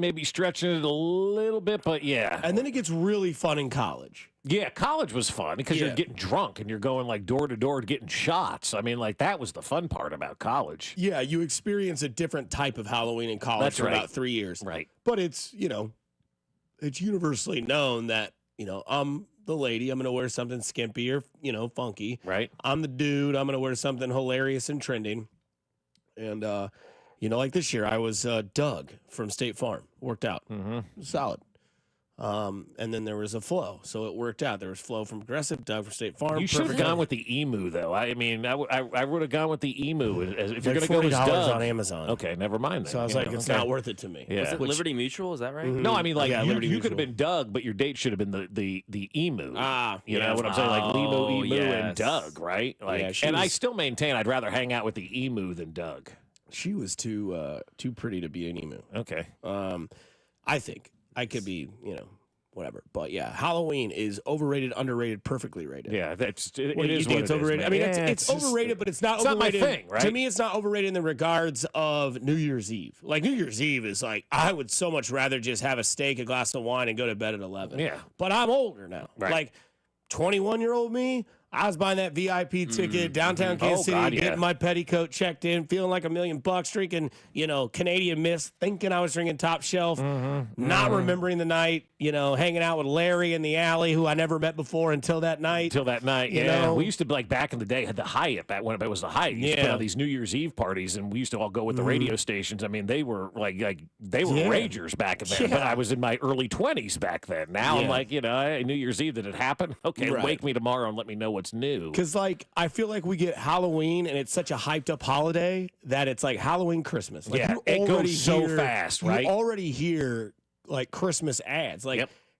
maybe stretching it a little bit, but yeah. And then it gets really fun in college. Yeah, college was fun because you're getting drunk and you're going like door to door getting shots. I mean, like that was the fun part about college. Yeah, you experience a different type of Halloween in college for about 3 years. Right. But it's, it's universally known that, I'm the lady, I'm going to wear something skimpy or, funky. Right. I'm the dude, I'm going to wear something hilarious and trending. And, like this year, I was Doug from State Farm. Worked out. Mm-hmm. Solid. And then there was a Flo, so it worked out. There was Flo from Progressive, Doug from State Farm. You should have gone with the emu, though. I mean, I would have gone with the emu. If you're going to go with $40 Doug on Amazon. Okay, never mind. So I was like, it's not worth it to me. Yeah. Was it Liberty Mutual? Is that right? No, I mean, like you could have Mutual. been Doug, but your date should have been the emu. You know what I'm saying? Like emu, and Doug, right? Like, and I still maintain I'd rather hang out with the emu than Doug. She was too pretty to be an emu. Okay. I think I could be, whatever. But yeah, Halloween is overrated, underrated, perfectly rated. Yeah, it What is. You think it's overrated? I mean, it's overrated, but it's not overrated. Not my thing, right? To me, it's not overrated in the regards of New Year's Eve. Like New Year's Eve is like I would so much rather just have a steak, a glass of wine, and go to bed at 11. Yeah. But I'm older now. Right. Like 21-year-old me. I was buying that VIP ticket downtown Kansas City, getting my petticoat checked in, feeling like $1 million, drinking, Canadian Mist, thinking I was drinking top shelf, not remembering the night, hanging out with Larry in the alley, who I never met before until that night. We used to, like, back in the day, had the Hyatt, back when it was the Hyatt. You used to put on these New Year's Eve parties, and we used to all go with the radio stations. I mean, they were, like they were ragers back then, but I was in my early 20s back then. Now I'm like, New Year's Eve, did it happen? Okay, wake me tomorrow and let me know what's new. Because, I feel like we get Halloween, and it's such a hyped-up holiday that it's like Halloween, Christmas. Like, it goes so fast, right? You already hear, Christmas ads.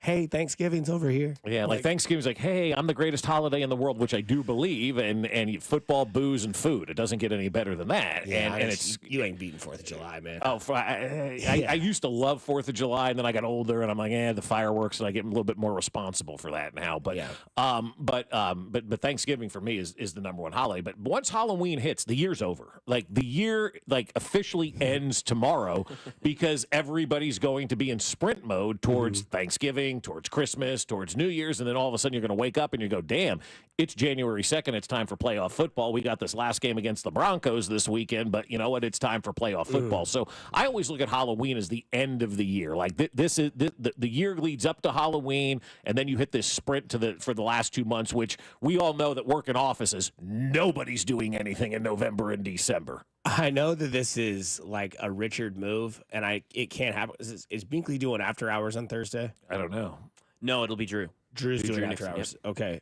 Hey, Thanksgiving's over here. Yeah, like Thanksgiving's like, hey, I'm the greatest holiday in the world, which I do believe, and football, booze, and food. It doesn't get any better than that. Yeah, and it's you ain't beating 4th of July, man. Oh, I used to love 4th of July, and then I got older, and I'm like, the fireworks, and I get a little bit more responsible for that now. But but Thanksgiving for me is the number one holiday. But once Halloween hits, the year's over. Like the year officially ends tomorrow because everybody's going to be in sprint mode towards Thanksgiving, towards Christmas, towards New Year's, and then all of a sudden you're going to wake up and you go, damn, it's January 2nd. It's time for playoff football. We got this last game against the Broncos this weekend, but you know what? It's time for playoff football. So I always look at Halloween as the end of the year. Like this is the year leads up to Halloween, and then you hit this sprint for the last 2 months, which we all know that work in offices, nobody's doing anything in November and December. I know that this is like a Richard move, and it can't happen. Is Binkley doing after hours on Thursday? I don't know. No, it'll be Drew. Drew's doing after hours. Yep. Okay.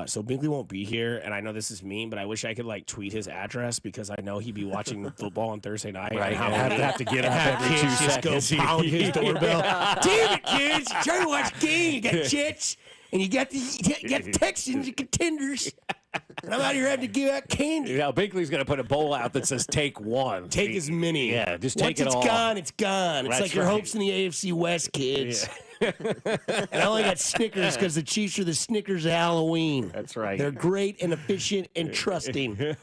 So Binkley won't be here, and I know this is mean, but I wish I could tweet his address because I know he'd be watching football on Thursday night. Right. And have to get up every 2 seconds. Go pound his doorbell. Damn it, kids! You're trying to watch a game. You got Jets, and you got the Texans and contenders. And I'm out here having to give out candy. Yeah, Binkley's going to put a bowl out that says take one. Take as many. Yeah, just take it all. Once it's gone, it's gone. It's That's like your right. hopes in the AFC West, kids. Yeah. And I only got Snickers because the Chiefs are the Snickers of Halloween. That's right. They're great and efficient and trusting.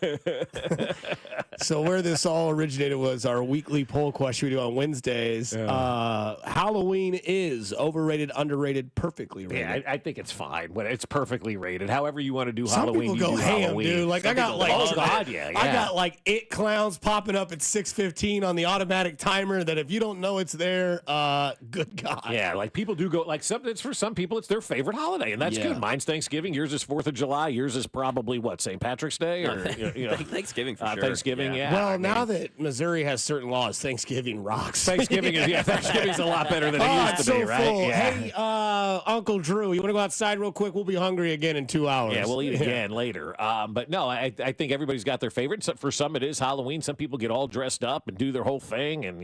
So where this all originated was our weekly poll question we do on Wednesdays. Halloween is overrated, underrated, perfectly rated. Yeah, I think it's fine. When it's perfectly rated. However you want to do Some Halloween, people go you do ham, Halloween. dude. Like I got oh god, yeah. I got it clowns popping up at 6:15 on the automatic timer. That if you don't know it's there, good God. Yeah, like people do go it's for some people it's their favorite holiday, and that's good. Mine's Thanksgiving. Yours is 4th of July. Yours is probably what, St. Patrick's Day or Thanksgiving for sure. Thanksgiving, yeah. Well, now that Missouri has certain laws, Thanksgiving rocks. Thanksgiving's a lot better than it used to be, right? Full. Yeah. Hey, Uncle Drew, you want to go outside real quick? We'll be hungry again in 2 hours. Yeah, we'll eat again later. But no, I think everybody's got their favorite. So for some, it is Halloween. Some people get all dressed up and do their whole thing and,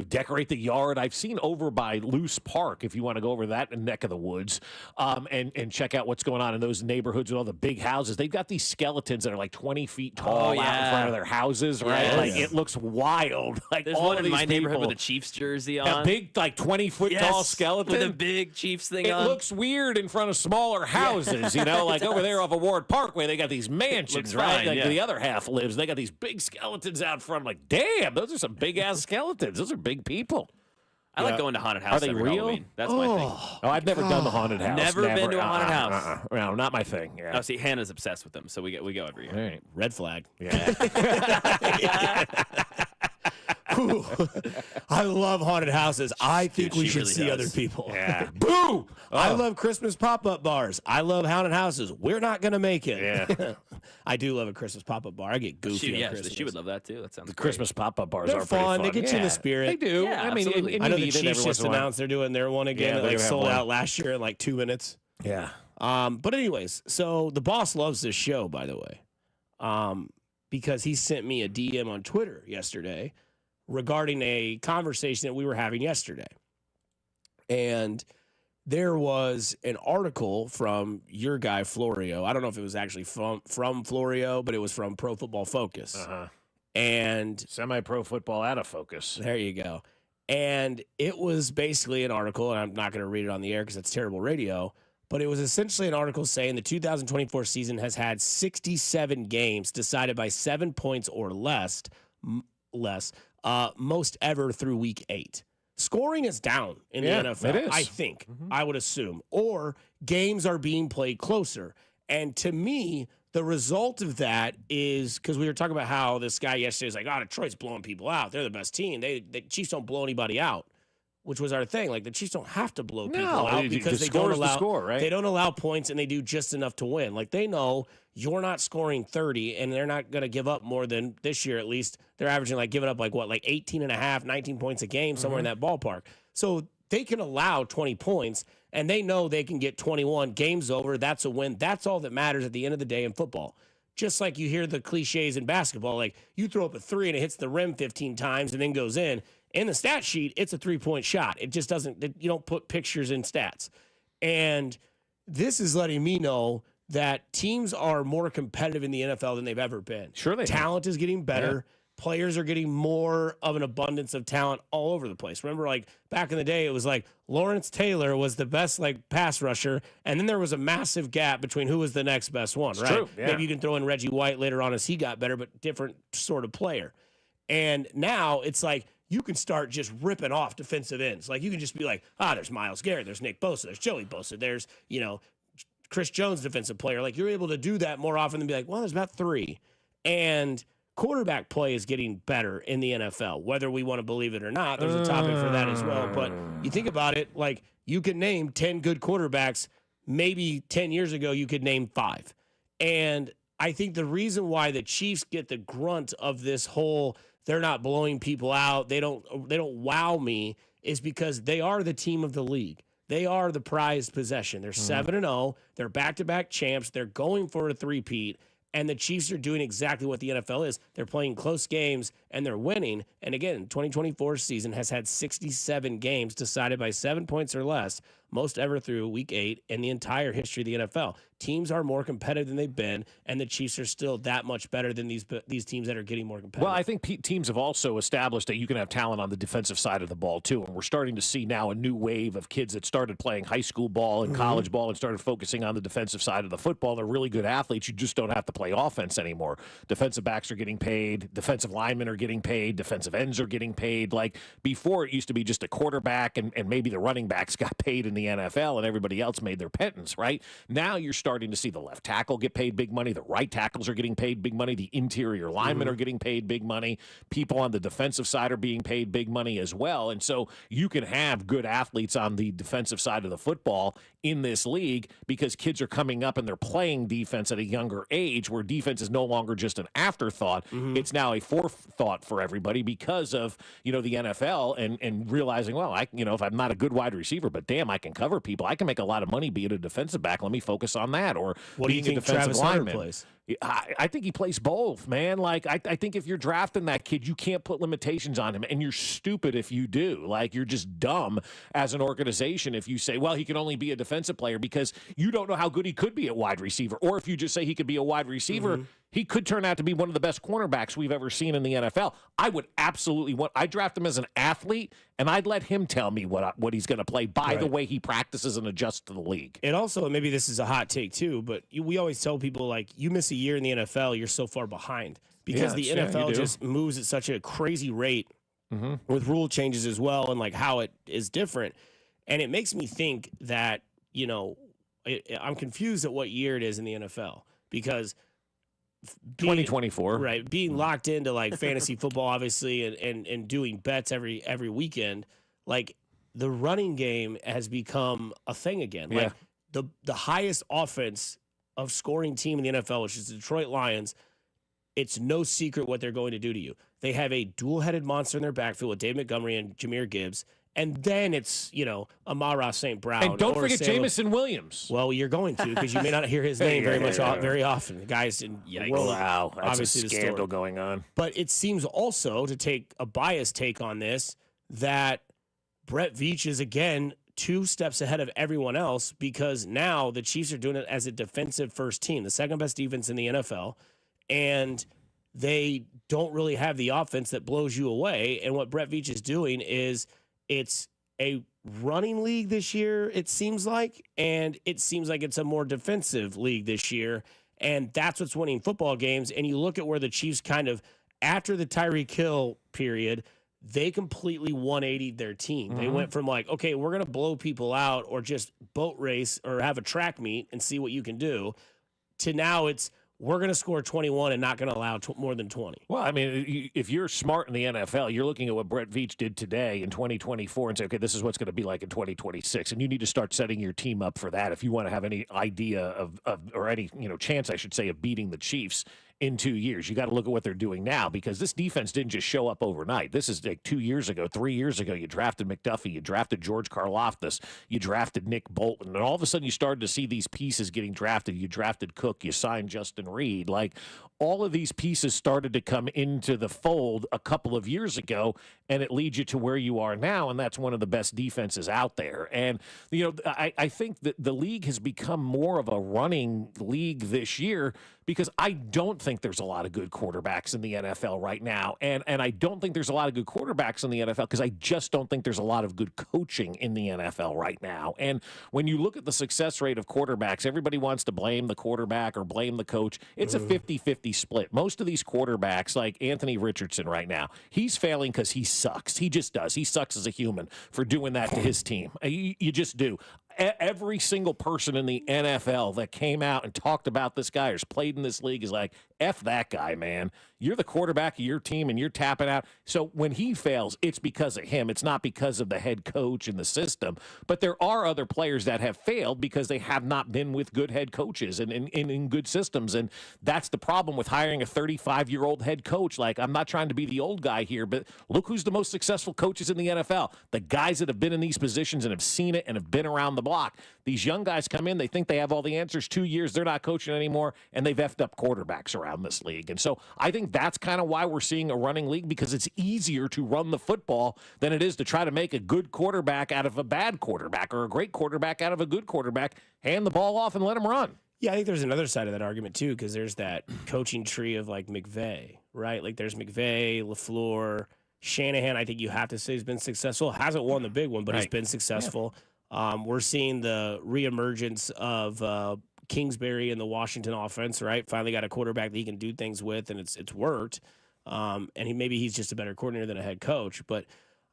decorate the yard. I've seen over by Loose Park, if you want to go over that neck of the woods, and check out what's going on in those neighborhoods with all the big houses. They've got these skeletons that are like 20 feet tall out in front of their houses, right? It looks wild. Like there's all one of in these my neighborhood people, with a Chiefs jersey on. a big, 20-foot tall skeleton. With a big Chiefs thing on. It looks weird in front of smaller houses, like over there off of Ward Parkway, they got these mansions, right? Fine, the other half lives. They got these big skeletons out front. I'm like, damn, those are some big-ass skeletons. Those are big people. I like going to haunted houses. Are they real? Halloween. That's my thing. Oh, I've never done the haunted house. Never been to a haunted house. No, not my thing. Yeah. Oh, see, Hannah's obsessed with them, so we go every year. All right. Red flag. Yeah. Ooh, I love haunted houses. I think we she should really see does. other people. Yeah. Boo! I love Christmas pop-up bars. I love haunted houses. We're not going to make it. Yeah. I do love a Christmas pop-up bar. I get goofy on She Christmas. would love that too. That sounds The great. Christmas pop-up bars They're are pretty fun. They get you in the spirit. They do. Yeah, I mean, absolutely. I know the need it every Chiefs once just in a while. announced they're doing their one again. Yeah, It they're like gonna have sold one. out last year in like 2 minutes. Yeah. But anyways, so the boss loves this show, by the way, because he sent me a DM on Twitter yesterday regarding a conversation that we were having yesterday. And there was an article from your guy, Florio. I don't know if it was actually from Florio, but it was from Pro Football Focus. Uh-huh. And Semi-pro football out of focus. there you go. And it was basically an article, and I'm not going to read it on the air because it's terrible radio, but it was essentially an article saying the 2024 season has had 67 games decided by 7 points or less, most ever through week 8. Scoring is down in the NFL, it is. I think, I would assume, or games are being played closer. And to me, the result of that is because we were talking about how this guy yesterday was like, oh, Detroit's blowing people out. They're the best team. The Chiefs don't blow anybody out, which was our thing. Like the Chiefs don't have to blow people out because they don't allow right? They don't allow points and they do just enough to win. Like they know you're not scoring 30 and they're not going to give up more than this year. At least they're averaging like giving up like 18 and a half, 19 points a game, somewhere in that ballpark. So they can allow 20 points and they know they can get 21. Game's over. That's a win. That's all that matters at the end of the day in football. Just like you hear the cliches in basketball, like you throw up a 3 and it hits the rim 15 times and then goes in. In the stat sheet, it's a 3-point shot. It just doesn't, you don't put pictures in stats. And this is letting me know that teams are more competitive in the NFL than they've ever been. Sure they are. Talent is getting better. Players are getting more of an abundance of talent all over the place. Remember, like back in the day, it was like Lawrence Taylor was the best like pass rusher, and then there was a massive gap between who was the next best one, right? True, yeah. Maybe you can throw in Reggie White later on as he got better, but different sort of player. And now it's like you can start just ripping off defensive ends. Like you can just be like, there's Myles Garrett, there's Nick Bosa, there's Joey Bosa, there's, Chris Jones, defensive player. Like you're able to do that more often than be like, well, there's about 3. And quarterback play is getting better in the NFL, whether we want to believe it or not. There's a topic for that as well. But you think about it, like you could name 10 good quarterbacks. Maybe 10 years ago, you could name 5. And I think the reason why the Chiefs get the grunt of this whole they're not blowing people out, they don't wow me, is because they are the team of the league. They are the prized possession. They're 7-0. They're back-to-back champs. They're going for a three-peat. And the Chiefs are doing exactly what the NFL is. They're playing close games, and they're winning. And again, 2024 season has had 67 games decided by 7 points or less, most ever through week 8 in the entire history of the NFL. Teams are more competitive than they've been, and the Chiefs are still that much better than these teams that are getting more competitive. Well, I think teams have also established that you can have talent on the defensive side of the ball, too. And we're starting to see now a new wave of kids that started playing high school ball and college ball and started focusing on the defensive side of the football. They're really good athletes. You just don't have to play offense anymore. Defensive backs are getting paid. Defensive linemen are getting paid. Defensive ends are getting paid. Like before, it used to be just a quarterback and maybe the running backs got paid in the NFL and everybody else made their pittance, right? Now you're starting to see the left tackle get paid big money. The right tackles are getting paid big money. The interior linemen are getting paid big money. People on the defensive side are being paid big money as well. And so you can have good athletes on the defensive side of the football in this league because kids are coming up and they're playing defense at a younger age where defense is no longer just an afterthought. It's now a forethought for everybody because of, the NFL and realizing, well, if I'm not a good wide receiver, but damn, I can cover people. I can make a lot of money being a defensive back. Let me focus on that. Or what do you think Travis Hunter plays? I think he plays both, man. Like, I think if you're drafting that kid, you can't put limitations on him, and you're stupid if you do. Like, you're just dumb as an organization if you say, well, he can only be a defensive player because you don't know how good he could be at wide receiver. Or if you just say he could be a wide receiver, he could turn out to be one of the best cornerbacks we've ever seen in the NFL. I would absolutely I'd draft him as an athlete, and I'd let him tell me what he's going to play by the way he practices and adjusts to the league. And also, maybe this is a hot take too, but we always tell people, like, you miss a year in the NFL, you're so far behind because the NFL just moves at such a crazy rate with rule changes as well, and like how it is different. And it makes me think that, I'm confused at what year it is in the NFL, because 2024. Right. Being locked into like fantasy football, obviously, and doing bets every weekend, like the running game has become a thing again. Yeah. Like the highest offense of scoring team in the NFL, which is the Detroit Lions, it's no secret what they're going to do to you. They have a dual-headed monster in their backfield with Dave Montgomery and Jahmyr Gibbs. And then it's, Amon-Ra St. Brown. And don't forget Jameson Williams. Well, you're going to, because you may not hear his name very often. The guy's in the world. Wow, that's obviously a scandal going on. But it seems also, to take a biased take on this, that Brett Veach is, again, 2 steps ahead of everyone else, because now the Chiefs are doing it as a defensive first team, the second best defense in the NFL, and they don't really have the offense that blows you away. And what Brett Veach is doing is, it's a running league this year, it seems like, and it seems like it's a more defensive league this year, and that's what's winning football games. And you look at where the Chiefs kind of, after the Tyreek Hill period, they completely 180'd their team. They went from like, okay, we're going to blow people out or just boat race or have a track meet and see what you can do, to now it's, we're going to score 21 and not going to allow more than 20. Well, I mean, if you're smart in the NFL, you're looking at what Brett Veach did today in 2024 and say, okay, this is what's going to be like in 2026. And you need to start setting your team up for that if you want to have any idea of or any, chance, I should say, of beating the Chiefs in 2 years. You got to look at what they're doing now, because this defense didn't just show up overnight. This is like 2 years ago, 3 years ago. You drafted McDuffie, you drafted George Karlaftis, you drafted Nick Bolton, and all of a sudden you started to see these pieces getting drafted. You drafted Cook, you signed Justin Reed. Like, all of these pieces started to come into the fold a couple of years ago, and it leads you to where you are now, and that's one of the best defenses out there. And, I think that the league has become more of a running league this year, because I don't think there's a lot of good quarterbacks in the NFL right now. And I don't think there's a lot of good quarterbacks in the NFL because I just don't think there's a lot of good coaching in the NFL right now. And when you look at the success rate of quarterbacks, everybody wants to blame the quarterback or blame the coach. It's a 50-50 split. Most of these quarterbacks, like Anthony Richardson right now, he's failing because he sucks. He just does. He sucks as a human for doing that to his team. You just do. Every single person in the NFL that came out and talked about this guy or has played in this league is like, F that guy, man. You're the quarterback of your team and you're tapping out. So when he fails, it's because of him. It's not because of the head coach and the system. But there are other players that have failed because they have not been with good head coaches and in good systems. And that's the problem with hiring a 35-year-old head coach. Like, I'm not trying to be the old guy here, but look who's the most successful coaches in the NFL. The guys that have been in these positions and have seen it and have been around the block. These young guys come in, they think they have all the answers. 2 years, they're not coaching anymore, and they've effed up quarterbacks around this league. And so I think that's kind of why we're seeing a running league, because it's easier to run the football than it is to try to make a good quarterback out of a bad quarterback or a great quarterback out of a good quarterback. Hand the ball off and let them run. Yeah, I think there's another side of that argument, too, because there's that coaching tree of, like, McVay, right? Like, there's McVay, LaFleur, Shanahan, I think you have to say has been successful. Hasn't won the big one, but he's been successful. Yeah. We're seeing the reemergence of Kingsbury in the Washington offense, right? Finally got a quarterback that he can do things with, and it's worked. And maybe he's just a better coordinator than a head coach. But,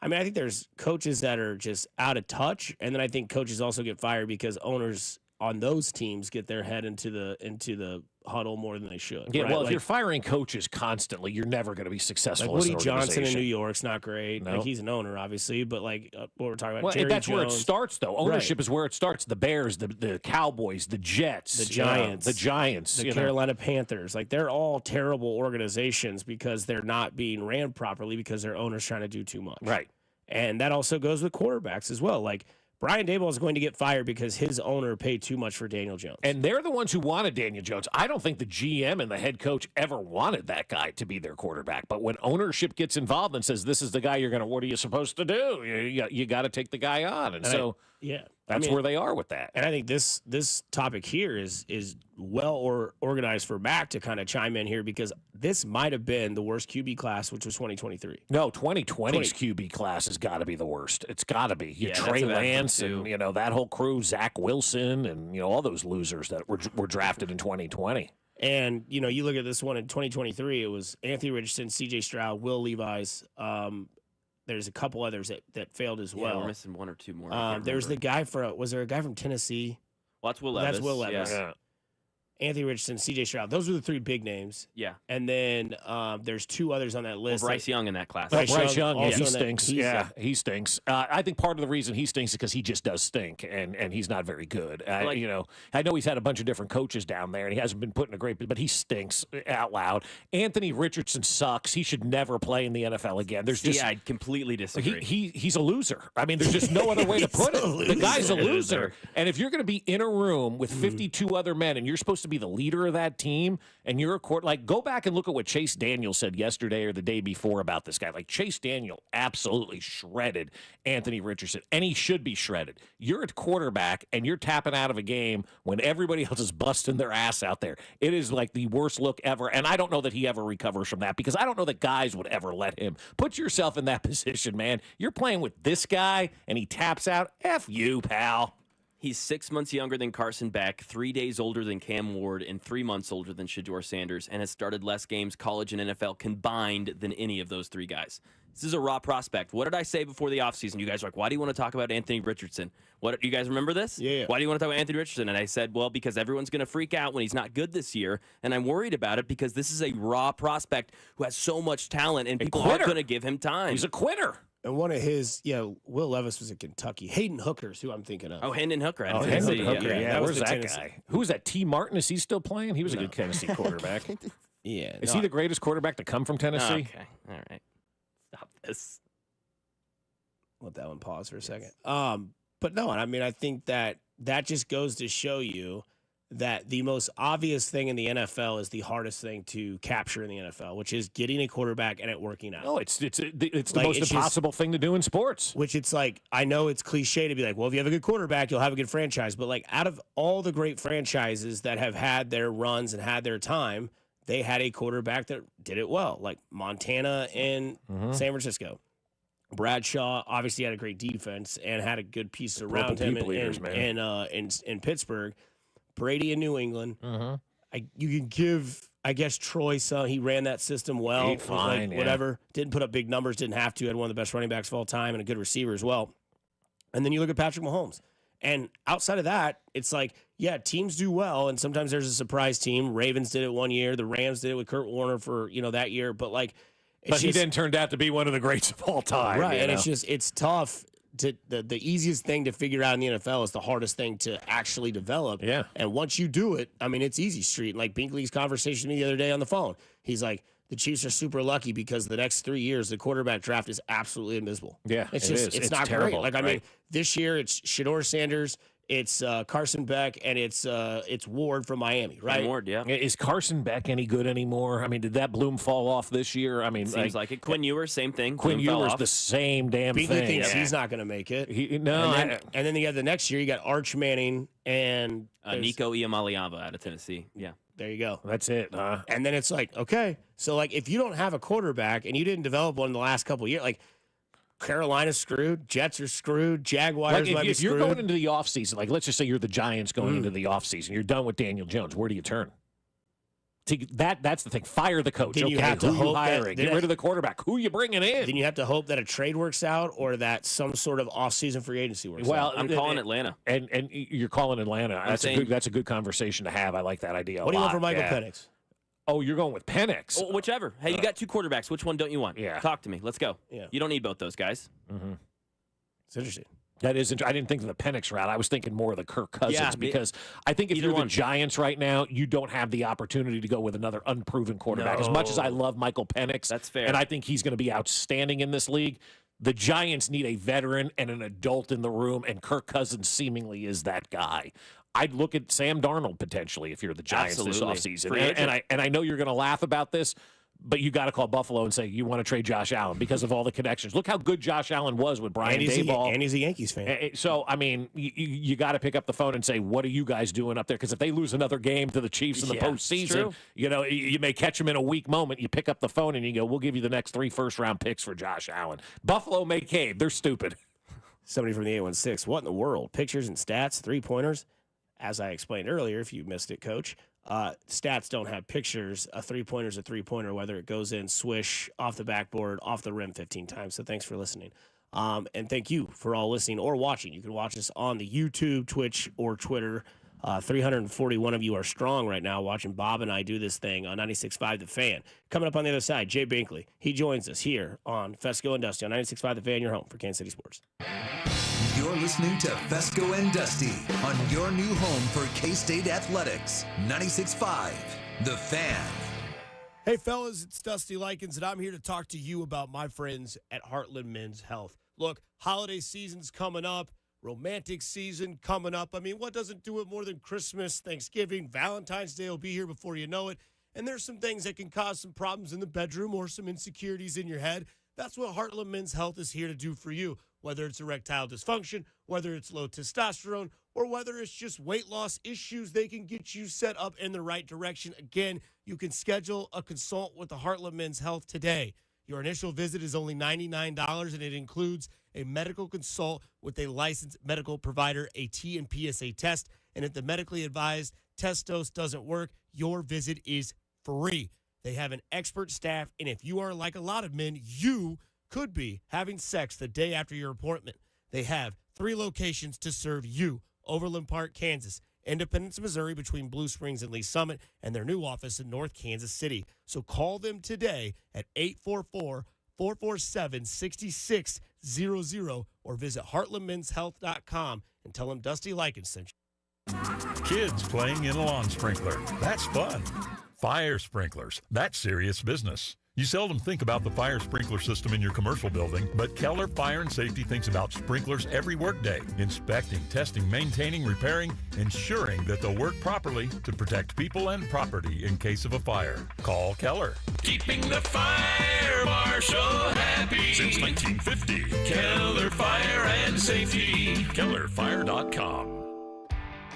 I mean, I think there's coaches that are just out of touch, and then I think coaches also get fired because owners on those teams get their head into the huddle more than they should. Yeah, right? well, if you're firing coaches constantly, you're never going to be successful. Like Woody as an Johnson in New York's not great. No. Like, he's an owner, obviously, but like what we're talking about, well, Jerry that's Jones, where it starts, though. Ownership is where it starts. The Bears, the Cowboys, the Jets, the Giants, the Carolina Panthers. Like, they're all terrible organizations because they're not being ran properly because their owner's trying to do too much. Right. And that also goes with quarterbacks as well. Like, Brian Daboll is going to get fired because his owner paid too much for Daniel Jones. And they're the ones who wanted Daniel Jones. I don't think the GM and the head coach ever wanted that guy to be their quarterback. But when ownership gets involved and says, this is the guy you're going to, what are you supposed to do? You got to take the guy on. And so that's where they are with that. And I think this topic here is well organized for Mac to kind of chime in here, because this might have been the worst QB class, which was 2023. No, 2020's QB class has got to be the worst. It's got to be. Trey Lance and that whole crew, Zach Wilson, and all those losers that were drafted in 2020. And you look at this one in 2023. It was Anthony Richardson, C.J. Stroud, Will Levis, there's a couple others that failed as Yeah, well. we're missing one or two more. There's the guy was there a guy from Tennessee? Well, that's Will Levis. That's Will Levis. Yeah. Anthony Richardson, C.J. Stroud. Those are the three big names. Yeah. And then there's two others on that list. Bryce Young in that class. Bryce Young, yeah, also he in that- stinks. he's Yeah, he stinks. I think part of the reason he stinks is because he just does stink, and he's not very good. Like- I know he's had a bunch of different coaches down there, and he hasn't been put in a great, but he stinks out loud. Anthony Richardson sucks. He should never play in the NFL again. There's just I completely disagree. he's a loser. I mean, there's just no other way to put it. The guy's a loser. Loser. And if you're going to be in a room with 52 other men and you're supposed to be the leader of that team and you're a court, like, go back and look at what Chase Daniel said yesterday or the day before about this guy. Like, Chase Daniel absolutely shredded Anthony Richardson, and he should be shredded. You're a quarterback and you're tapping out of a game when everybody else is busting their ass out there. It is like the worst look ever. And I don't know that he ever recovers from that because I don't know that guys would ever let him. Put yourself in that position, man. You're playing with this guy and he taps out. F you, pal. He's 6 months younger than Carson Beck, 3 days older than Cam Ward, and 3 months older than Shedeur Sanders, and has started less games, college and NFL combined, than any of those three guys. This is a raw prospect. What did I say before the offseason? You guys are like, why do you want to talk about Anthony Richardson? What, you guys remember this? Yeah. Why do you want to talk about Anthony Richardson? And I said, well, because everyone's going to freak out when he's not good this year, and I'm worried about it because this is a raw prospect who has so much talent, and people aren't going to give him time. He's a quitter. And one of his, Will Levis was at Kentucky. Hayden Hooker's who I'm thinking of. Oh, Hendon Hooker. Oh, Tennessee. Hendon Hooker, Yeah. yeah. That was Where's the that Tennessee. guy? Who was that? T. Martin? Is he still playing? He was a good Tennessee quarterback. Yeah. Is he the greatest quarterback to come from Tennessee? Okay. All right. Stop this. Let that one pause for a second. But no, I mean, I think that just goes to show you that the most obvious thing in the NFL is the hardest thing to capture in the NFL, which is getting a quarterback and it working out. No, it's the Like, most it's impossible thing to do in sports. Which it's like, I know it's cliche to be like, well, if you have a good quarterback, you'll have a good franchise. But like, out of all the great franchises that have had their runs and had their time, they had a quarterback that did it well, like Montana and San Francisco. Bradshaw obviously had a great defense and had a good piece around him in Pittsburgh. Brady in New England. You can give, I guess, Troy some. He ran that system well. He fine, whatever. Didn't put up big numbers. Didn't have to. Had one of the best running backs of all time and a good receiver as well. And then you look at Patrick Mahomes. And outside of that, it's like, yeah, teams do well, and sometimes there's a surprise team. Ravens did it one year. The Rams did it with Kurt Warner for that year. But like, He then turned out to be one of the greats of all time. right? And know? it's tough. The easiest thing to figure out in the NFL is the hardest thing to actually develop. Yeah. And once you do it, I mean, it's easy street. Like Binkley's conversation with me the other day on the phone. He's like, the Chiefs are super lucky because the next 3 years, the quarterback draft is absolutely invisible. Yeah, it's it just, is. it's not terrible, great. Like, I right? mean, this year it's Shedeur Sanders, it's Carson Beck, and it's Ward from Miami, right? Ward, yeah. Is Carson Beck any good anymore? I mean, did that bloom fall off this year? I mean, Seems like it. Quinn Ewers, same thing. Quinn Bloom fell Ewers off. the same damn Binkley thing. thinks he's not going to make it. And then you have the next year, you got Arch Manning and Nico Iamaleava out of Tennessee. Yeah. there you go. That's it, huh? And then it's like, okay, so like if you don't have a quarterback and you didn't develop one in the last couple of years, like Carolina's screwed, Jets are screwed, Jaguars Like might be if you're screwed. going into the offseason, like let's just say you're the Giants going into the offseason, you're done with Daniel Jones. Where do you turn? That's the thing. Fire the coach. Then you okay, have to who you hope that- hiring? Get rid of the quarterback. Who you bringing in? Then you have to hope that a trade works out or that some sort of off-season free agency works Well, out. I'm calling Atlanta. And you're calling Atlanta. saying- That's a good conversation to have. I like that idea. What do you want for Michael Penix? Oh, you're going with Penix. Oh, whichever. Hey, you got two quarterbacks. Which one don't you want? Yeah. Talk to me. Let's go. Yeah. You don't need both those guys. It's interesting. That is interesting. I didn't think of the Penix route. I was thinking more of the Kirk Cousins Yeah, because I think if either you're one. the Giants right now, you don't have the opportunity to go with another unproven quarterback. As much as I love Michael Penix, That's fair. and I think he's going to be outstanding in this league, the Giants need a veteran and an adult in the room, and Kirk Cousins seemingly is that guy. I'd look at Sam Darnold potentially if you're the Giants Absolutely. this offseason. Free And agent. I know you're going to laugh about this, but you got to call Buffalo and say you want to trade Josh Allen because of all the connections. Look how good Josh Allen was with Brian Daboll. And he's a Yankees fan. So, I mean, you got to pick up the phone and say, what are you guys doing up there? Because if they lose another game to the Chiefs in the Yeah, it's postseason, true. you may catch them in a weak moment. You pick up the phone and you go, we'll give you the next 3 first-round picks for Josh Allen. Buffalo may cave. They're stupid. Somebody from the 816. What in the world? Pictures and stats, 3-pointers. As I explained earlier, if you missed it, Coach, stats don't have pictures. A three-pointer's a three-pointer, whether it goes in, swish, off the backboard, off the rim 15 times. So thanks for listening. And thank you for all listening or watching. You can watch us on the YouTube, Twitch, or Twitter. 341 of you are strong right now watching Bob and I do this thing on 96.5 The Fan. Coming up on the other side, Jay Binkley. He joins us here on Fescoe and Dusty on 96.5 The Fan, your home for Kansas City sports. You're listening to Fescoe and Dusty on your new home for K-State athletics. 96.5 The Fan. Hey, fellas, it's Dusty Likens, and I'm here to talk to you about my friends at Heartland Men's Health. Look, holiday season's coming up. Romantic season coming up. I mean, what doesn't do it more than Christmas, Thanksgiving, Valentine's Day will be here before you know it. And there's some things that can cause some problems in the bedroom or some insecurities in your head. That's what Heartland Men's Health is here to do for you. Whether it's erectile dysfunction, whether it's low testosterone, or whether it's just weight loss issues, they can get you set up in the right direction. Again, you can schedule a consult with the Heartland Men's Health today. Your initial visit is only $99, and it includes a medical consult with a licensed medical provider, a T and PSA test. And if the medically advised test dose doesn't work, your visit is free. They have an expert staff, and if you are like a lot of men, you could be having sex the day after your appointment. They have 3 locations to serve you: Overland Park, Kansas; Independence, Missouri, between Blue Springs and Lee Summit; and their new office in North Kansas City. So call them today at 844-447-6600 or visit heartlandmenshealth.com and tell them Dusty Likens sent you. Kids playing in a lawn sprinkler. That's fun. Fire sprinklers. That's serious business. You seldom think about the fire sprinkler system in your commercial building, but Keller Fire and Safety thinks about sprinklers every workday, inspecting, testing, maintaining, repairing, ensuring that they'll work properly to protect people and property in case of a fire. Call Keller. Keeping the fire marshal happy since 1950. Keller Fire and Safety. KellerFire.com.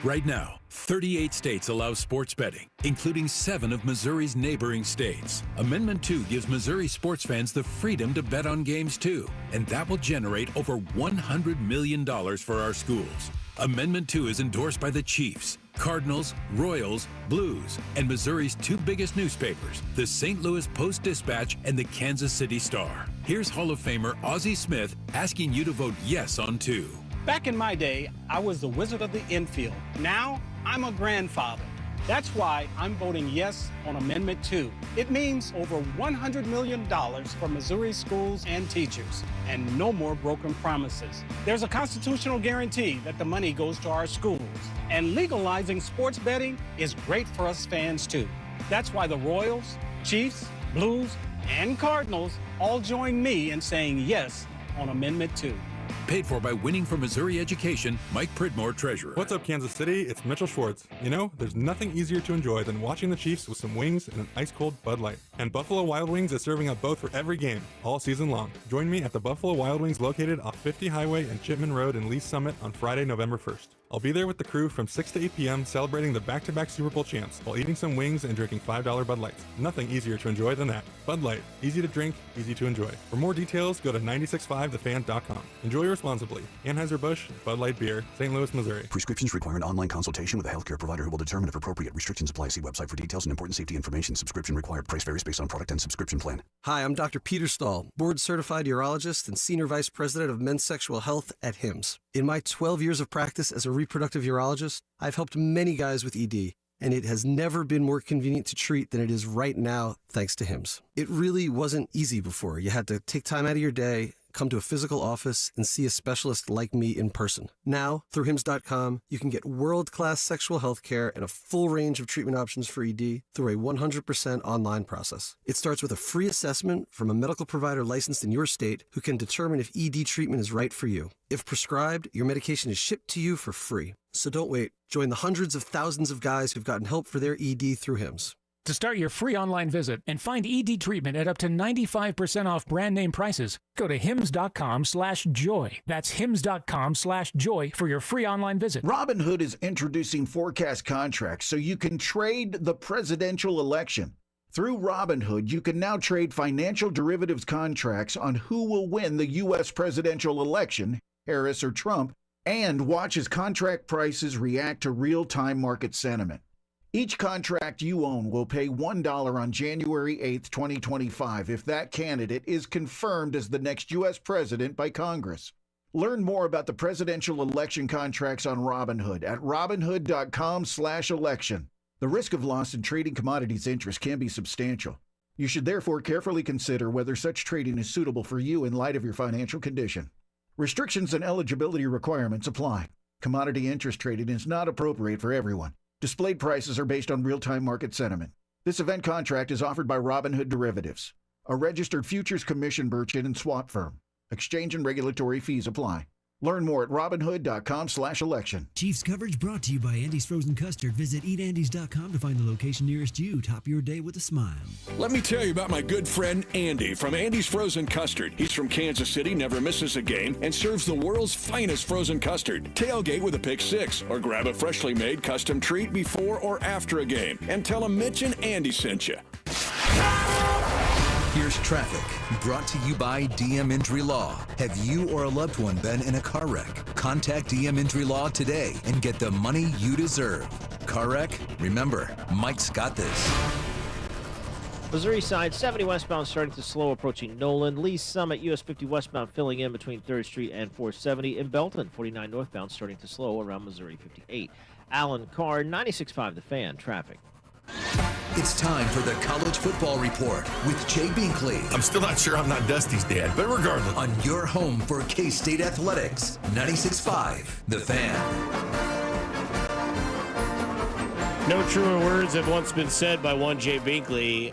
Right now, 38 states allow sports betting, including 7 of Missouri's neighboring states. Amendment 2 gives Missouri sports fans the freedom to bet on games too, and that will generate over $100 million for our schools. Amendment 2 is endorsed by the Chiefs, Cardinals, Royals, Blues, and Missouri's 2 biggest newspapers, the St. Louis Post-Dispatch and the Kansas City Star. Here's Hall of Famer Ozzie Smith asking you to vote yes on 2. Back in my day, I was the wizard of the infield. Now, I'm a grandfather. That's why I'm voting yes on Amendment 2. It means over $100 million for Missouri schools and teachers, and no more broken promises. There's a constitutional guarantee that the money goes to our schools, and legalizing sports betting is great for us fans too. That's why the Royals, Chiefs, Blues, and Cardinals all join me in saying yes on Amendment 2. Paid for by Winning for Missouri Education, Mike Pridmore, Treasurer. What's up, Kansas City? It's Mitchell Schwartz. You know, there's nothing easier to enjoy than watching the Chiefs with some wings and an ice-cold Bud Light. And Buffalo Wild Wings is serving up both for every game, all season long. Join me at the Buffalo Wild Wings located off 50 Highway and Chipman Road in Lee Summit on Friday, November 1st. I'll be there with the crew from 6 to 8 p.m. celebrating the back-to-back Super Bowl champs while eating some wings and drinking $5 Bud Lights. Nothing easier to enjoy than that. Bud Light. Easy to drink, easy to enjoy. For more details, go to 965thefan.com. Enjoy responsibly. Anheuser-Busch, Bud Light Beer, St. Louis, Missouri. Prescriptions require an online consultation with a healthcare provider who will determine if appropriate. Restrictions apply. See website for details and important safety information. Subscription required. Price varies based on product and subscription plan. Hi, I'm Dr. Peter Stahl, board-certified urologist and senior vice president of men's sexual health at HIMSS. In my 12 years of practice as a reproductive urologist, I've helped many guys with ED, and it has never been more convenient to treat than it is right now, thanks to HIMSS. It really wasn't easy before. You had to take time out of your day, come to a physical office, and see a specialist like me in person. Now, through HIMSS.com, you can get world-class sexual health care and a full range of treatment options for ED through a 100% online process. It starts with a free assessment from a medical provider licensed in your state who can determine if ED treatment is right for you. If prescribed, your medication is shipped to you for free. So don't wait. Join the hundreds of thousands of guys who've gotten help for their ED through HIMSS. To start your free online visit and find ED treatment at up to 95% off brand name prices, go to hims.com/joy. That's hims.com/joy for your free online visit. Robinhood is introducing forecast contracts so you can trade the presidential election. Through Robinhood, you can now trade financial derivatives contracts on who will win the U.S. presidential election, Harris or Trump, and watch as contract prices react to real-time market sentiment. Each contract you own will pay $1 on January 8th, 2025 if that candidate is confirmed as the next U.S. president by Congress. Learn more about the presidential election contracts on Robinhood at robinhood.com/election. The risk of loss in trading commodities interest can be substantial. You should therefore carefully consider whether such trading is suitable for you in light of your financial condition. Restrictions and eligibility requirements apply. Commodity interest trading is not appropriate for everyone. Displayed prices are based on real-time market sentiment. This event contract is offered by Robinhood Derivatives, a registered futures commission merchant and swap firm. Exchange and regulatory fees apply. Learn more at robinhood.com/election. Chiefs coverage brought to you by Andy's Frozen Custard. Visit eatandys.com to find the location nearest you. Top your day with a smile. Let me tell you about my good friend Andy from Andy's Frozen Custard. He's from Kansas City, never misses a game, and serves the world's finest frozen custard. Tailgate with a pick six, or grab a freshly made custom treat before or after a game. And tell him Mitch and Andy sent you. Here's traffic, brought to you by DM Injury Law. Have you or a loved one been in a car wreck? Contact DM Injury Law today and get the money you deserve. Car wreck? Remember, Mike's got this. Missouri side, 70 westbound starting to slow approaching Nolan. Lee Summit, US 50 westbound filling in between 3rd Street and 470. In Belton, 49 northbound starting to slow around Missouri 58. Alan Carr, 96.5 The Fan, traffic. It's time for the College Football Report with Jay Binkley. I'm still not sure I'm not Dusty's dad, but regardless. On your home for K-State Athletics, 96.5 The Fan. No truer words have once been said by one Jay Binkley,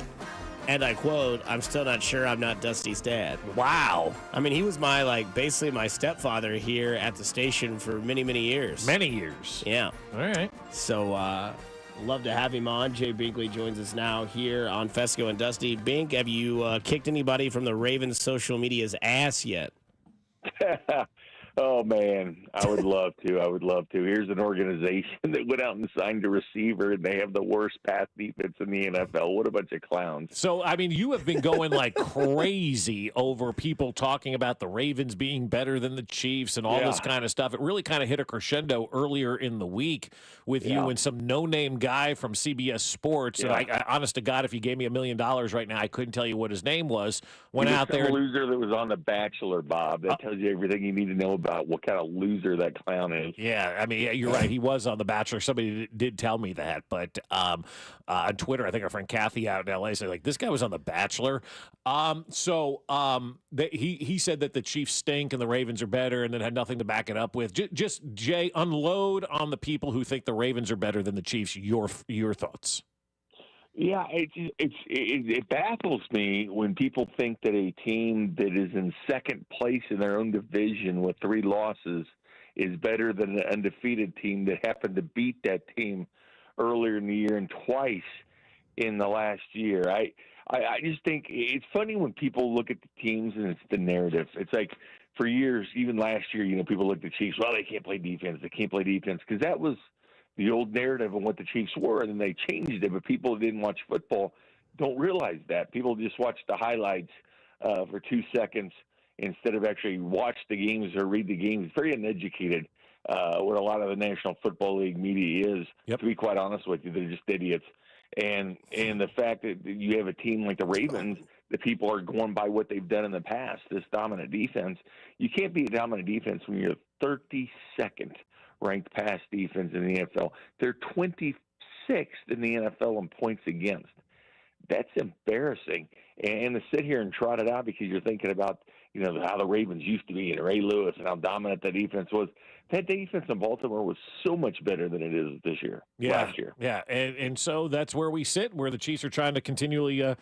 and I quote, "I'm still not sure I'm not Dusty's dad." Wow. I mean, he was basically my stepfather here at the station for many, many years. Many years. Yeah. All right. So, love to have him on. Jay Binkley joins us now here on Fescoe and Dusty. Bink, have you kicked anybody from the Ravens social media's ass yet? Oh, man, I would love to. Here's an organization that went out and signed a receiver, and they have the worst pass defense in the NFL. What a bunch of clowns. So, I mean, you have been going like crazy over people talking about the Ravens being better than the Chiefs and all this kind of stuff. It really kind of hit a crescendo earlier in the week with you and some no-name guy from CBS Sports. And I, honest to God, if you gave me $1 million right now, I couldn't tell you what his name was. Went out there. The loser that was on The Bachelor, Bob. That tells you everything you need to know about what kind of loser that clown is. Yeah, I mean, you're right. He was on The Bachelor. Somebody did tell me that. But on Twitter, I think our friend Kathy out in L.A. said, like, this guy was on The Bachelor. He said that the Chiefs stink and the Ravens are better and then had nothing to back it up with. Just Jay, unload on the people who think the Ravens are better than the Chiefs. Your thoughts. Yeah, it baffles me when people think that a team that is in second place in their own division with 3 losses is better than an undefeated team that happened to beat that team earlier in the year and twice in the last year. I just think it's funny when people look at the teams and it's the narrative. It's like for years, even last year, people looked at the Chiefs, well, they can't play defense. They can't play defense because that was the old narrative of what the Chiefs were, and then they changed it. But people who didn't watch football don't realize that. People just watch the highlights for 2 seconds instead of actually watch the games or read the games. It's very uneducated, what a lot of the National Football League media is, to be quite honest with you. They're just idiots. And the fact that you have a team like the Ravens, that people are going by what they've done in the past, this dominant defense. You can't be a dominant defense when you're 32nd ranked pass defense in the NFL. They're 26th in the NFL in points against. That's embarrassing. And to sit here and trot it out because you're thinking about, how the Ravens used to be and Ray Lewis and how dominant that defense was. That defense in Baltimore was so much better than it is this year, last year. Yeah, and so that's where we sit, where the Chiefs are trying to continually,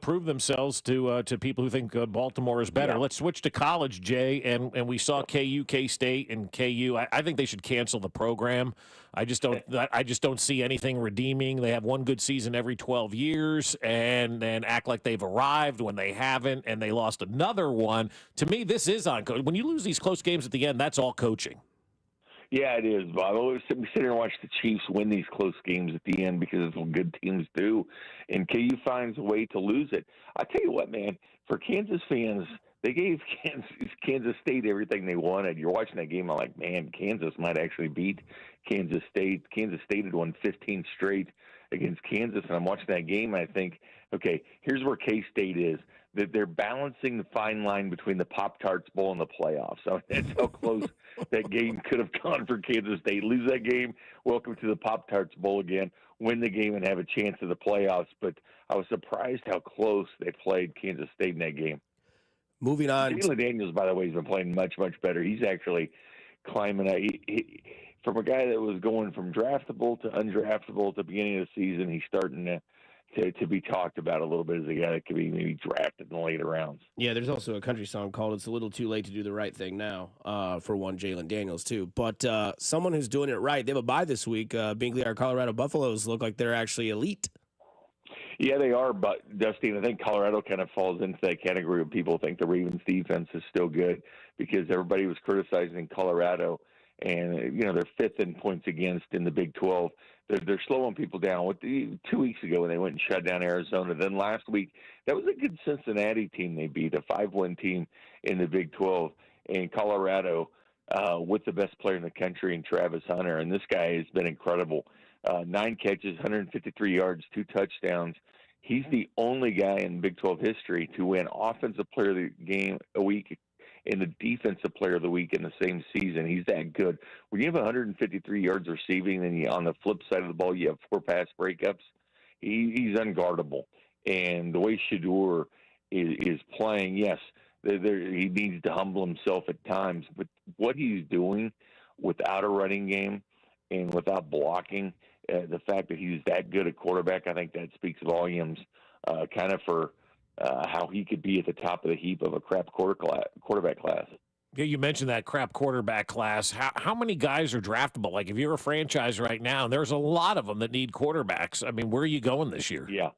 prove themselves to people who think Baltimore is better. Yeah. Let's switch to college, Jay, and we saw KU, K-State, and KU. I think they should cancel the program. I just don't see anything redeeming. They have one good season every 12 years and then act like they've arrived when they haven't, and they lost another one. To me, this is on coach. When you lose these close games at the end, that's all coaching. Yeah, it is, Bob. We sit here and watch the Chiefs win these close games at the end because it's what good teams do, and KU finds a way to lose it. I tell you what, man, for Kansas fans, They gave Kansas State everything they wanted. You're watching that game, I'm like, man, Kansas might actually beat Kansas State. Kansas State had won 15 straight against Kansas, and I'm watching that game, and I think, okay, here's where K-State is. That they're balancing the fine line between the Pop-Tarts Bowl and the playoffs. So that's how close that game could have gone for Kansas State. Lose that game, welcome to the Pop-Tarts Bowl again, win the game and have a chance at the playoffs. But I was surprised how close they played Kansas State in that game. Moving on. Jalen Daniels, by the way, has been playing much, much better. He's actually climbing. From a guy that was going from draftable to undraftable at the beginning of the season, he's starting to be talked about a little bit as a guy that could be maybe drafted in the later rounds. Yeah, there's also a country song called "It's a Little Too Late to Do the Right Thing Now" for one Jalen Daniels too. But someone who's doing it right. They have a bye this week. Binkley, our Colorado Buffaloes look like they're actually elite. Yeah, they are, but Dusty, and I think Colorado kind of falls into that category of people think the Ravens defense is still good because everybody was criticizing Colorado, and they're fifth in points against in the Big 12. They're slowing people down. 2 weeks ago when they went and shut down Arizona, then last week that was a good Cincinnati team they beat, a 5-win team in the Big 12, and Colorado with the best player in the country in Travis Hunter, and this guy has been incredible. 9 catches, 153 yards, 2 touchdowns. He's the only guy in Big 12 history to win Offensive Player of the Game a week and the Defensive Player of the Week in the same season. He's that good. When you have 153 yards receiving, and on the flip side of the ball you have 4 pass breakups, he's unguardable. And the way Shedeur is playing, yes, he needs to humble himself at times, but what he's doing without a running game and without blocking, the fact that he's that good at quarterback, I think that speaks volumes kind of for how he could be at the top of the heap of a crap quarterback class. Yeah, you mentioned that crap quarterback class. How many guys are draftable? Like, if you're a franchise right now, there's a lot of them that need quarterbacks. I mean, where are you going this year? Yeah.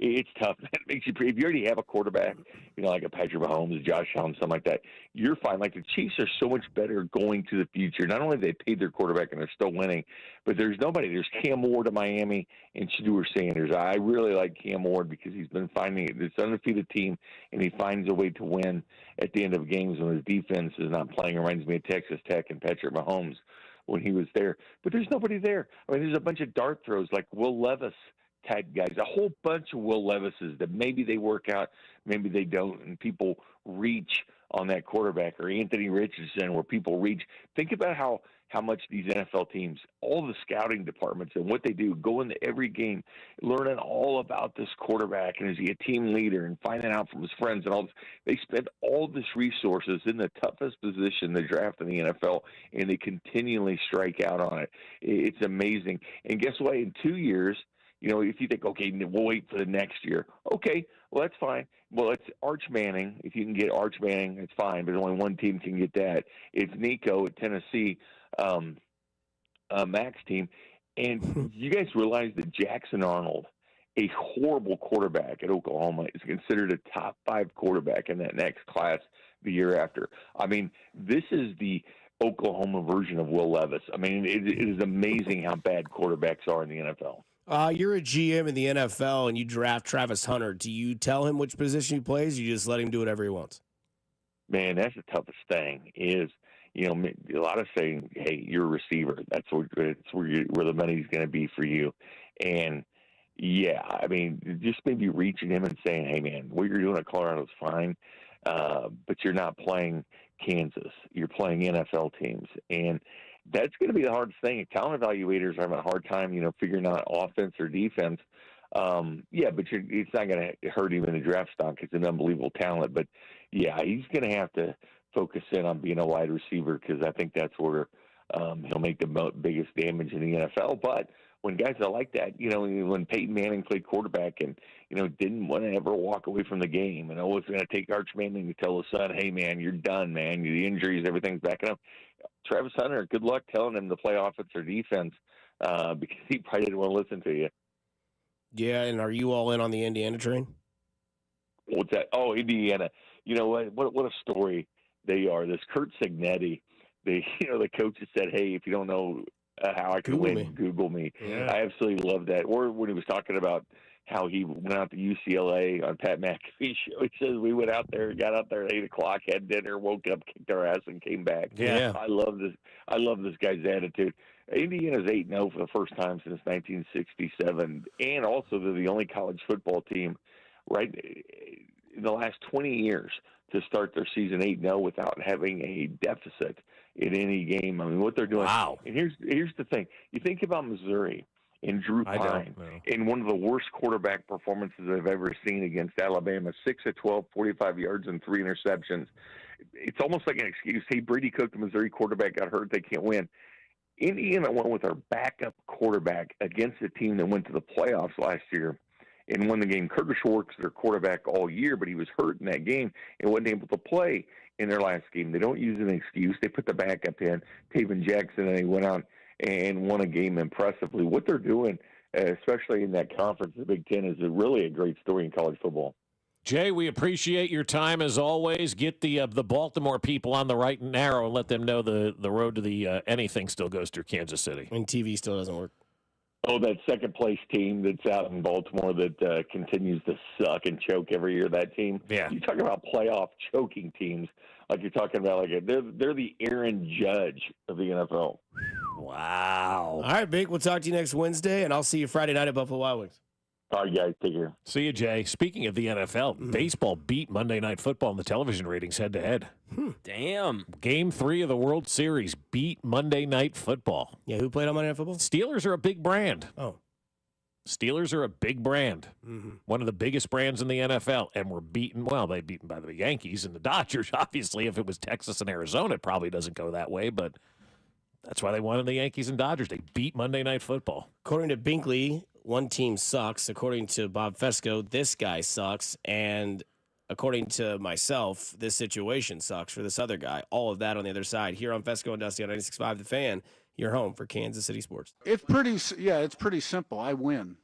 It's tough. It makes you, if you already have a quarterback, like a Patrick Mahomes, Josh Allen, something like that, you're fine. Like, the Chiefs are so much better going to the future. Not only have they paid their quarterback and they're still winning, but there's nobody. There's Cam Ward of Miami and Shedeur Sanders. I really like Cam Ward because he's been finding this undefeated team, and he finds a way to win at the end of games when his defense is not playing. It reminds me of Texas Tech and Patrick Mahomes when he was there. But there's nobody there. I mean, there's a bunch of dart throws like Will Levis type guys, a whole bunch of Will Levises that maybe they work out, maybe they don't, and people reach on that quarterback, or Anthony Richardson, where people reach. Think about how much these NFL teams, all the scouting departments and what they do, go into every game learning all about this quarterback, and is he a team leader, and finding out from his friends and all this. They spend all this resources in the toughest position, the draft in the NFL, and they continually strike out on it. It's amazing. And guess what? In 2 years, if you think, okay, we'll wait for the next year. Okay, well, that's fine. Well, it's Arch Manning. If you can get Arch Manning, it's fine, but only one team can get that. It's Nico at Tennessee, Mac's team. And you guys realize that Jackson Arnold, a horrible quarterback at Oklahoma, is considered a top 5 quarterback in that next class the year after. I mean, this is the Oklahoma version of Will Levis. I mean, it is amazing how bad quarterbacks are in the NFL. You're a GM in the NFL and you draft Travis Hunter. Do you tell him which position he plays? Or you just let him do whatever he wants? Man, that's the toughest thing is, a lot of saying, hey, you're a receiver. That's where the money's going to be for you. And, yeah, I mean, just maybe reaching him and saying, hey, man, what you're doing at Colorado is fine, but you're not playing Kansas. You're playing NFL teams. And that's going to be the hardest thing. Talent evaluators are having a hard time, figuring out offense or defense. But it's not going to hurt him in the draft stock. It's an unbelievable talent. But, yeah, he's going to have to focus in on being a wide receiver because I think that's where he'll make the biggest damage in the NFL. But when guys are like that, when Peyton Manning played quarterback and, didn't want to ever walk away from the game and always going to take Arch Manning to tell his son, hey, man, you're done, man. The injuries, everything's backing up. Travis Hunter, good luck telling him to play offense or defense because he probably didn't want to listen to you. Yeah, and are you all in on the Indiana train? What's that? Oh, Indiana. You know what a story they are. This Kurt Signetti, the coach has said, hey, if you don't know how I can win, Google me. Yeah. I absolutely love that. Or when he was talking about how he went out to UCLA on Pat McAfee's show. He says we went out there, got out there at 8:00, had dinner, woke up, kicked our ass, and came back. Yeah. I love this guy's attitude. Indiana's 8-0 for the first time since 1967, and also they're the only college football team right in the last 20 years to start their season 8-0 without having a deficit in any game. I mean, what they're doing. Wow. And here's the thing. You think about Missouri and Drew Pine in one of the worst quarterback performances I've ever seen against Alabama, 6 of 12, 45 yards and 3 interceptions. It's almost like an excuse. Hey, Brady Cook, the Missouri quarterback, got hurt. They can't win. Indiana went with our backup quarterback against a team that went to the playoffs last year and won the game. Curtis Schwartz, their quarterback all year, but he was hurt in that game and wasn't able to play in their last game. They don't use an excuse. They put the backup in, Taven Jackson, and he went out and won a game impressively. What they're doing, especially in that conference, the Big Ten, is really a great story in college football. Jay, we appreciate your time as always. Get the Baltimore people on the right and narrow and let them know the road to the anything still goes through Kansas City. And TV still doesn't work. Oh, that second-place team that's out in Baltimore that continues to suck and choke every year, that team. Yeah. You talk about playoff choking teams, like you're talking about, they're the Aaron Judge of the NFL. Wow. All right, Big, we'll talk to you next Wednesday, and I'll see you Friday night at Buffalo Wild Wings. All right, guys, take care. See you, Jay. Speaking of the NFL, baseball beat Monday Night Football in the television ratings head-to-head. Damn. Game 3 of the World Series beat Monday Night Football. Yeah, who played on Monday Night Football? Steelers are a big brand. Oh. Steelers are a big brand. Mm-hmm. One of the biggest brands in the NFL, and were beaten. Well, they beaten by the Yankees and the Dodgers. Obviously, if it was Texas and Arizona, it probably doesn't go that way, but that's why they wanted the Yankees and Dodgers. They beat Monday Night Football. According to Binkley, one team sucks. According to Bob Fescoe, this guy sucks. And according to myself, this situation sucks for this other guy. All of that on the other side. Here on Fescoe and Dusty on 96.5 The Fan, your home for Kansas City sports. It's pretty simple. I win.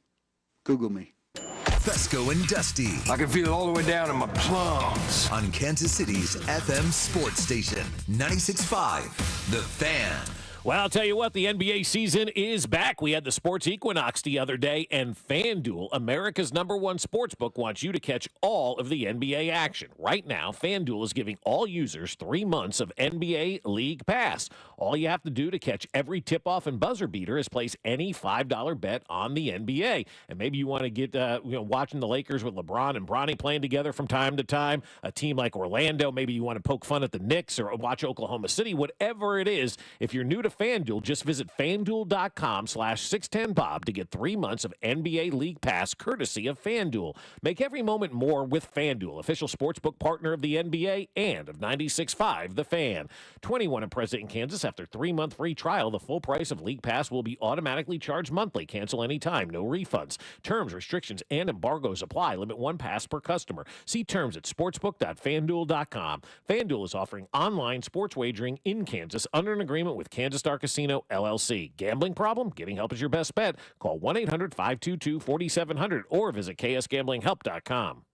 Google me. Fescoe and Dusty. I can feel it all the way down in my plums. On Kansas City's FM sports station, 96.5 The Fan. Well, I'll tell you what, the NBA season is back. We had the sports equinox the other day, and FanDuel, America's #1 sportsbook, wants you to catch all of the NBA action. Right now, FanDuel is giving all users 3 months of NBA League Pass. All you have to do to catch every tip-off and buzzer beater is place any $5 bet on the NBA. And maybe you want to get watching the Lakers with LeBron and Bronny playing together from time to time. A team like Orlando, maybe you want to poke fun at the Knicks or watch Oklahoma City. Whatever it is, if you're new to FanDuel, just visit FanDuel.com/610Bob to get 3 months of NBA League Pass courtesy of FanDuel. Make every moment more with FanDuel, official sportsbook partner of the NBA and of 96.5 The Fan. 21 and present in Kansas. After 3-month free trial, the full price of League Pass will be automatically charged monthly. Cancel anytime. No refunds. Terms, restrictions, and embargoes apply. Limit 1 pass per customer. See terms at sportsbook.fanduel.com. FanDuel is offering online sports wagering in Kansas under an agreement with Kansas Star Casino, LLC. Gambling problem? Getting help is your best bet. Call 1-800-522-4700 or visit ksgamblinghelp.com.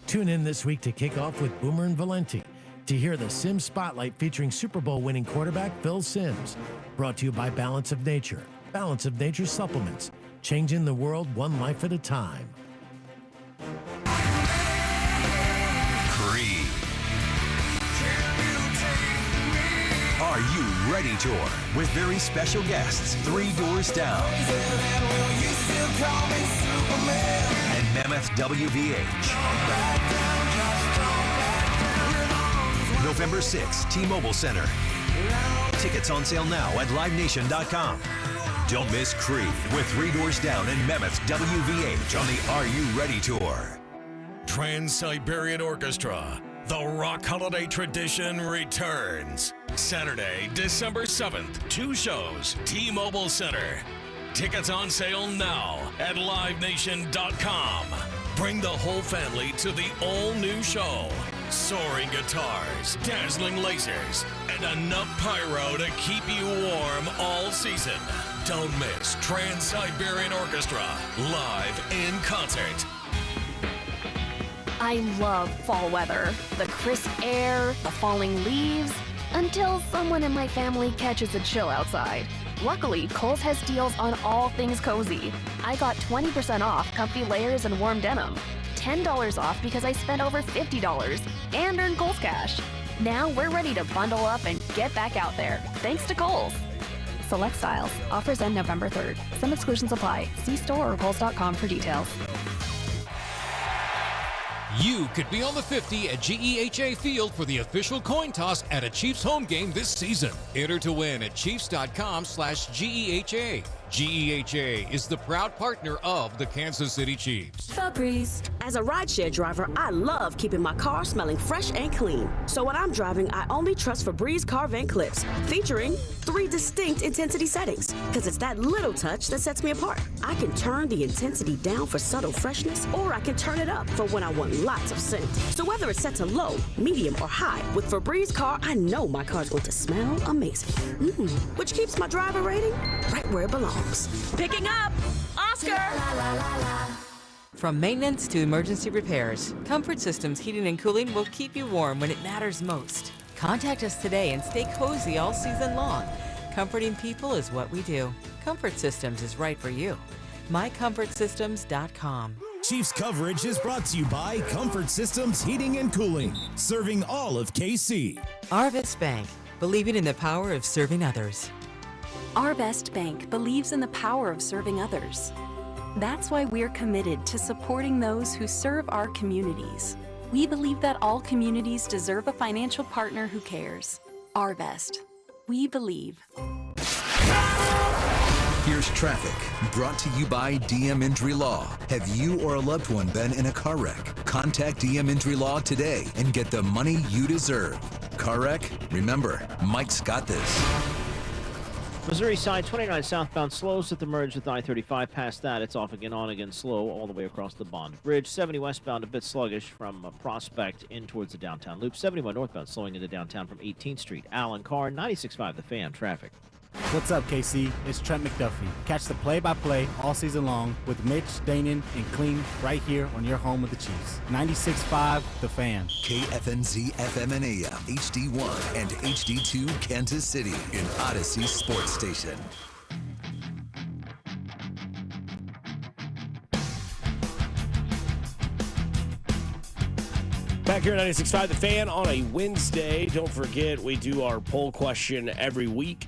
Tune in this week to kick off with Boomer and Valenti to hear the Sims Spotlight featuring Super Bowl winning quarterback Phil Simms. Brought to you by Balance of Nature. Balance of Nature supplements. Changing the world one life at a time. Creed. Are You Ready Tour with very special guests, 3 Doors Down and Mammoth WVH. November 6th, T-Mobile Center. Tickets on sale now at livenation.com. Don't miss Creed with 3 Doors Down and Mammoth WVH on the Are You Ready Tour. Trans-Siberian Orchestra, the rock holiday tradition returns. Saturday, December 7th, 2 shows, T-Mobile Center. Tickets on sale now at livenation.com. Bring the whole family to the all-new show. Soaring guitars, dazzling lasers, and enough pyro to keep you warm all season. Don't miss Trans-Siberian Orchestra live in concert. I love fall weather. The crisp air, the falling leaves. Until someone in my family catches a chill outside. Luckily, Kohl's has deals on all things cozy. I got 20% off comfy layers and warm denim, $10 off because I spent over $50, and earned Kohl's Cash. Now we're ready to bundle up and get back out there, thanks to Kohl's. Select styles. Offers end November 3rd. Some exclusions apply. See store or Kohl's.com for details. You could be on the 50 at GEHA Field for the official coin toss at a Chiefs home game this season. Enter to win at Chiefs.com/GEHA. GEHA is the proud partner of the Kansas City Chiefs. Febreze. As a rideshare driver, I love keeping my car smelling fresh and clean. So when I'm driving, I only trust Febreze car vent clips, featuring 3 distinct intensity settings. Because it's that little touch that sets me apart. I can turn the intensity down for subtle freshness, or I can turn it up for when I want lots of scent. So whether it's set to low, medium, or high, with Febreze car, I know my car's going to smell amazing. Which keeps my driver rating right where it belongs. Picking up Oscar. From maintenance to emergency repairs, Comfort Systems Heating and Cooling will keep you warm when it matters most. Contact us today and stay cozy all season long. Comforting people is what we do. Comfort Systems is right for you. MyComfortSystems.com. Chiefs coverage is brought to you by Comfort Systems Heating and Cooling, serving all of KC. Arvest Bank, believing in the power of serving others. Arvest Bank believes in the power of serving others. That's why we're committed to supporting those who serve our communities. We believe that all communities deserve a financial partner who cares. Arvest. We believe. Here's traffic, brought to you by DM Injury Law. Have you or a loved one been in a car wreck? Contact DM Injury Law today and get the money you deserve. Car wreck? Remember, Mike's got this. Missouri side 29 southbound slows at the merge with I-35. Past that, it's off again, on again, slow all the way across the Bond Bridge. 70 westbound a bit sluggish from Prospect in towards the downtown loop. 71 northbound slowing into downtown from 18th Street. Alan Carr, 96.5 The Fan, traffic. What's up, KC? It's Trent McDuffie. Catch the play-by-play all season long with Mitch, Danon, and Clean right here on your home of the Chiefs. 96.5 The Fan. KFNZ FM and AM, HD1 and HD2 Kansas City in Odyssey Sports Station. Back here at 96.5 The Fan on a Wednesday. Don't forget, we do our poll question every week.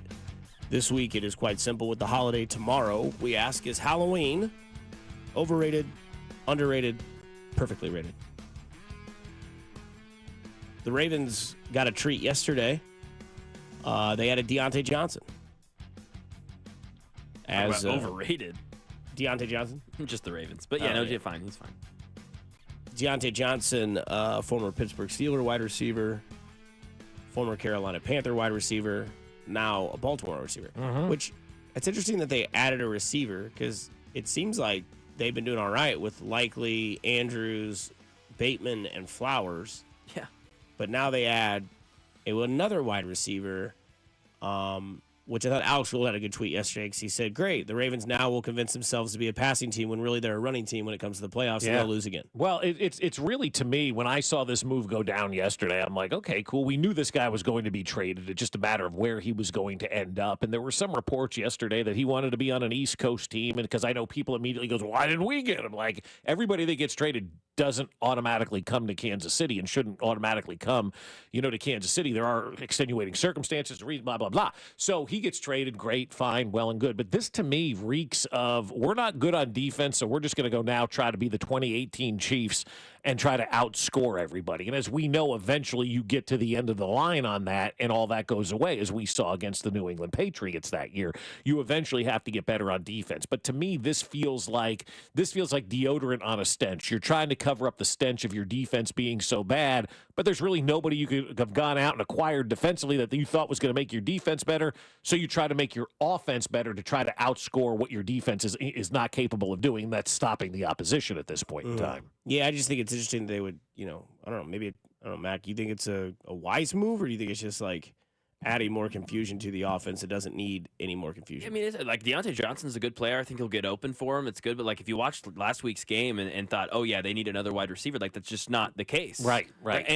This week, it is quite simple. With the holiday tomorrow, we ask, is Halloween overrated, underrated, perfectly rated? The Ravens got a treat yesterday. They added Deontay Johnson. As overrated. Deontay Johnson? Just the Ravens. But yeah, no, yeah, fine. He's fine. Deontay Johnson, former Pittsburgh Steelers wide receiver, former Carolina Panther wide receiver, now a Baltimore receiver. Which, it's interesting that they added a receiver because it seems like they've been doing all right with Likely, Andrews, Bateman, and Flowers. Yeah. But now they add another wide receiver, which I thought Alex Rule had a good tweet yesterday because he said, great, the Ravens now will convince themselves to be a passing team when really they're a running team when it comes to the playoffs, and they'll lose again. Well, it's really, to me, when I saw this move go down yesterday, I'm like, okay, cool. We knew this guy was going to be traded. It's just a matter of where he was going to end up. And there were some reports yesterday that he wanted to be on an East Coast team. And because I know people immediately goes, why didn't we get him? Like, everybody that gets traded doesn't automatically come to Kansas City and shouldn't automatically come, to Kansas City. There are extenuating circumstances, blah, blah, blah. So he gets traded, great, fine, well and good. But this, to me, reeks of we're not good on defense, so we're just going to go now try to be the 2018 Chiefs and try to outscore everybody. And as we know, eventually you get to the end of the line on that, and all that goes away, as we saw against the New England Patriots that year. You eventually have to get better on defense. But to me, this feels like deodorant on a stench. You're trying to cover up the stench of your defense being so bad, but there's really nobody you could have gone out and acquired defensively that you thought was going to make your defense better. So you try to make your offense better to try to outscore what your defense is not capable of doing. That's stopping the opposition at this point in time. Yeah, I just think it's interesting they would, I don't know, maybe, Mac, you think it's a wise move, or do you think it's just like adding more confusion to the offense. It doesn't need any more confusion. I mean, like Deontay Johnson's a good player. I think he'll get open for him. It's good. But like if you watched last week's game and thought, oh yeah, they need another wide receiver, like that's just not the case. Right.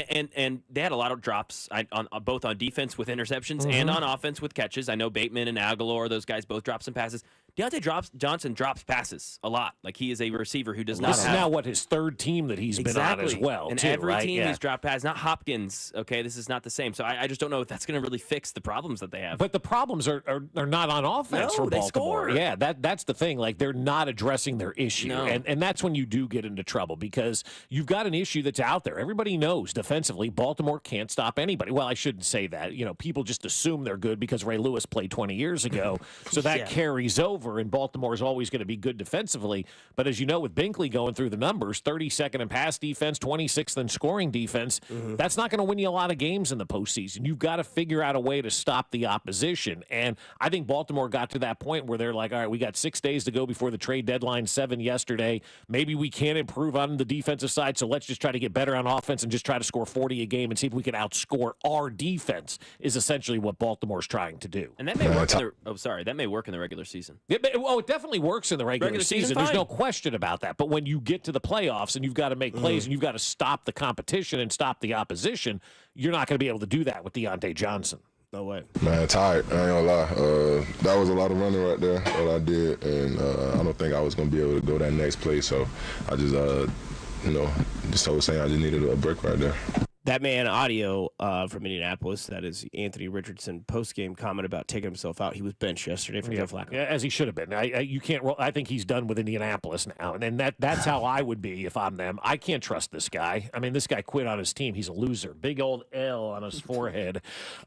And they had a lot of drops on both on defense with interceptions and on offense with catches. I know Bateman and Aguilar, those guys both dropped some passes. Deontay Johnson drops passes a lot. Like he is a receiver who does not. This is now his third team that he's been on as well. And too, every right? team he's dropped passes. Not Hopkins. Okay, this is not the same. So I just don't know if that's going to really fix the problems that they have. But the problems are not on offense for Baltimore. They score. Yeah, that's the thing. Like they're not addressing their issue, and that's when you do get into trouble because you've got an issue that's out there. Everybody knows defensively, Baltimore can't stop anybody. Well, I shouldn't say that. People just assume they're good because Ray Lewis played 20 years ago, so that carries over, and Baltimore is always going to be good defensively. But as you know, with Binkley going through the numbers, 32nd in pass defense, 26th in scoring defense, that's not going to win you a lot of games in the postseason. You've got to figure out a way to stop the opposition. And I think Baltimore got to that point where they're like, all right, we got 6 days to go before the trade deadline, 7 yesterday. Maybe we can't improve on the defensive side, so let's just try to get better on offense and just try to score 40 a game and see if we can outscore our defense is essentially what Baltimore's trying to do. And that may work that may work in the regular season. It definitely works in the regular season. There's no question about that. But when you get to the playoffs and you've got to make plays and you've got to stop the competition and stop the opposition, you're not going to be able to do that with Deontay Johnson. No way. Man, tired. I ain't gonna lie. That was a lot of running right there, what I did, and I don't think I was gonna be able to go that next play. So I just, just I was saying I just needed a break right there. That man audio from Indianapolis, that is Anthony Richardson post-game comment about taking himself out. He was benched yesterday for Joe Flacco. As he should have been. You can't roll. I think he's done with Indianapolis now. And that's how I would be if I'm them. I can't trust this guy. I mean, this guy quit on his team. He's a loser. Big old L on his forehead.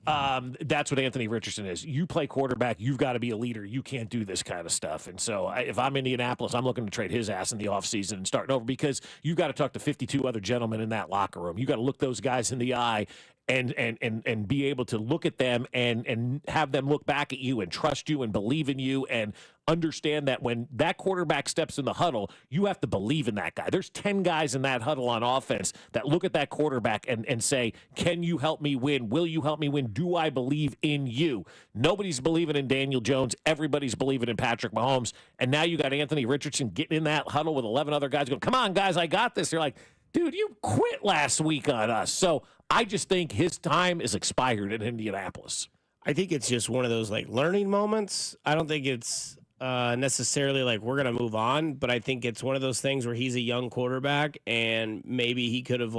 That's what Anthony Richardson is. You play quarterback, you've got to be a leader. You can't do this kind of stuff. And so if I'm Indianapolis, I'm looking to trade his ass in the offseason and starting over because you've got to talk to 52 other gentlemen in that locker room. You got to look those guys in the eye and be able to look at them and have them look back at you and trust you and believe in you and understand that when that quarterback steps in the huddle, you have to believe in that guy. There's 10 guys in that huddle on offense that look at that quarterback and say, can you help me win? Will you help me win? Do I believe in you? Nobody's believing in Daniel Jones. Everybody's believing in Patrick Mahomes. And now you got Anthony Richardson getting in that huddle with 11 other guys going, come on, guys, I got this. You're like, dude, you quit last week on us. So I just think his time is expired in Indianapolis. I think it's just one of those learning moments. I don't think it's necessarily we're going to move on, but I think it's one of those things where he's a young quarterback and maybe he could have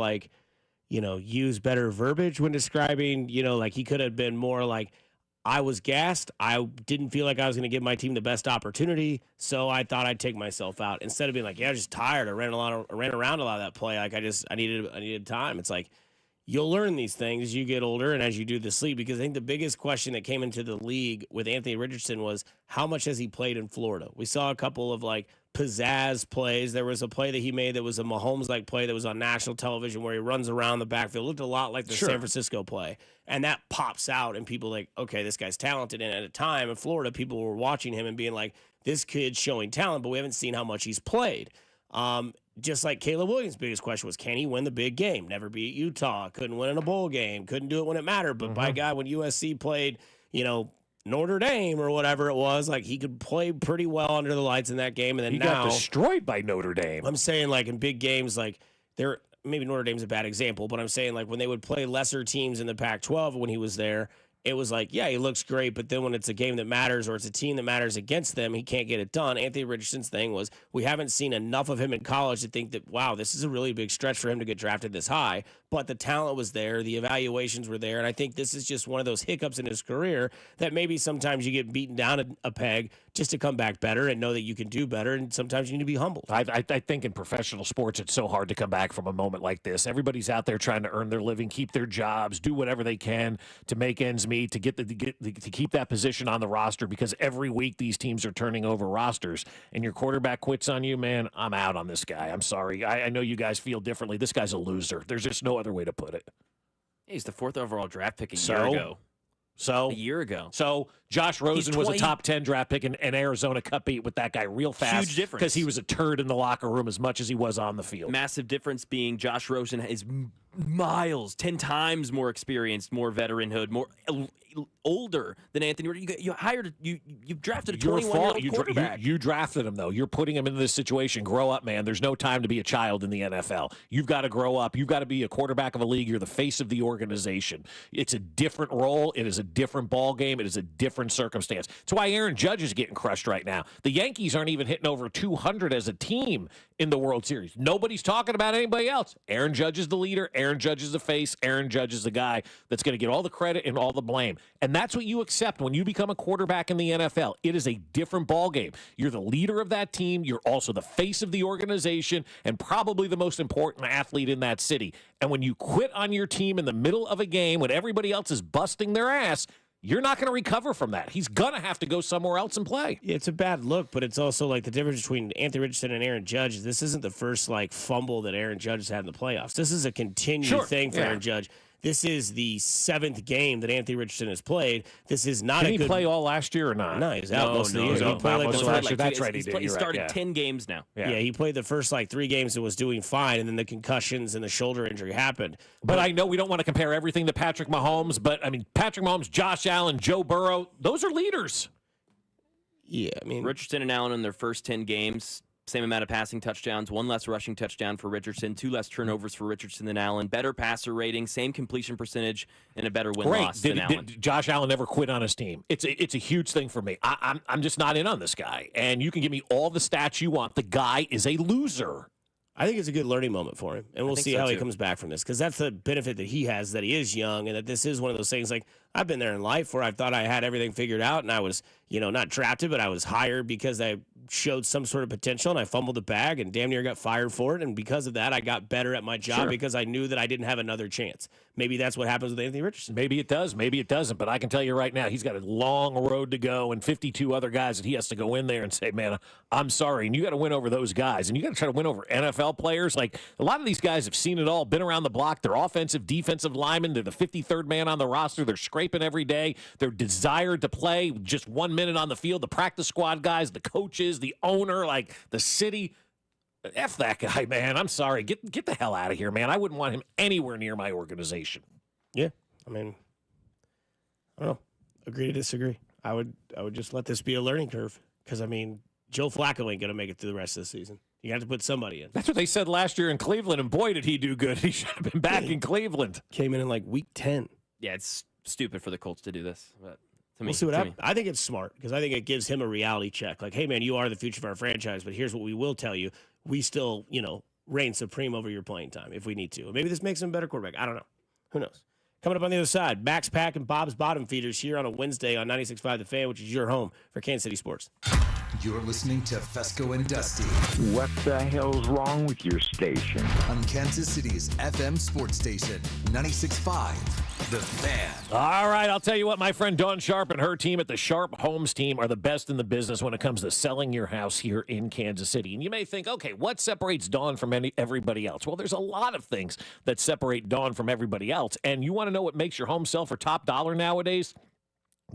used better verbiage when describing, he could have been more like, I was gassed. I didn't feel like I was going to give my team the best opportunity, so I thought I'd take myself out instead of being like, I'm just tired. I ran around a lot of that play. I needed time. It's like you'll learn these things as you get older and as you do this league. Because I think the biggest question that came into the league with Anthony Richardson was how much has he played in Florida? We saw a couple of pizzazz plays. There was a play that he made that was a Mahomes-like play that was on national television where he runs around the backfield. It looked a lot like the San Francisco play. And that pops out, and people okay, this guy's talented. And at a time in Florida, people were watching him and being like, this kid's showing talent, but we haven't seen how much he's played. Just like Caleb Williams' biggest question was, can he win the big game? Never beat Utah. Couldn't win in a bowl game. Couldn't do it when it mattered. But by God, when USC played, Notre Dame or whatever it was, he could play pretty well under the lights in that game. And then he got destroyed by Notre Dame. I'm saying in big games, maybe Notre Dame's a bad example, but I'm saying when they would play lesser teams in the Pac-12 when he was there, it was he looks great, but then when it's a game that matters or it's a team that matters against them, he can't get it done. Anthony Richardson's thing was we haven't seen enough of him in college to think that, wow, this is a really big stretch for him to get drafted this high. But the talent was there. The evaluations were there. And I think this is just one of those hiccups in his career that maybe sometimes you get beaten down a peg just to come back better and know that you can do better. And sometimes you need to be humbled. I think in professional sports, it's so hard to come back from a moment like this. Everybody's out there trying to earn their living, keep their jobs, do whatever they can to make ends meet, to keep that position on the roster, because every week these teams are turning over rosters and your quarterback quits on you, man, I'm out on this guy. I'm sorry. I know you guys feel differently. This guy's a loser. There's just no other way to put it. He's the 4th overall draft pick a year ago. So Josh Rosen was a top 10 draft pick, and Arizona cut beat with that guy real fast. Huge difference. Because he was a turd in the locker room as much as he was on the field. Massive difference being Josh Rosen is miles, 10 times more experienced, more veteranhood, more older than Anthony. You drafted a 21-year-old quarterback. You drafted him, though. You're putting him into this situation. Grow up, man. There's no time to be a child in the NFL. You've got to grow up. You've got to be a quarterback of a league. You're the face of the organization. It's a different role. It is a different ball game. It is a different circumstance. That's why Aaron Judge is getting crushed right now. The Yankees aren't even hitting over 200 as a team in the World Series. Nobody's talking about anybody else. Aaron Judge is the leader. Aaron Judge is the face. Aaron Judge is the guy that's going to get all the credit and all the blame. And that's what you accept when you become a quarterback in the NFL. It is a different ballgame. You're the leader of that team. You're also the face of the organization and probably the most important athlete in that city. And when you quit on your team in the middle of a game when everybody else is busting their ass, you're not going to recover from that. He's going to have to go somewhere else and play. Yeah, it's a bad look, but it's also like the difference between Anthony Richardson and Aaron Judge. This isn't the first fumble that Aaron Judge has had in the playoffs. This is a continued thing for Aaron Judge. This is the 7th game that Anthony Richardson has played. This is not Did he play all last year or not? No, he was out most of the year. He played That's right. He started 10 games now. Yeah, he played the first 3 games and was doing fine, and then the concussions and the shoulder injury happened. But I know we don't want to compare everything to Patrick Mahomes, but, Patrick Mahomes, Josh Allen, Joe Burrow, those are leaders. Yeah, Richardson and Allen in their first 10 games, same amount of passing touchdowns, 1 less rushing touchdown for Richardson, 2 less turnovers for Richardson than Allen, better passer rating, same completion percentage, and a better win-loss than Allen. Did Josh Allen never quit on his team? It's a huge thing for me. I'm just not in on this guy. And you can give me all the stats you want. The guy is a loser. I think it's a good learning moment for him, and we'll see how he comes back from this, because that's the benefit that he has, that he is young, and that this is one of those things, I've been there in life where I thought I had everything figured out, and I was, not drafted, but I was hired because I showed some sort of potential, and I fumbled the bag and damn near got fired for it, and because of that, I got better at my job because I knew that I didn't have another chance. Maybe that's what happens with Anthony Richardson. Maybe it does. Maybe it doesn't. But I can tell you right now, he's got a long road to go and 52 other guys that he has to go in there and say, man, I'm sorry. And you got to win over those guys. And you got to try to win over NFL players. A lot of these guys have seen it all, been around the block. They're offensive, defensive linemen. They're the 53rd man on the roster. They're scraping every day. They're desired to play just 1 minute on the field. The practice squad guys, the coaches, the owner, the city. F that guy, man. I'm sorry. Get the hell out of here, man. I wouldn't want him anywhere near my organization. Yeah. I don't know. Agree to disagree. I would just let this be a learning curve, because, Joe Flacco ain't going to make it through the rest of the season. You have to put somebody in. That's what they said last year in Cleveland, and boy, did he do good. He should have been back in Cleveland. Came in week 10. Yeah, it's stupid for the Colts to do this, but we'll see what happens. I think it's smart, because I think it gives him a reality check. Hey, man, you are the future of our franchise, but here's what we will tell you. We still, reign supreme over your playing time if we need to. Maybe this makes him a better quarterback. I don't know. Who knows? Coming up on the other side, Max Pack and Bob's Bottom Feeders here on a Wednesday on 96.5 The Fan, which is your home for Kansas City sports. You're listening to Fescoe and Dusty. What the hell's wrong with your station? On Kansas City's FM sports station, 96.5 The Fan. All right, I'll tell you what, my friend Dawn Sharp and her team at the Sharp Homes team are the best in the business when it comes to selling your house here in Kansas City. And you may think, okay, what separates Dawn from everybody else? Well, there's a lot of things that separate Dawn from everybody else. And you want to know what makes your home sell for top dollar nowadays?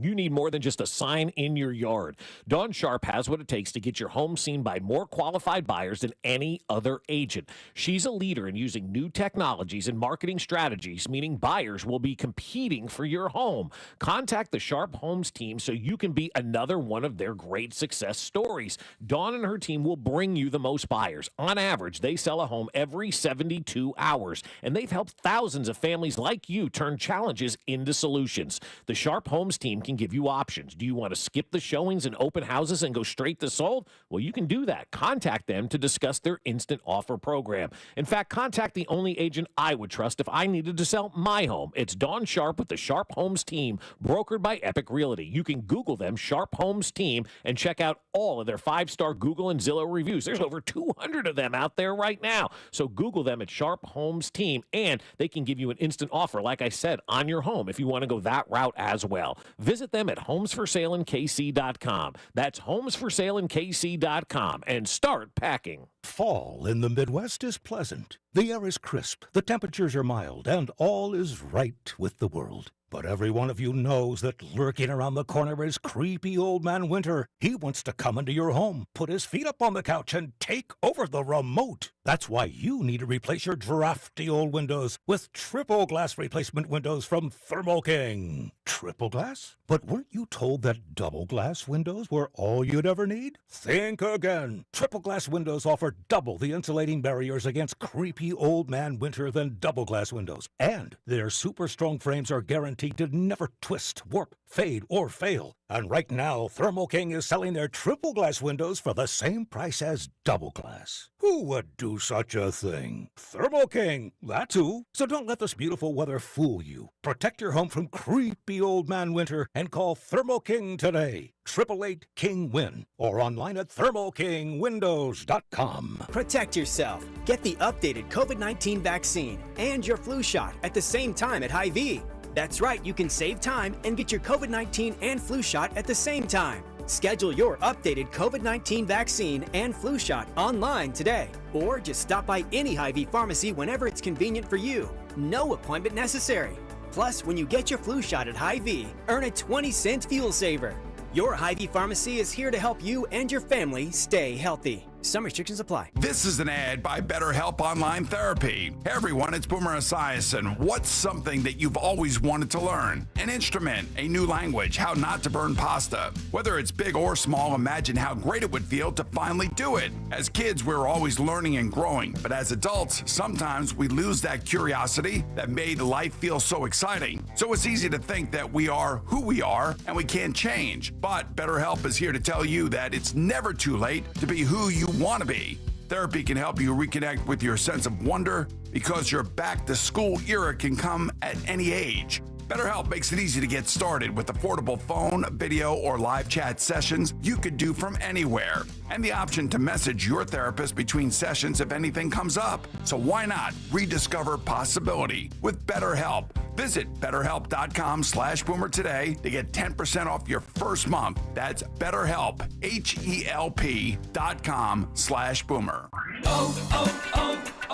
You need more than just a sign in your yard. Dawn Sharp has what it takes to get your home seen by more qualified buyers than any other agent. She's a leader in using new technologies and marketing strategies, meaning buyers will be competing for your home. Contact the Sharp Homes team so you can be another one of their great success stories. Dawn and her team will bring you the most buyers. On average, they sell a home every 72 hours, and they've helped thousands of families like you turn challenges into solutions. The Sharp Homes team can give you options. Do you want to skip the showings and open houses and go straight to sold? Well, you can do that. Contact them to discuss their instant offer program. In fact, contact the only agent I would trust if I needed to sell my home. It's Dawn Sharp with the Sharp Homes team, brokered by Epic Realty. You can Google them, Sharp Homes team, and check out all of their 5-star Google and Zillow reviews. There's over 200 of them out there right now. So Google them at Sharp Homes team, and they can give you an instant offer, like I said, on your home if you want to go that route as well. Visit them at homesforsaleInKC.com. That's homesforsaleInKC.com, and start packing. Fall in the Midwest is pleasant. The air is crisp, the temperatures are mild, and all is right with the world. But every one of you knows that lurking around the corner is creepy old man Winter. He wants to come into your home, put his feet up on the couch, and take over the remote. That's why you need to replace your drafty old windows with triple glass replacement windows from Thermo King. Triple glass? But weren't you told that double glass windows were all you'd ever need? Think again. Triple glass windows offer double the insulating barriers against creepy old man winter than double glass windows. And their super strong frames are guaranteed to never twist, warp, fade, or fail. And right now, Thermo King is selling their triple glass windows for the same price as double glass. Who would do such a thing? Thermo King, that's who. So don't let this beautiful weather fool you. Protect your home from creepy old man winter and call Thermo King today. 888-KING-WIN or online at thermokingwindows.com. Protect yourself. Get the updated COVID-19 vaccine and your flu shot at the same time at Hy-Vee. That's right, you can save time and get your COVID-19 and flu shot at the same time. Schedule your updated COVID-19 vaccine and flu shot online today, or just stop by any Hy-Vee pharmacy whenever it's convenient for you. No appointment necessary. Plus, when you get your flu shot at Hy-Vee, earn a 20-cent fuel saver. Your Hy-Vee pharmacy is here to help you and your family stay healthy. Some restrictions apply. This is an ad by BetterHelp Online Therapy. Hey everyone, it's Boomer Esiason. What's something that you've always wanted to learn? An instrument, a new language, how not to burn pasta. Whether it's big or small, imagine how great it would feel to finally do it. As kids, we're always learning and growing, but as adults, sometimes we lose that curiosity that made life feel so exciting. So it's easy to think that we are who we are and we can't change. But BetterHelp is here to tell you that it's never too late to be who you want to be. Therapy can help you reconnect with your sense of wonder because your back-to-school era can come at any age. BetterHelp makes it easy to get started with affordable phone, video, or live chat sessions you could do from anywhere, and the option to message your therapist between sessions if anything comes up. So why not rediscover possibility with BetterHelp? Visit BetterHelp.com/Boomer today to get 10% off your first month. That's BetterHelp, HELP.com/Boomer.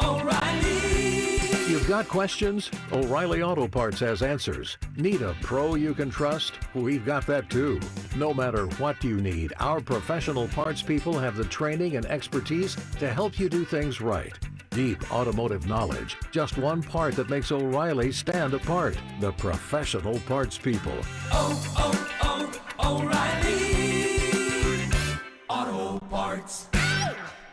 O'Reilly. You've got questions? O'Reilly Auto Parts has answers. Need a pro you can trust? We've got that too. No matter what you need, our professional parts people have the training and expertise to help you do things right. Deep automotive knowledge. Just one part that makes O'Reilly stand apart. The professional parts people. O'Reilly Auto Parts.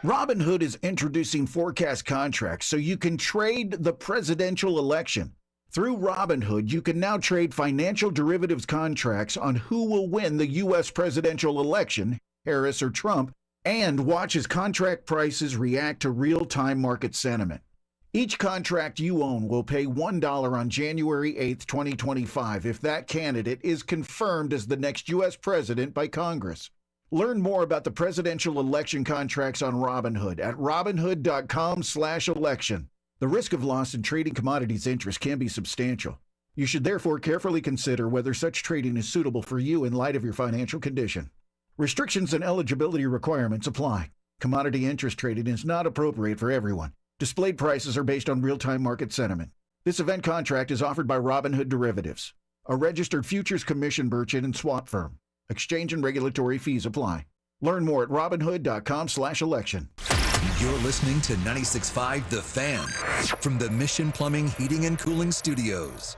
Robinhood is introducing forecast contracts so you can trade the presidential election. Through Robinhood, you can now trade financial derivatives contracts on who will win the U.S. presidential election, Harris or Trump, and watch as contract prices react to real-time market sentiment. Each contract you own will pay $1 on January 8th, 2025 if that candidate is confirmed as the next U.S. president by Congress. Learn more about the presidential election contracts on Robinhood at robinhood.com/election. The risk of loss in trading commodities interest can be substantial. You should therefore carefully consider whether such trading is suitable for you in light of your financial condition. Restrictions and eligibility requirements apply. Commodity interest trading is not appropriate for everyone. Displayed prices are based on real-time market sentiment. This event contract is offered by Robinhood Derivatives, a registered futures commission merchant and swap firm. Exchange and regulatory fees apply. Learn more at robinhood.com/election. You're listening to 96.5 The Fan from the Mission Plumbing, Heating, and Cooling Studios.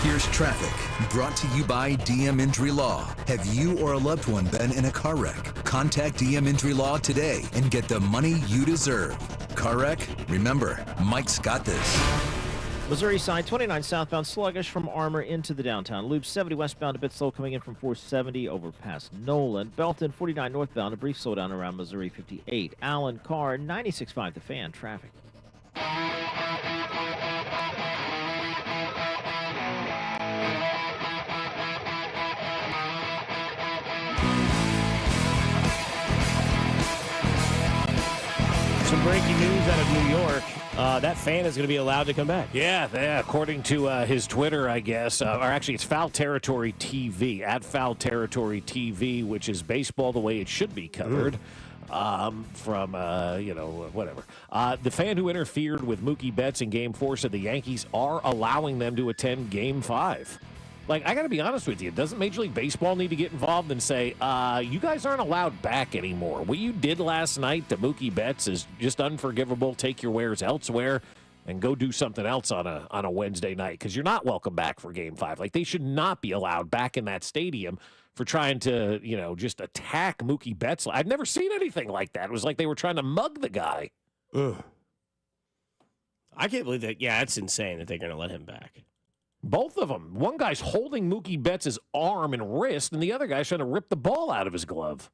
Here's traffic, brought to you by DM Injury Law. Have you or a loved one been in a car wreck? Contact DM Injury Law today and get the money you deserve. Car wreck? Remember, Mike's got this. Missouri side 29 southbound sluggish from Armour into the downtown loop. 70 westbound a bit slow coming in from 470 over past Nolan. Belton 49 northbound a brief slowdown around Missouri 58. Allen Carr 96.5 The Fan traffic. Some breaking news out of New York. That fan is going to be allowed to come back. Yeah, according to his Twitter, I guess, or actually it's Foul Territory TV, at Foul Territory TV, which is baseball the way it should be covered. From, whatever. The fan who interfered with Mookie Betts in Game 4 said the Yankees are allowing them to attend Game 5. Like, I got to be honest with you. Doesn't Major League Baseball need to get involved and say, you guys aren't allowed back anymore? What you did last night to Mookie Betts is just unforgivable. Take your wares elsewhere and go do something else on a Wednesday night, because you're not welcome back for Game 5. Like, they should not be allowed back in that stadium for trying to, just attack Mookie Betts. I've never seen anything like that. It was like they were trying to mug the guy. Ugh. I can't believe that. Yeah, it's insane that they're going to let him back. Both of them. One guy's holding Mookie Betts' arm and wrist, and the other guy's trying to rip the ball out of his glove.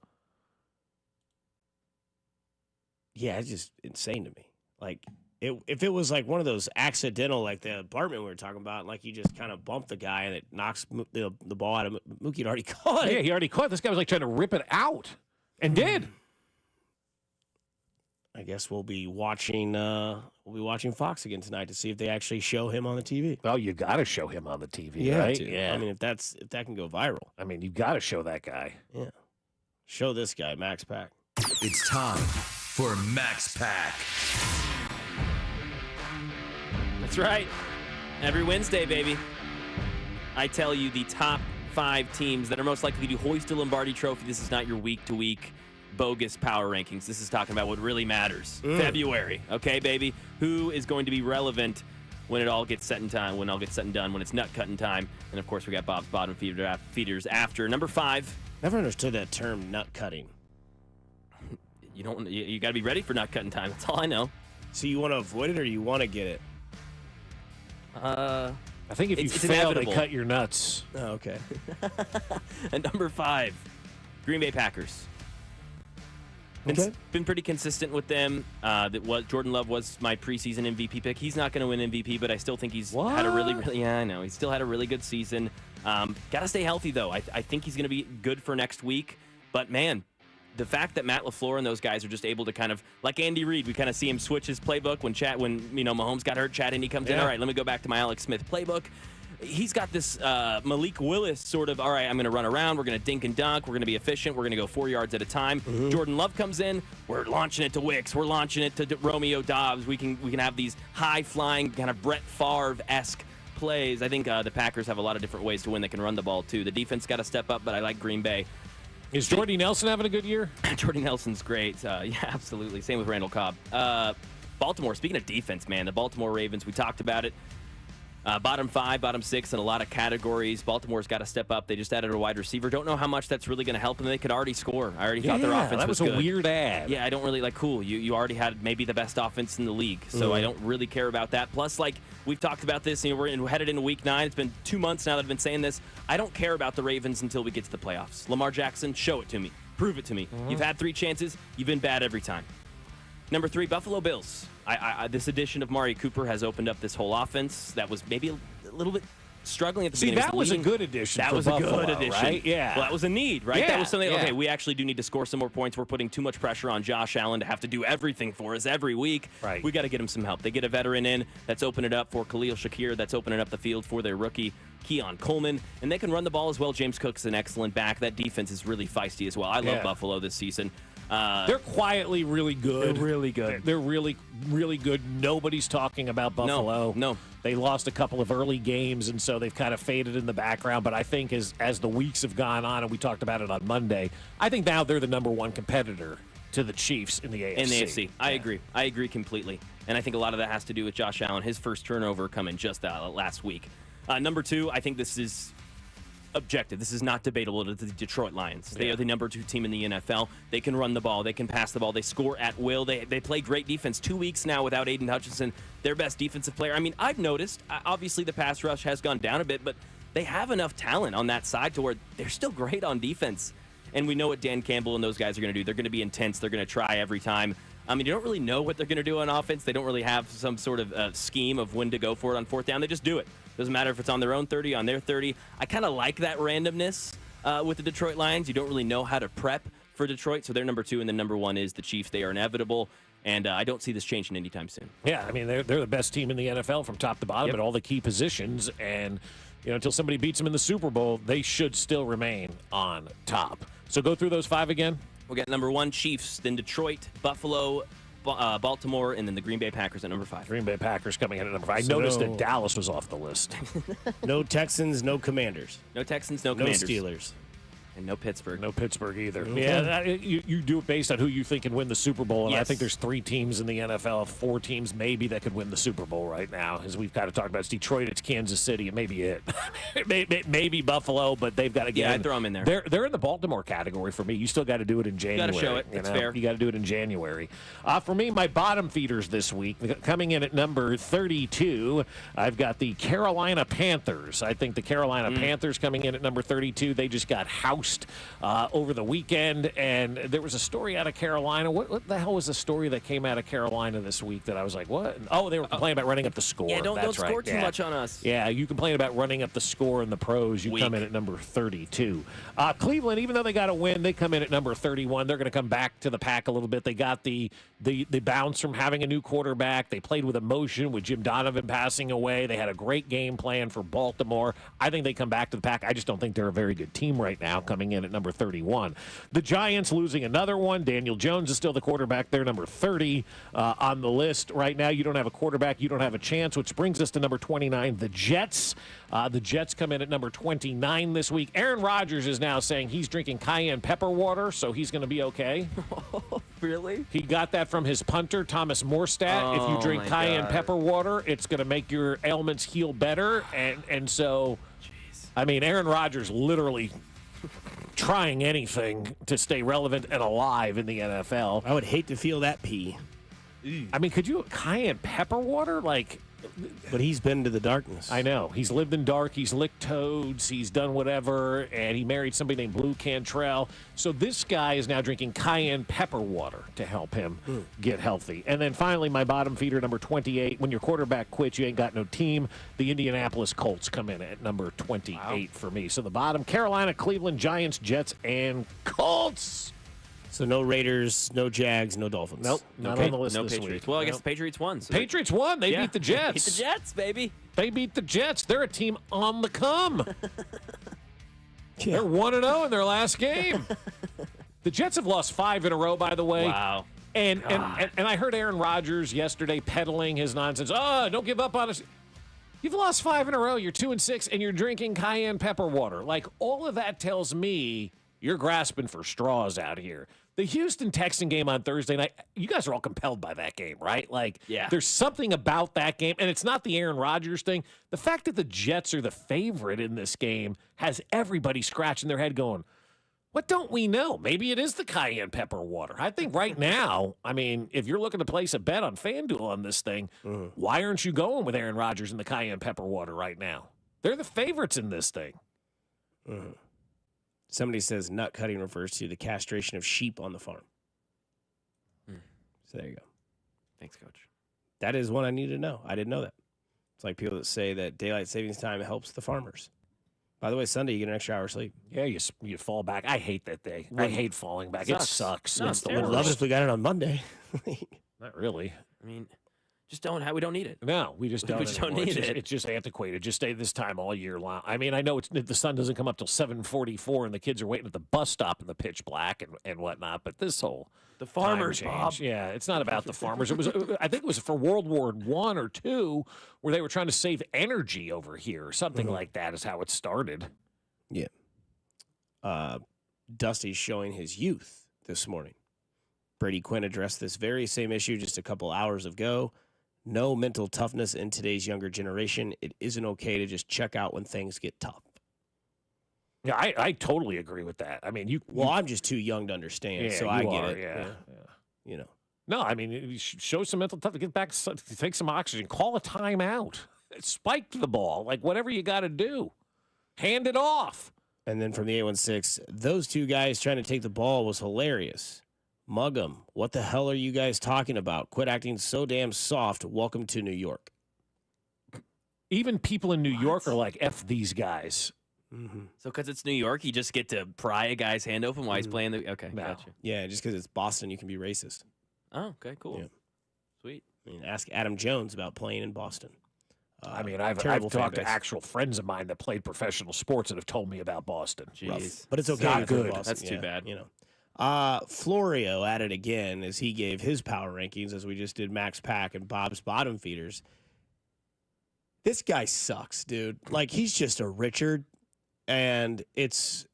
Yeah, it's just insane to me. Like, if it was like one of those accidental, like the apartment we were talking about, like you just kind of bump the guy and it knocks the ball out of Mookie, had already caught it. Yeah, he already caught it. This guy was like trying to rip it out, and did. I guess we'll be watching Fox again tonight to see if they actually show him on the TV. Oh, you got to show him on the TV, right? Yeah. I mean, if that can go viral. I mean, you got to show that guy. Yeah. Show this guy, Max Pack. It's time for Max Pack. That's right. Every Wednesday, baby, I tell you the top 5 teams that are most likely to hoist a Lombardi Trophy. This is not your week-to-week bogus power rankings. This is talking about what really matters. February, okay, baby? Who is going to be relevant when it all gets set in time, when it all gets set and done, when it's nut cutting time? And of course, we got Bob's bottom feeders after. Number 5. Never understood that term, nut cutting. You got to be ready for nut cutting time. That's all I know. So you want to avoid it, or you want to get it? I think if you fail, inevitable. They cut your nuts. Oh, okay. And number 5, Green Bay Packers. It's been pretty consistent with them. Jordan Love was my preseason MVP pick. He's not going to win MVP, but I still think he's had a really, I know. He still had a really good season. Got to stay healthy, though. I think he's going to be good for next week. But, man, the fact that Matt LaFleur and those guys are just able to kind of, like Andy Reid, we kind of see him switch his playbook when Mahomes got hurt. Chad Henne comes in. All right, let me go back to my Alex Smith playbook. He's got this Malik Willis sort of, all right, I'm going to run around. We're going to dink and dunk. We're going to be efficient. We're going to go 4 yards at a time. Jordan Love comes in. We're launching it to Wicks. We're launching it to Romeo Doubs. We can have these high-flying kind of Brett Favre-esque plays. I think the Packers have a lot of different ways to win. They can run the ball, too. The defense got to step up, but I like Green Bay. Is Jordy Nelson having a good year? Jordy Nelson's great. Yeah, absolutely. Same with Randall Cobb. Baltimore, speaking of defense, man, the Baltimore Ravens, we talked about it. Bottom 5, bottom 6 in a lot of categories. Baltimore's got to step up. They just added a wide receiver. Don't know how much that's really going to help them. They could already score. I already thought their offense was good. That was a weird ad. Yeah, I don't really cool. You already had maybe the best offense in the league, so I don't really care about that. Plus, we've talked about this, we're headed into week 9. It's been 2 months now that I've been saying this. I don't care about the Ravens until we get to the playoffs. Lamar Jackson, show it to me. Prove it to me. You've had 3 chances. You've been bad every time. Number 3, Buffalo Bills. This addition of Mari Cooper has opened up this whole offense that was maybe a little bit struggling at the beginning. That was a good addition. That was Buffalo, a good addition, right? Yeah. Well, that was a need, right? Yeah, that was something. Okay, we actually do need to score some more points. We're putting too much pressure on Josh Allen to have to do everything for us every week. Right. We got to get him some help. They get a veteran in that's opened it up for Khalil Shakir. That's opening up the field for their rookie Keon Coleman, and they can run the ball as well. James Cook's an excellent back. That defense is really feisty as well. I love Buffalo this season. They're quietly really good. They're really good. They're really, really good. Nobody's talking about Buffalo. No. They lost a couple of early games, and so they've kind of faded in the background. But I think as the weeks have gone on, and we talked about it on Monday, I think now they're the number 1 competitor to the Chiefs in the AFC. In the AFC. I agree. I agree completely. And I think a lot of that has to do with Josh Allen. His first turnover coming just last week. Number 2, I think this is objective. This is not debatable to the Detroit Lions. They are the number 2 team in the NFL. They can run the ball. They can pass the ball. They score at will. They play great defense. 2 weeks now without Aiden Hutchinson, their best defensive player. I mean, I've noticed, obviously the pass rush has gone down a bit, but they have enough talent on that side to where they're still great on defense. And we know what Dan Campbell and those guys are going to do. They're going to be intense. They're going to try every time. I mean, you don't really know what they're going to do on offense. They don't really have some sort of scheme of when to go for it on 4th down. They just do it. Doesn't matter if it's on their own 30, on their 30. I kind of like that randomness with the Detroit Lions. You don't really know how to prep for Detroit, so they're number 2, and then number 1 is the Chiefs. They are inevitable, and I don't see this changing anytime soon. Yeah, I mean, they're the best team in the NFL from top to bottom at all the key positions, and until somebody beats them in the Super Bowl, they should still remain on top. So go through those 5 again. We'll get number 1, Chiefs, then Detroit, Buffalo, Baltimore, and then the Green Bay Packers at number 5. Green Bay Packers coming in at number 5. I noticed that Dallas was off the list. No Texans, no Commanders. No Texans, no Commanders. No Steelers. And no Pittsburgh. No Pittsburgh either. Yeah, you do it based on who you think can win the Super Bowl. And I think there's 3 teams in the NFL, 4 teams maybe that could win the Super Bowl right now. As we've kind of talked about, it's Detroit, it's Kansas City, and maybe it. maybe Buffalo, but they've got to get I'd throw them in there. They're in the Baltimore category for me. You still got to do it in January. You got to show it. It's fair. You got to do it in January. For me, my bottom feeders this week, coming in at number 32, I've got the Carolina Panthers. I think the Carolina Panthers coming in at number 32. They just got housed over the weekend, and there was a story out of Carolina. What the hell was the story that came out of Carolina this week that I was like, what? Oh, they were complaining about running up the score. Yeah, don't score too right. much on us. Yeah, you complain about running up the score in the pros. You come in at number 32. Cleveland, even though they got a win, they come in at number 31. They're going to come back to the pack a little bit. They got the bounce from having a new quarterback. They played with emotion with Jim Donovan passing away. They had a great game plan for Baltimore. I think they come back to the pack. I just don't think they're a very good team right now, coming in at number 31. The Giants losing another one. Daniel Jones is still the quarterback. They're number 30 on the list right now. You don't have a quarterback. You don't have a chance, which brings us to number 29, the Jets. The Jets come in at number 29 this week. Aaron Rodgers is now saying he's drinking cayenne pepper water, so he's going to be okay. Really? He got that from his punter, Thomas Morstead. If you drink cayenne pepper water, it's going to make your ailments heal better. And so, I mean, Aaron Rodgers literally trying anything to stay relevant and alive in the NFL. I would hate to feel that pee. I mean, could you cayenne pepper water? But he's been to the darkness. I know. He's lived in dark. He's licked toads. He's done whatever. And he married somebody named Blue Cantrell. So this guy is now drinking cayenne pepper water to help him get healthy. And then finally, my bottom feeder, number 28. When your quarterback quits, you ain't got no team. The Indianapolis Colts come in at number 28 for me. So the bottom, Carolina, Cleveland, Giants, Jets, and Colts. So no Raiders, no Jags, no Dolphins. Nope, not on the list no this Patriots. week. Well, I guess the Patriots won. So Patriots won. They beat the Jets. Beat the Jets, baby. They beat the Jets. They're a team on the come. They're 1-0 in their last game. The Jets have lost 5 in a row, by the way. Wow. And I heard Aaron Rodgers yesterday peddling his nonsense. Oh, don't give up on us. You've lost 5 in a row. You're 2-6, and you're drinking cayenne pepper water. Like, all of that tells me you're grasping for straws out here. The Houston-Texan game on Thursday night, you guys are all compelled by that game, right? There's something about that game, and it's not the Aaron Rodgers thing. The fact that the Jets are the favorite in this game has everybody scratching their head going, what don't we know? Maybe it is the cayenne pepper water. I think right now, I mean, if you're looking to place a bet on FanDuel on this thing, why aren't you going with Aaron Rodgers and the cayenne pepper water right now? They're the favorites in this thing. Somebody says nut cutting refers to the castration of sheep on the farm. So there you go. Thanks, Coach. That is one I need to know. I didn't know that. It's like people that say that daylight savings time helps the farmers. By the way, Sunday you get an extra hour of sleep. Yeah, you fall back. I hate that day. I hate falling back. It sucks. No, It's the Would worst. love it if we got it on Monday. Not really. I mean, just don't. We don't need it. No, we just don't. We just don't need it. It's just antiquated. Just stay this time all year long. I mean, I know the sun doesn't come up till 7:44, and the kids are waiting at the bus stop in the pitch black and whatnot. But this whole the farmers, time Bob. change, yeah, it's not about the farmers. It was. I think it was for World War I or II, where they were trying to save energy over here, or something like that. Is how it started. Yeah. Dusty's showing his youth this morning. Brady Quinn addressed this very same issue just a couple hours ago. No mental toughness in today's younger generation. It isn't okay to just check out when things get tough. Yeah, I totally agree with that. I mean, I'm just too young to understand, so I get it. Yeah. You know. No, I mean, you show some mental toughness. Get back, take some oxygen. Call a timeout. Spike the ball. Like, whatever you got to do. Hand it off. And then from the 816, those two guys trying to take the ball was hilarious. Mug 'em. What the hell are you guys talking about? Quit acting so damn soft. Welcome to New York. Even people in New York are like, F these guys. So because it's New York, you just get to pry a guy's hand open while he's playing the... Okay, gotcha. Yeah, just because it's Boston, you can be racist. Oh, okay, cool. Yeah. Sweet. I mean, ask Adam Jones about playing in Boston. I mean, I've talked to actual friends of mine that played professional sports and have told me about Boston. Jeez. But it's okay. Not good. Boston. That's too bad. You know. Florio at it again as he gave his power rankings, as we just did Max Pack and Bob's bottom feeders. This guy sucks, dude. Like, he's just a Richard, and it's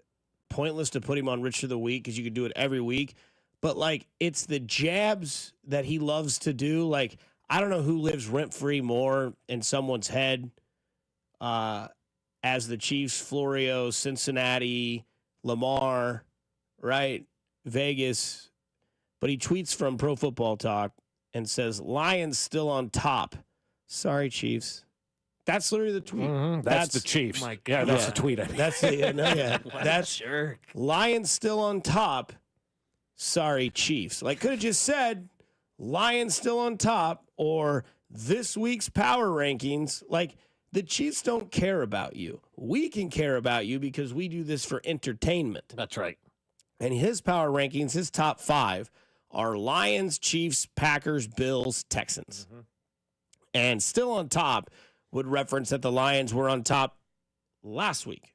pointless to put him on Richard of the Week because you could do it every week. But, like, it's the jabs that he loves to do. Like, I don't know who lives rent-free more in someone's head as the Chiefs, Florio, Cincinnati, Lamar, right? Vegas. But he tweets from Pro Football Talk and says, Lions still on top. Sorry, Chiefs. That's literally the tweet. Mm-hmm. That's the Chiefs. That's the tweet. That's the that's jerk. Lions still on top. Sorry, Chiefs. Like, could have just said Lions still on top or this week's power rankings. Like, the Chiefs don't care about you. We can care about you because we do this for entertainment. That's right. And his power rankings, his top 5 are Lions, Chiefs, Packers, Bills, Texans. Mm-hmm. And still on top would reference that the Lions were on top last week.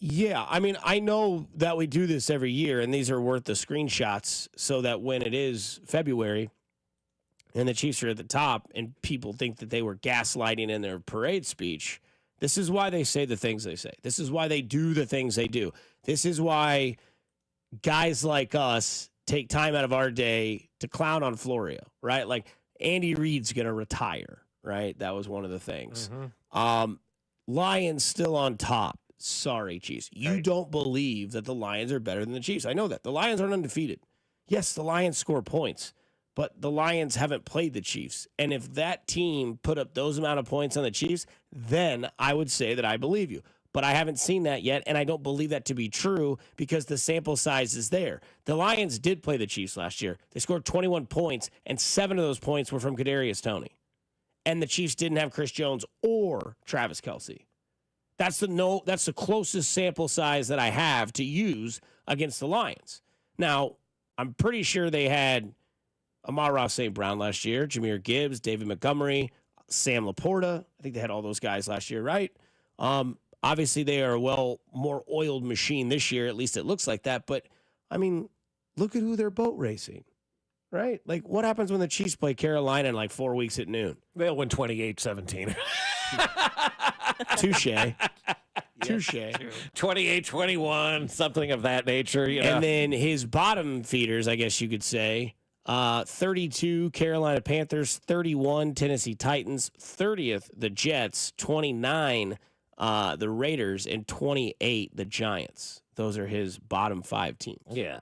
Yeah, I mean, I know that we do this every year, and these are worth the screenshots so that when it is February and the Chiefs are at the top and people think that they were gaslighting in their parade speech, this is why they say the things they say. This is why they do the things they do. This is why guys like us take time out of our day to clown on Florio, right? Like, Andy Reid's going to retire, right? That was one of the things. Mm-hmm. Lions still on top. Sorry, Chiefs. You don't believe that the Lions are better than the Chiefs. I know that. The Lions aren't undefeated. Yes, the Lions score points, but the Lions haven't played the Chiefs. And if that team put up those amount of points on the Chiefs, then I would say that I believe you. But I haven't seen that yet, and I don't believe that to be true because the sample size is there. The Lions did play the Chiefs last year. They scored 21 points, and 7 of those points were from Kadarius Toney. And the Chiefs didn't have Chris Jones or Travis Kelce. That's the closest sample size that I have to use against the Lions. Now, I'm pretty sure they had Amon-Ra St. Brown last year, Jahmyr Gibbs, David Montgomery, Sam Laporta. I think they had all those guys last year, right? Obviously, they are a more oiled machine this year. At least it looks like that. But, I mean, look at who they're boat racing, right? Like, what happens when the Chiefs play Carolina in like 4 weeks at noon? They'll win 28-17. Touche. Touche. 28-21, something of that nature. You know? And then his bottom feeders, I guess you could say, 32 Carolina Panthers, 31 Tennessee Titans, 30th the Jets, 29 the Raiders, and 28 the Giants. Those are his bottom 5 teams. Yeah.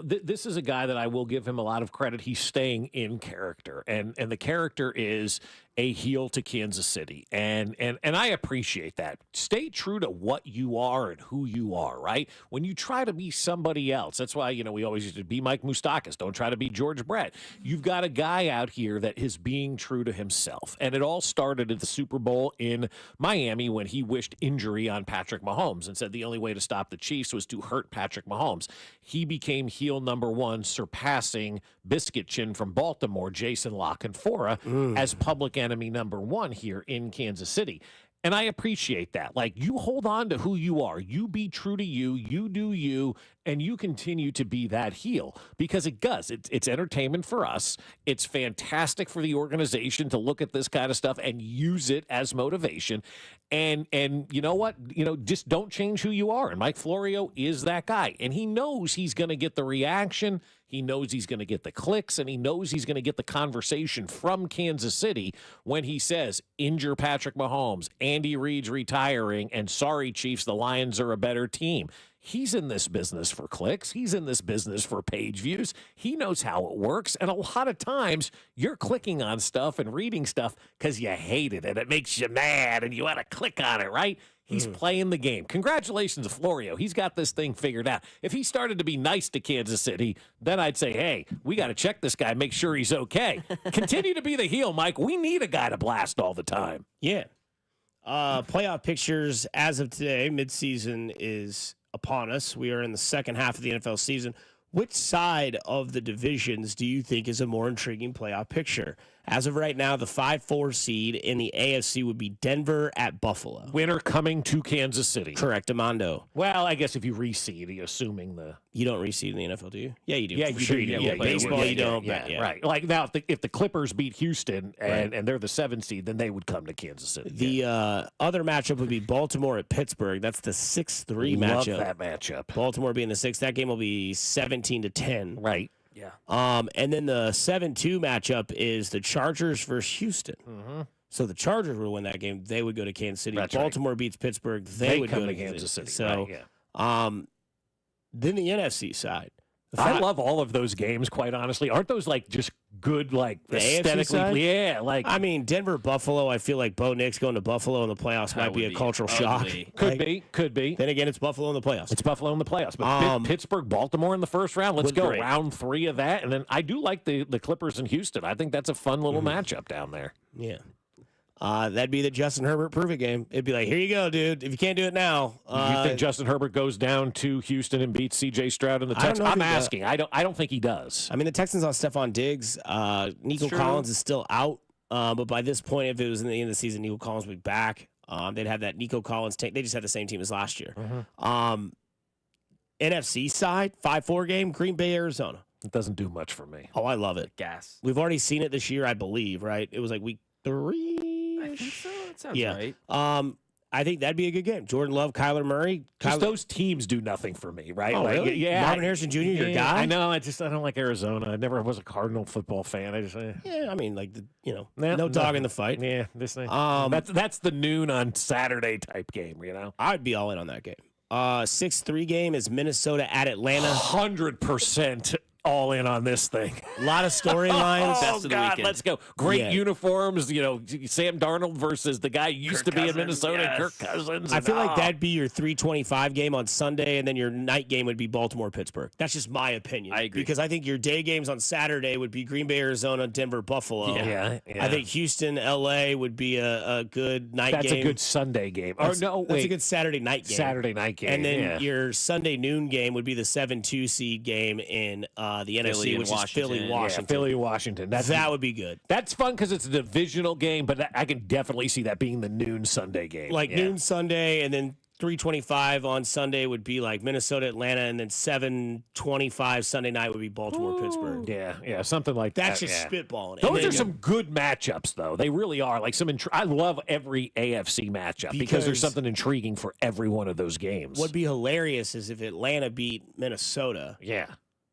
This is a guy that I will give him a lot of credit. He's staying in character, and the character is a heel to Kansas City. And I appreciate that. Stay true to what you are and who you are, right? When you try to be somebody else, that's why, we always used to be Mike Moustakas. Don't try to be George Brett. You've got a guy out here that is being true to himself. And it all started at the Super Bowl in Miami when he wished injury on Patrick Mahomes and said the only way to stop the Chiefs was to hurt Patrick Mahomes. He became heel number 1, surpassing Biscuit Chin from Baltimore, Jason La Canfora, as public enemy number 1 here in Kansas City. And I appreciate that. Like, you hold on to who you are. You be true to you. You do you. And you continue to be that heel because it does. It's entertainment for us. It's fantastic for the organization to look at this kind of stuff and use it as motivation. And you know what? Just don't change who you are. And Mike Florio is that guy. And he knows he's going to get the reaction. He knows he's going to get the clicks, and he knows he's going to get the conversation from Kansas City when he says, injure Patrick Mahomes, Andy Reid's retiring, and sorry, Chiefs, the Lions are a better team. He's in this business for clicks. He's in this business for page views. He knows how it works. And a lot of times you're clicking on stuff and reading stuff because you hate it and it makes you mad and you want to click on it, right? He's playing the game. Congratulations to Florio. He's got this thing figured out. If he started to be nice to Kansas City, then I'd say, hey, we got to check this guy, make sure he's okay. Continue to be the heel, Mike. We need a guy to blast all the time. Yeah. Playoff pictures as of today, midseason is upon us. We are in the second half of the NFL season. Which side of the divisions do you think is a more intriguing playoff picture? As of right now, the 5-4 seed in the AFC would be Denver at Buffalo. Winner coming to Kansas City. Correct, Amando. Well, I guess if you reseed, assuming the... You don't reseed in the NFL, do you? Yeah, you do. Yeah, for you sure. do. Yeah, baseball, you don't. Yeah, right. Like now, if the Clippers beat Houston and they're the 7 seed, then they would come to Kansas City. The other matchup would be Baltimore at Pittsburgh. That's the 6-3 matchup. Love that matchup. Baltimore being the 6th. That game will be 17-10. Right. Yeah. And then the 7-2 matchup is the Chargers versus Houston. Mm-hmm. So the Chargers would win that game. They would go to Kansas City. That's Baltimore beats Pittsburgh. They would come go to to Kansas City. So, then the NFC side. I love all of those games, quite honestly. Aren't those like just good, like The AFC aesthetically? side? Yeah, like I mean, Denver, Buffalo. I feel like Bo Nix going to Buffalo in the playoffs might be a cultural shock. could be. Then again, it's Buffalo in the playoffs. It's Buffalo in the playoffs, but Pittsburgh, Baltimore in the first round. Let's was go great. round 3 of that, and then I do like the Clippers in Houston. I think that's a fun little matchup down there. Yeah. That'd be the Justin Herbert prove it game. It'd be like, here you go, dude. If you can't do it now, You think Justin Herbert goes down to Houston and beats C.J. Stroud in the Texans? I'm asking. I don't think he does. I mean, the Texans on Stephon Diggs. Nico Collins is still out, but by this point, if it was in the end of the season, Nico Collins would be back. They'd have that Nico Collins tank. They just had the same team as last year. NFC side, 5-4 game, Green Bay, Arizona. It doesn't do much for me. Oh, I love it. Gas. We've already seen it this year, I believe, right? It was like week 3. I think so. That sounds Yeah. right. I think that'd be a good game. Jordan Love, Kyler Murray. Just those teams do nothing for me, right? Oh, like, really? Yeah, Marvin Harrison Jr., your guy? I know. I don't like Arizona. I never was a Cardinal football fan. I just Yeah, I mean, like, no dog in the fight. Yeah, this thing. That's the noon on Saturday type game, you know? I'd be all in on that game. 6-3 game is Minnesota at Atlanta. 100% all in on this thing. A lot of storylines. Oh, God, let's go. Great uniforms. Sam Darnold versus the guy who used to be in Minnesota, Kirk Cousins. I feel like that'd be your 3:25 game on Sunday, and then your night game would be Baltimore-Pittsburgh. That's just my opinion. I agree. Because I think your day games on Saturday would be Green Bay, Arizona, Denver, Buffalo. Yeah. I think Houston, L.A. would be a good night game. That's a good Sunday game. That's a good Saturday night game. Saturday night game. And then your Sunday noon game would be the 7-2 seed game in the NFC, which is Philly, Washington. Yeah, Philly, Washington. That would be good. That's fun because it's a divisional game, but I can definitely see that being the noon Sunday game. Noon Sunday, and then 3:25 on Sunday would be like Minnesota, Atlanta, and then 7:25 Sunday night would be Baltimore, Pittsburgh. Yeah, something like that. That's just spitballing. Those are some good matchups, though. They really are. Like I love every AFC matchup because there's something intriguing for every one of those games. What'd be hilarious is if Atlanta beat Minnesota. Yeah.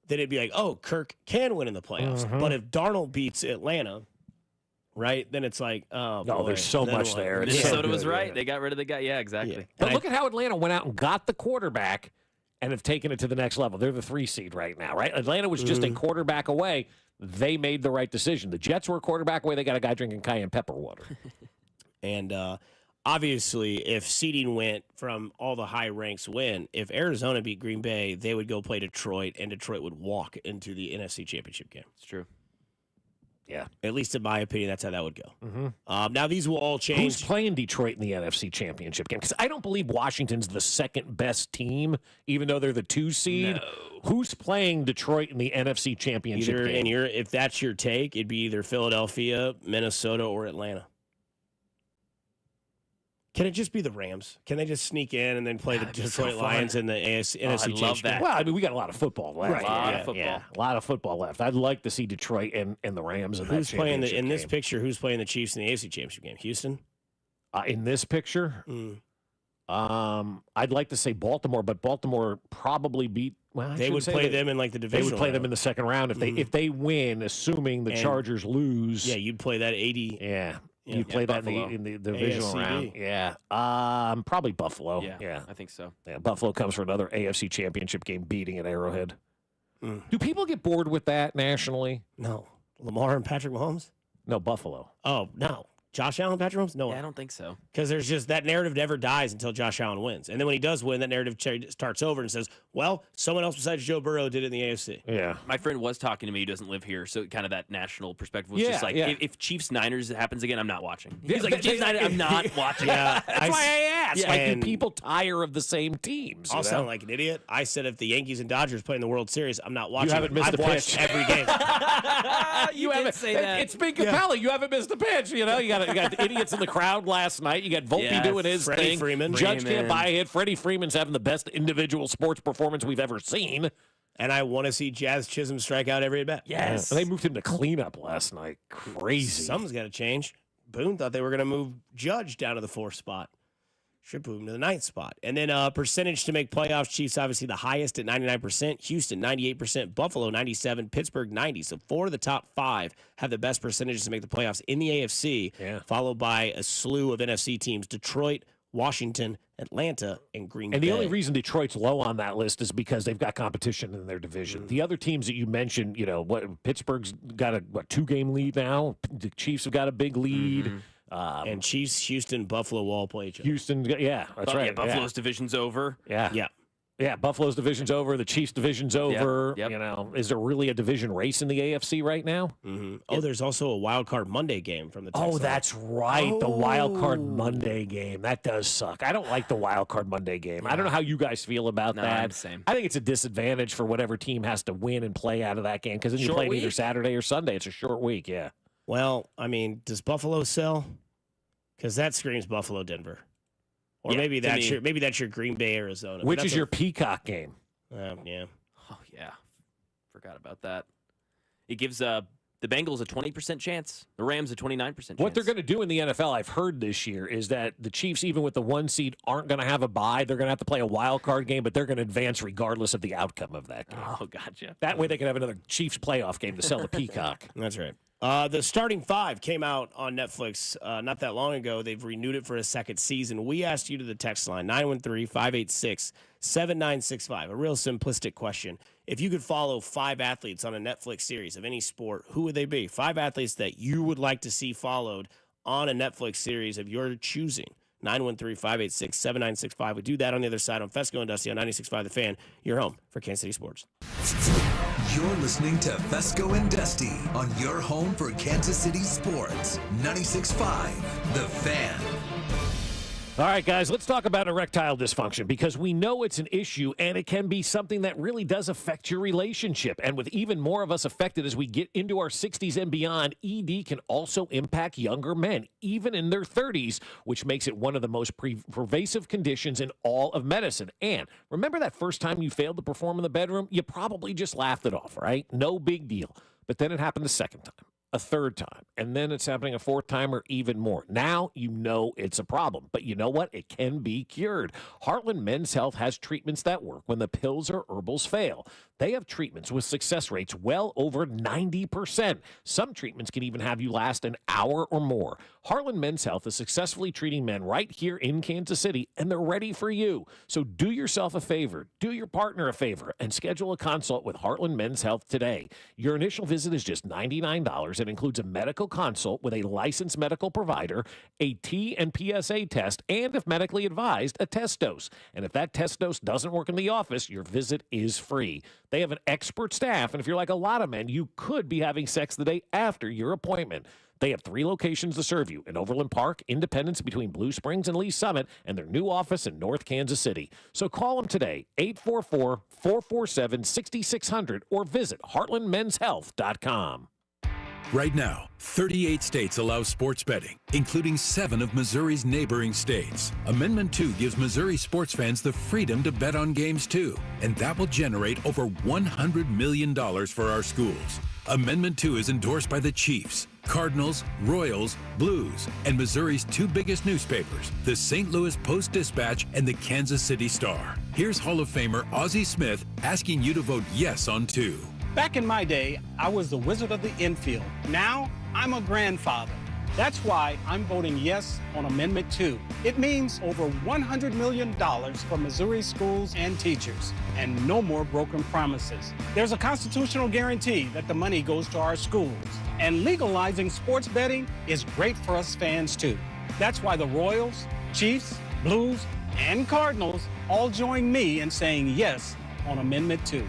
Then it'd be like, oh, Kirk can win in the playoffs. Mhm. But if Darnold beats Atlanta, right, then it's like, oh, no, boy. there's so Then much what? there. It's Minnesota so was good, right. yeah. They got rid of the guy. Yeah, exactly. Yeah. But look at how Atlanta went out and got the quarterback and have taken it to the next level. They're the 3 seed right now, right? Atlanta was just a quarterback away. They made the right decision. The Jets were a quarterback away. They got a guy drinking cayenne pepper water. And obviously, if seeding went from all the high ranks win, if Arizona beat Green Bay, they would go play Detroit, and Detroit would walk into the NFC Championship game. It's true. Yeah. At least in my opinion, that's how that would go. Mm-hmm. Now, these will all change. Who's playing Detroit in the NFC Championship game? Because I don't believe Washington's the second best team, even though they're the 2 seed. No. Who's playing Detroit in the NFC Championship game? If that's your take, it'd be either Philadelphia, Minnesota, or Atlanta. Can it just be the Rams? Can they just sneak in and then play the Detroit Lions in the NFC Championship game? Well, I mean, we got a lot of football left. Right. A lot of football. Yeah, a lot of football left. I'd like to see Detroit and the Rams in Who's that playing championship in this game. picture? Who's playing the Chiefs in the AFC Championship game? Houston. In this picture, I'd like to say Baltimore, but Baltimore probably beat. Well, They would play them in like the division. They would play them in the second round if they win, assuming the Chargers lose. Yeah, you'd play that 80. Yeah. You play that in the divisional AFCD. round. Yeah. Probably Buffalo. Yeah, I think so. Yeah, Buffalo comes for another AFC Championship game beating at Arrowhead. Do people get bored with that nationally? No. Lamar and Patrick Mahomes? No, Buffalo. Oh, no. Josh Allen, Patrick Mahomes? No way. Yeah, I don't think so. Because there's just that narrative never dies until Josh Allen wins. And then when he does win, that narrative starts over and says, well, someone else besides Joe Burrow did it in the AFC. Yeah. My friend was talking to me. He doesn't live here. So kind of that national perspective was just like, if Chiefs-Niners happens again, I'm not watching. He's like, Chiefs-Niners, I'm not watching. Yeah, That's why I asked. Yeah. Like, do people tire of the same teams? I'll sound like an idiot. I said if the Yankees and Dodgers play in the World Series, I'm not watching. You haven't missed I've a watched pitch. every game. You haven't say that. It's been compelling. You haven't missed a pitch. You know, you got idiots in the crowd last night. You got Volpe doing his Freddy thing. Freeman. Judge can't buy it. Freddie Freeman's having the best individual sports performance we've ever seen. And I want to see Jazz Chisholm strike out every at bat. Yes. They moved him to cleanup last night. Crazy. Something's got to change. Boone thought they were going to move Judge down to the 4th spot. Should move him to the 9th spot. And then percentage to make playoffs. Chiefs obviously the highest at 99%. Houston 98%. Buffalo 97%. Pittsburgh 90%. So 4 of the top 5 have the best percentages to make the playoffs in the AFC. Yeah. Followed by a slew of NFC teams: Detroit, Washington, Atlanta, and Green Bay. And the only reason Detroit's low on that list is because they've got competition in their division. The other teams that you mentioned, you know, Pittsburgh's got a 2-game lead now. The Chiefs have got a big lead. And Chiefs, Houston, Buffalo will all play each other. Houston, yeah, that's right. Yeah, Buffalo's division's over. Yeah, Buffalo's division's over. The Chiefs' division's over. Yep. You know, is there really a division race in the AFC right now? Mm-hmm. Oh, there's also a wild card Monday game from the Texans. Oh, that's right. The wild card Monday game. That does suck. I don't like the wild card Monday game. I don't know how you guys feel about that. I'm the same. I think it's a disadvantage for whatever team has to win and play out of that game because then you Short play week. either Saturday or Sunday. It's a short week, yeah. Well, I mean, does Buffalo sell? Because that screams Buffalo, Denver. Or maybe that's your Green Bay, Arizona. Which is your Peacock game? Yeah. Oh, yeah. Forgot about that. It gives the Bengals a 20% chance. The Rams a 29% chance. What they're going to do in the NFL, I've heard this year, is that the Chiefs, even with the 1 seed, aren't going to have a bye. They're going to have to play a wild card game, but they're going to advance regardless of the outcome of that game. Oh, gotcha. That way they can have another Chiefs playoff game to sell the Peacock. That's right. The Starting 5 came out on Netflix not that long ago. They've renewed it for a second season. We asked you to the text line, 913-586-7965. A real simplistic question. If you could follow 5 athletes on a Netflix series of any sport, who would they be? 5 athletes that you would like to see followed on a Netflix series of your choosing. 913-586-7965. We do that on the other side on Fescoe and Dusty on 96.5 The Fan. Your home for Kansas City Sports. You're listening to Fescoe and Dusty on your home for Kansas City Sports. 96.5 The Fan. All right, guys, let's talk about erectile dysfunction because we know it's an issue and it can be something that really does affect your relationship. And with even more of us affected as we get into our 60s and beyond, ED can also impact younger men, even in their 30s, which makes it one of the most pervasive conditions in all of medicine. And remember that first time you failed to perform in the bedroom? You probably just laughed it off, right? No big deal. But then it happened a second time, a third time, and then it's happening a fourth time or even more. Now you know it's a problem, but you know what? It can be cured. Heartland Men's Health has treatments that work when the pills or herbals fail. They have treatments with success rates well over 90%. Some treatments can even have you last an hour or more. Heartland Men's Health is successfully treating men right here in Kansas City, and they're ready for you. So do yourself a favor, do your partner a favor, and schedule a consult with Heartland Men's Health today. Your initial visit is just $99. It includes a medical consult with a licensed medical provider, a T and PSA test, and if medically advised, a test dose. And if that test dose doesn't work in the office, your visit is free. They have an expert staff, and if you're like a lot of men, you could be having sex the day after your appointment. They have 3 locations to serve you in Overland Park, Independence between Blue Springs and Lee Summit, and their new office in North Kansas City. So call them today, 844-447-6600, or visit heartlandmenshealth.com. Right now, 38 states allow sports betting, including 7 of Missouri's neighboring states. Amendment 2 gives Missouri sports fans the freedom to bet on games too, and that will generate over $100 million for our schools. Amendment 2 is endorsed by the Chiefs, Cardinals, Royals, Blues, and Missouri's 2 biggest newspapers, the St. Louis Post-Dispatch and the Kansas City Star. Here's Hall of Famer Ozzie Smith asking you to vote yes on 2. Back in my day, I was the wizard of the infield. Now, I'm a grandfather. That's why I'm voting yes on Amendment 2. It means over $100 million for Missouri schools and teachers, and no more broken promises. There's a constitutional guarantee that the money goes to our schools, and legalizing sports betting is great for us fans too. That's why the Royals, Chiefs, Blues, and Cardinals all join me in saying yes on Amendment 2.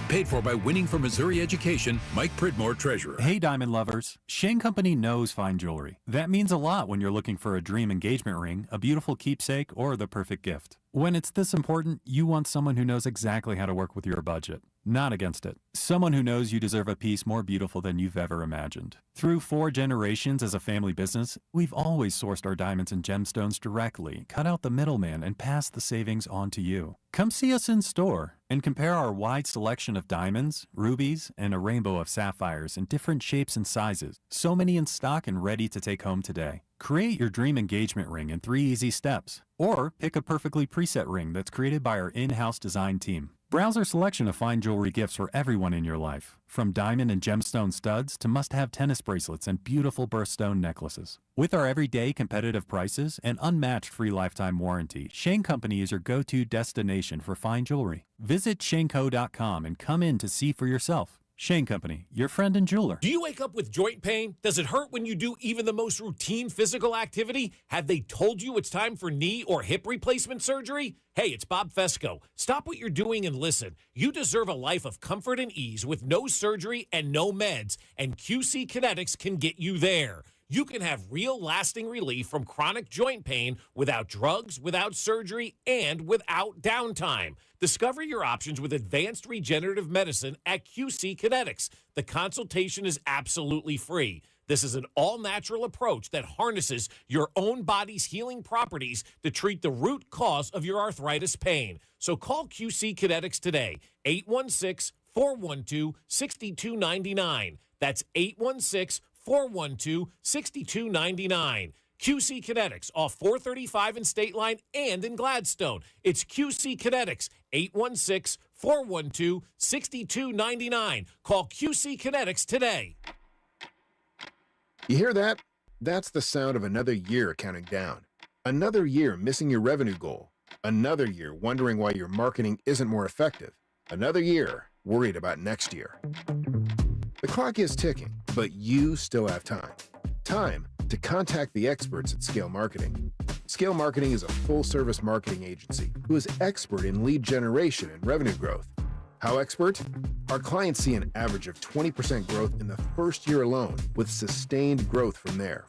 Paid for by Winning for Missouri Education, Mike Pridmore, Treasurer. Hey, diamond lovers. Shane Company knows fine jewelry. That means a lot when you're looking for a dream engagement ring, a beautiful keepsake, or the perfect gift. When it's this important, you want someone who knows exactly how to work with your budget. Not against it. Someone who knows you deserve a piece more beautiful than you've ever imagined. Through 4 generations as a family business, we've always sourced our diamonds and gemstones directly, cut out the middleman, and passed the savings on to you. Come see us in store and compare our wide selection of diamonds, rubies, and a rainbow of sapphires in different shapes and sizes. So many in stock and ready to take home today. Create your dream engagement ring in 3 easy steps, or pick a perfectly preset ring that's created by our in-house design team. Browse our selection of fine jewelry gifts for everyone in your life, from diamond and gemstone studs to must-have tennis bracelets and beautiful birthstone necklaces. With our everyday competitive prices and unmatched free lifetime warranty, Shane Company is your go-to destination for fine jewelry. Visit shaneco.com and come in to see for yourself. Shane Company, your friend and jeweler. Do you wake up with joint pain? Does it hurt when you do even the most routine physical activity? Have they told you it's time for knee or hip replacement surgery? Hey, it's Bob Fescoe. Stop what you're doing and listen. You deserve a life of comfort and ease with no surgery and no meds, and QC Kinetics can get you there. You can have real lasting relief from chronic joint pain without drugs, without surgery, and without downtime. Discover your options with advanced regenerative medicine at QC Kinetics. The consultation is absolutely free. This is an all-natural approach that harnesses your own body's healing properties to treat the root cause of your arthritis pain. So call QC Kinetics today, 816-412-6299. That's 816-412-6299. QC Kinetics off 435 in State Line and in Gladstone. It's QC Kinetics, 816-412-6299. Call QC Kinetics today. You hear that? That's the sound of another year counting down. Another year missing your revenue goal. Another year wondering why your marketing isn't more effective. Another year worried about next year. The clock is ticking, but you still have time. Time to contact the experts at Scale Marketing. Scale Marketing is a full-service marketing agency who is expert in lead generation and revenue growth. How expert? Our clients see an average of 20% growth in the first year alone, with sustained growth from there.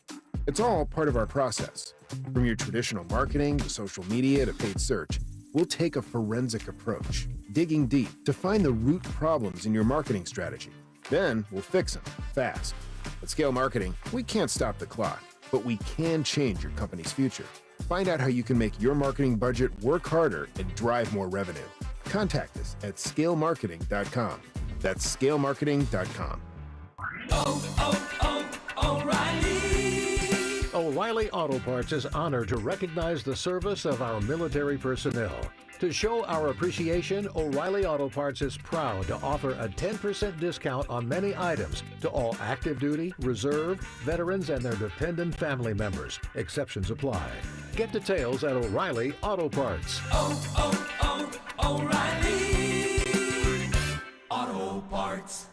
It's all part of our process. From your traditional marketing to social media to paid search, we'll take a forensic approach, digging deep to find the root problems in your marketing strategy. Then we'll fix them fast. At Scale Marketing, we can't stop the clock, but we can change your company's future. Find out how you can make your marketing budget work harder and drive more revenue. Contact us at scalemarketing.com. That's scalemarketing.com. O'Reilly Auto Parts is honored to recognize the service of our military personnel. To show our appreciation, O'Reilly Auto Parts is proud to offer a 10% discount on many items to all active duty, reserve, veterans, and their dependent family members. Exceptions apply. Get details at O'Reilly Auto Parts. O'Reilly Auto Parts.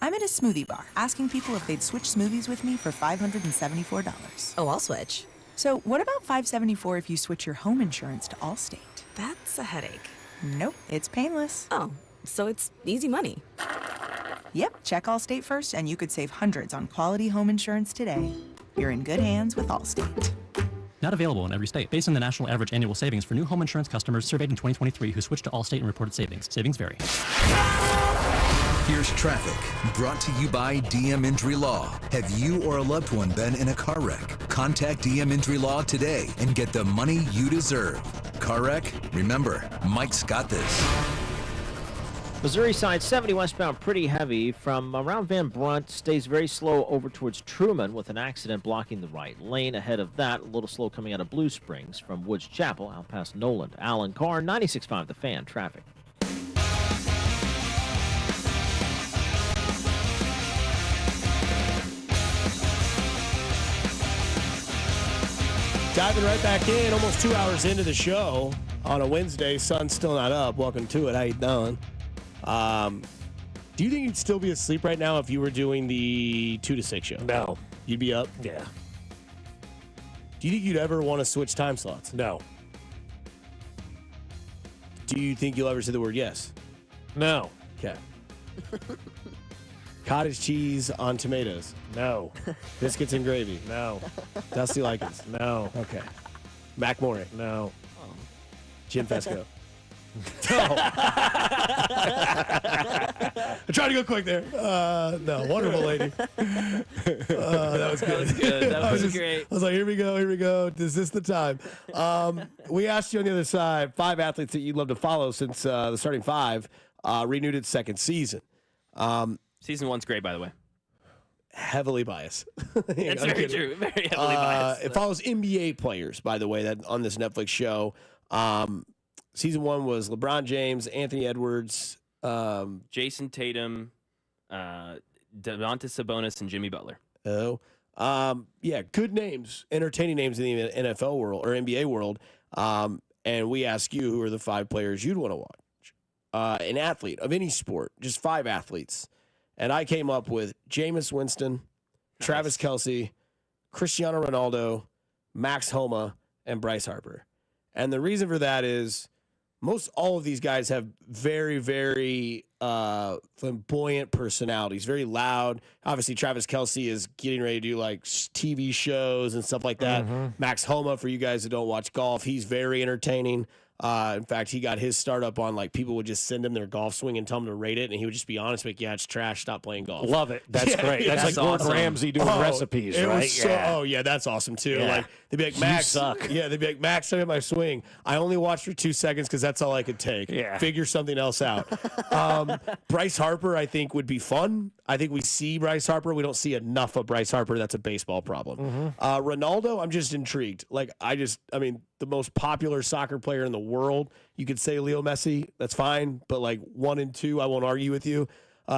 I'm at a smoothie bar asking people if they'd switch smoothies with me for $574. Oh, I'll switch. So what about $574 if you switch your home insurance to Allstate? That's a headache. Nope, it's painless. Oh, so it's easy money. Yep, check Allstate first and you could save hundreds on quality home insurance today. You're in good hands with Allstate. Not available in every state. Based on the national average annual savings for new home insurance customers surveyed in 2023 who switched to Allstate and reported savings. Savings vary. Here's traffic, brought to you by DM Injury Law. Have you or a loved one been in a car wreck? Contact DM Injury Law today and get the money you deserve. Car wreck? Remember, Mike's got this. Missouri side 70 westbound pretty heavy from around Van Brunt, stays very slow over towards Truman with an accident blocking the right lane. Ahead of that, a little slow coming out of Blue Springs from Woods Chapel out past Noland. Alan Carr, 96.5 The Fan, traffic. Diving right back in, almost 2 hours into the show on a Wednesday. Sun's still not up. Welcome to it. How you doing? Do you think you'd still be asleep right now if you were doing the 2 to 6 show? No. You'd be up? Yeah. Do you think you'd ever want to switch time slots? No. Do you think you'll ever say the word yes? No. Okay. Cottage cheese on tomatoes? No. Biscuits and gravy? No. Dusty Likens? No. Okay. Mac Morey? No. Jim Fescoe? No. I tried to go quick there. No, wonderful lady. That was good. That was great. I was like, here we go. Is this the time? We asked you on the other side, 5 athletes that you'd love to follow since the starting 5 renewed its second season. Season 1's great, by the way. Heavily biased. That's very true. Very heavily biased. It follows NBA players, by the way, that on this Netflix show. Season 1 was LeBron James, Anthony Edwards, Jason Tatum, Domantas Sabonis, and Jimmy Butler. Yeah, good names, entertaining names in the NFL world or NBA world. And we ask you, who are the 5 players you'd want to watch? An athlete of any sport, just 5 athletes. And I came up with Jameis Winston, Travis Kelce, Cristiano Ronaldo, Max Homa, and Bryce Harper. And the reason for that is most all of these guys have very, very flamboyant personalities, very loud. Obviously, Travis Kelce is getting ready to do like TV shows and stuff like that. Max Homa, for you guys that don't watch golf, he's very entertaining. In fact, he got his startup on like people would just send him their golf swing and tell him to rate it, and he would just be honest, like, yeah, it's trash, stop playing golf. Love it. That's great. That's like Gordon Ramsay doing recipes, it right? Was oh, yeah, that's awesome too. Yeah. Like they'd be like, Max, you suck. Yeah, they'd be like, Max, send me my swing. I only watched for 2 seconds because that's all I could take. Yeah. Figure something else out. Bryce Harper, I think, would be fun. I think we see Bryce Harper. We don't see enough of Bryce Harper. That's a baseball problem. Ronaldo, I'm just intrigued. Like, I mean, the most popular soccer player in the world. You could say Leo Messi. That's fine. But like 1 and 2, I won't argue with you.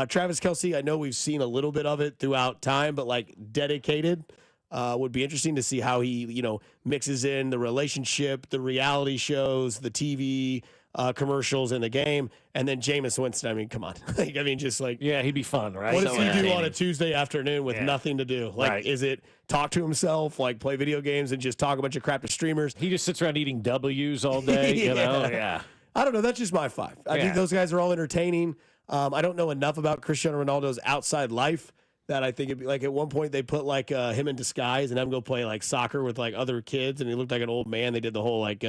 Travis Kelce, I know we've seen a little bit of it throughout time, but like dedicated would be interesting to see how he, mixes in the relationship, the reality shows, the TV commercials in the game, and then Jameis Winston. I mean, come on. Yeah, he'd be fun, right? What does he do on a Tuesday afternoon with nothing to do? Like, is it talk to himself, like play video games and just talk a bunch of crap to streamers? He just sits around eating W's all day, you know? Yeah. I don't know. That's just my 5. I think those guys are all entertaining. I don't know enough about Cristiano Ronaldo's outside life that I think it'd be like at one point they put like him in disguise and have him go play like soccer with like other kids, and he looked like an old man. They did the whole like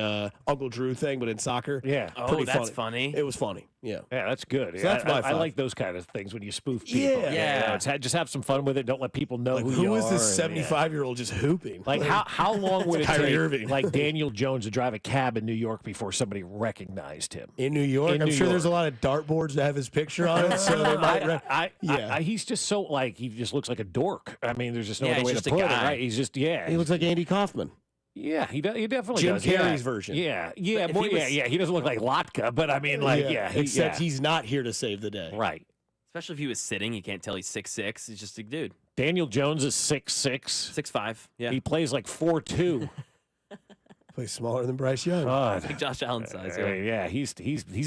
Uncle Drew thing, but in soccer. Yeah. Oh, that's funny. It was funny. Yeah. Yeah, that's good. So that's my 5. I like those kind of things when you spoof people. Yeah. Just have some fun with it. Don't let people know Like, who you are. who is this 75-year-old just hooping? Like, how long would it Kyrie take Irving. like Daniel Jones to drive a cab in New York before somebody recognized him? In New York? I'm sure there's a lot of dartboards that have his picture on it, so they might he's just so like he just looks like a dork. I mean, there's just no other way to just a put it, guy. right? He's just He looks like Andy Kaufman. Yeah, he definitely Jim does. Carrey's version. Yeah, If he was- He doesn't look like Latka, but I mean, like, Except he's not here to save the day. right. Especially if he was sitting, you can't tell he's 6'6". He's just a dude. Daniel Jones is 6'6". 6'5". Yeah. He plays like 4'2". Plays smaller than Bryce Young. Oh, Like Josh Allen size. yeah, he's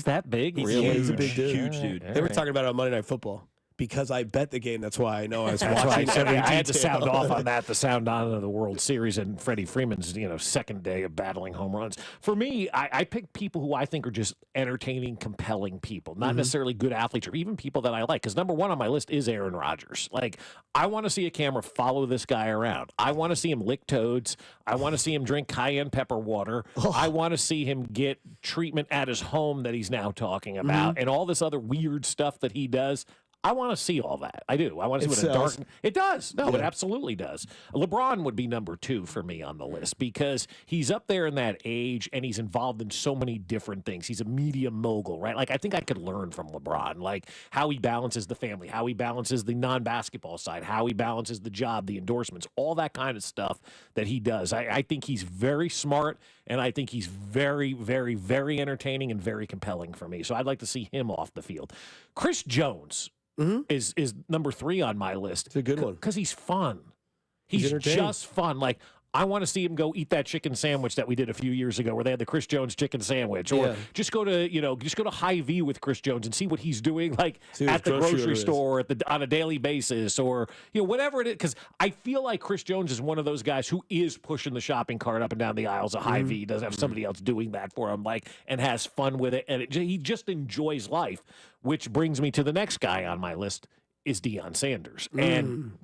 that big. He's really? huge. He's a big dude. Huge dude. They were talking about it on Monday Night Football. Because I bet the game, that's why I know I was That's why watching. I had to sound off on that. The sound on of the World Series and Freddie Freeman's second day of battling home runs. For me, I pick people who I think are just entertaining, compelling people, not necessarily good athletes or even people that I like. Because number 1 on my list is Aaron Rodgers. Like, I want to see a camera follow this guy around. I want to see him lick toads. I want to see him drink cayenne pepper water. I want to see him get treatment at his home that he's now talking about, and all this other weird stuff that he does. I want to see all that. I do. I want to see what a dark. It does. No, it absolutely does. LeBron would be number 2 for me on the list because he's up there in that age and he's involved in so many different things. He's a media mogul, right? Like, I think I could learn from LeBron, like how he balances the family, how he balances the non-basketball side, how he balances the job, the endorsements, all that kind of stuff that he does. I think he's very smart, and I think he's very, very, very entertaining and very compelling for me. So I'd like to see him off the field. Chris Jones is number 3 on my list. It's a good one. Because he's fun. He's entertaining. just fun. Like, I want to see him go eat that chicken sandwich that we did a few years ago where they had the Chris Jones chicken sandwich. Or just go to Hy-Vee with Chris Jones and see what he's doing like at the grocery store on a daily basis or whatever it is. Because I feel like Chris Jones is one of those guys who is pushing the shopping cart up and down the aisles of Hy-Vee. He doesn't have somebody else doing that for him and has fun with it. And he just enjoys life, which brings me to the next guy on my list is Deion Sanders. And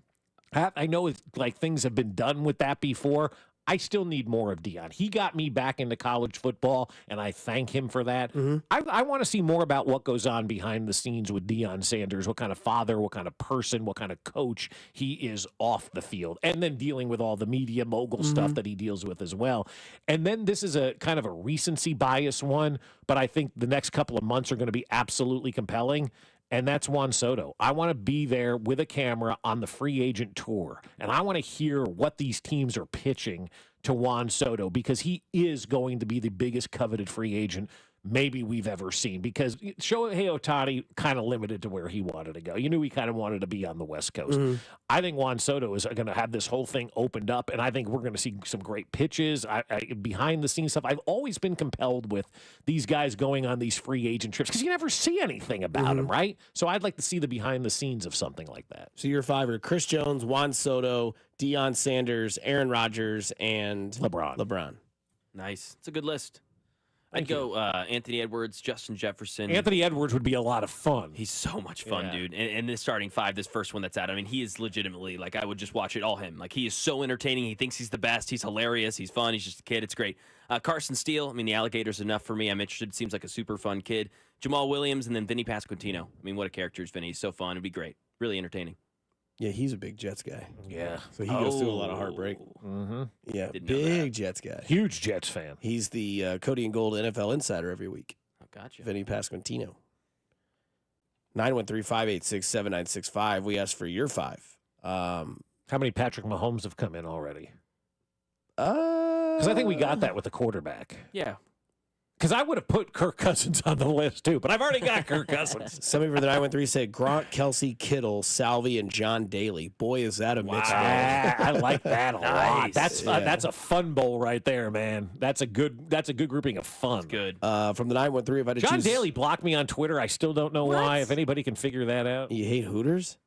I know things have been done with that before. I still need more of Deion. He got me back into college football, and I thank him for that. I want to see more about what goes on behind the scenes with Deion Sanders, what kind of father, what kind of person, what kind of coach he is off the field, and then dealing with all the media mogul stuff that he deals with as well. And then this is a kind of a recency bias one, but I think the next couple of months are going to be absolutely compelling. And that's Juan Soto. I want to be there with a camera on the free agent tour, and I want to hear what these teams are pitching to Juan Soto because he is going to be the biggest coveted free agent maybe we've ever seen because Shohei Ohtani kind of limited to where he wanted to go. You knew he kind of wanted to be on the West Coast. I think Juan Soto is going to have this whole thing opened up, and I think we're going to see some great pitches, behind the scenes stuff. I've always been compelled with these guys going on these free agent trips because you never see anything about them, right? So I'd like to see the behind the scenes of something like that. So your five are Chris Jones, Juan Soto, Deion Sanders, Aaron Rodgers, and LeBron. Nice. It's a good list. I'd go Anthony Edwards, Justin Jefferson. Anthony Edwards would be a lot of fun. He's so much fun, dude. And this starting five, this first one that's out, I mean, he is legitimately, I would just watch it all him. He is so entertaining. He thinks he's the best. He's hilarious. He's fun. He's just a kid. It's great. Carson Steele, I mean, the alligator's enough for me. I'm interested. Seems like a super fun kid. Jamal Williams, and then Vinny Pasquantino. I mean, what a character is Vinny. He's so fun. It'd be great. Really entertaining. Yeah, he's a big Jets guy. Yeah. So he goes through a lot of heartbreak. Yeah, big Jets guy. Huge Jets fan. He's the Cody and Gold NFL Insider every week. Oh, gotcha. Vinny Pasquantino. 913-586-7965. We asked for your five. How many Patrick Mahomes have come in already? Because I think we got that with the quarterback. Yeah. Because I would have put Kirk Cousins on the list, too, but I've already got Kirk Cousins. Somebody for the 913 said Gronk, Kelsey, Kittle, Salvi, and John Daly. Boy, is that a mix. I like that a lot. That's a fun bowl right there, man. That's a good grouping of fun. That's good. From the 913, if I had to John choose... Daly blocked me on Twitter. I still don't know why. If anybody can figure that out. You hate Hooters?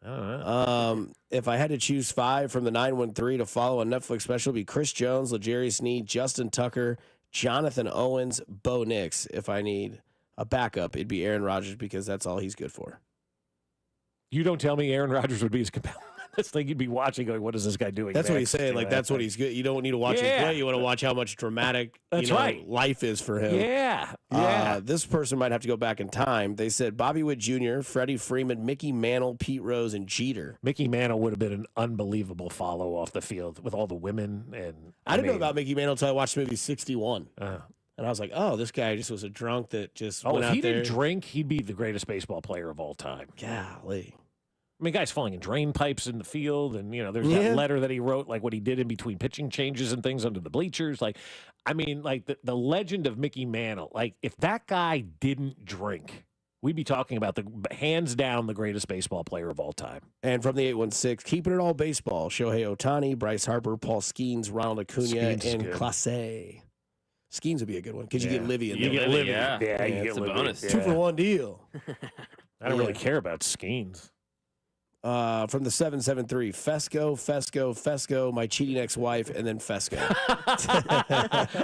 I don't know. If I had to choose five from the 913 to follow a Netflix special, it'd be Chris Jones, L'Jarius Sneed, Justin Tucker, Jonathan Owens, Bo Nix. If I need a backup, it'd be Aaron Rodgers because that's all he's good for. You don't tell me Aaron Rodgers would be as compelling. This thing you'd be watching going, what is this guy doing? That's what he's saying. That's what he's good. You don't need to watch him play. You want to watch how much dramatic life is for him. Yeah. This person might have to go back in time. They said Bobby Witt Jr., Freddie Freeman, Mickey Mantle, Pete Rose, and Jeter. Mickey Mantle would have been an unbelievable follow off the field with all the women. And I didn't know about Mickey Mantle until I watched the movie 61. And I was like, oh, this guy just was a drunk that just went out there. If he didn't drink, he'd be the greatest baseball player of all time. Golly. I mean, guys falling in drain pipes in the field, and, there's that letter that he wrote, what he did in between pitching changes and things under the bleachers. The legend of Mickey Mantle, if that guy didn't drink, we'd be talking about hands down the greatest baseball player of all time. And from the 816, keeping it all baseball, Shohei Ohtani, Bryce Harper, Paul Skeens, Ronald Acuna, and Clase. Skeens would be a good one because you get Livy in there. You get Livy. Yeah, you get a bonus. 2-for-1 deal. I don't really care about Skeens. From the 773, Fescoe, my cheating ex-wife, and then Fescoe.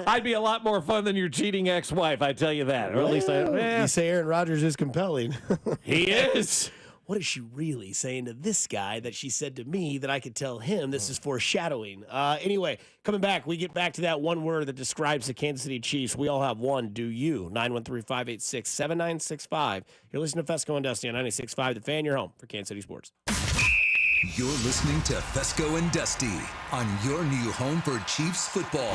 I'd be a lot more fun than your cheating ex-wife, I tell you that. Or at least you say Aaron Rodgers is compelling. He is. What is she really saying to this guy that she said to me that I could tell him? This is foreshadowing. Anyway, coming back, we get back to that one word that describes the Kansas City Chiefs. We all have one. Do you? 913-586-7965. You're listening to Fescoe and Dusty on 96.5. The Fan, your home for Kansas City Sports. You're listening to Fescoe and Dusty on your new home for Chiefs football.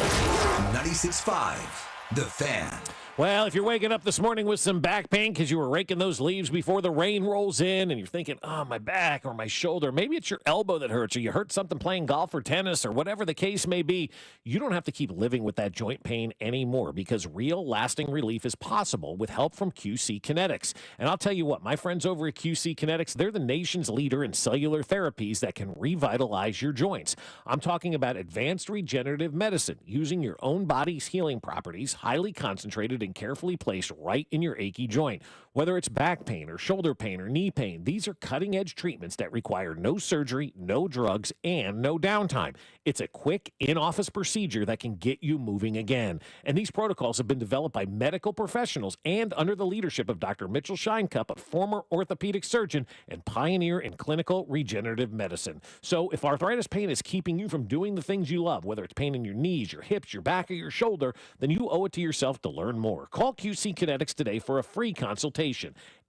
96.5. The Fan. Well, if you're waking up this morning with some back pain because you were raking those leaves before the rain rolls in and you're thinking, oh, my back or my shoulder, maybe it's your elbow that hurts or you hurt something playing golf or tennis or whatever the case may be, you don't have to keep living with that joint pain anymore because real lasting relief is possible with help from QC Kinetics. And I'll tell you what, my friends over at QC Kinetics, they're the nation's leader in cellular therapies that can revitalize your joints. I'm talking about advanced regenerative medicine using your own body's healing properties, highly concentrated and carefully placed right in your achy joint. Whether it's back pain or shoulder pain or knee pain, these are cutting-edge treatments that require no surgery, no drugs, and no downtime. It's a quick, in-office procedure that can get you moving again. And these protocols have been developed by medical professionals and under the leadership of Dr. Mitchell Scheinkupp, a former orthopedic surgeon and pioneer in clinical regenerative medicine. So if arthritis pain is keeping you from doing the things you love, whether it's pain in your knees, your hips, your back, or your shoulder, then you owe it to yourself to learn more. Call QC Kinetics today for a free consultation.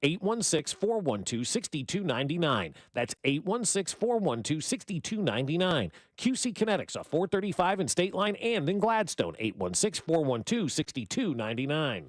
816-412-6299. That's 816-412-6299. QC Kinetics off 435 in State Line and in Gladstone. 816-412-6299.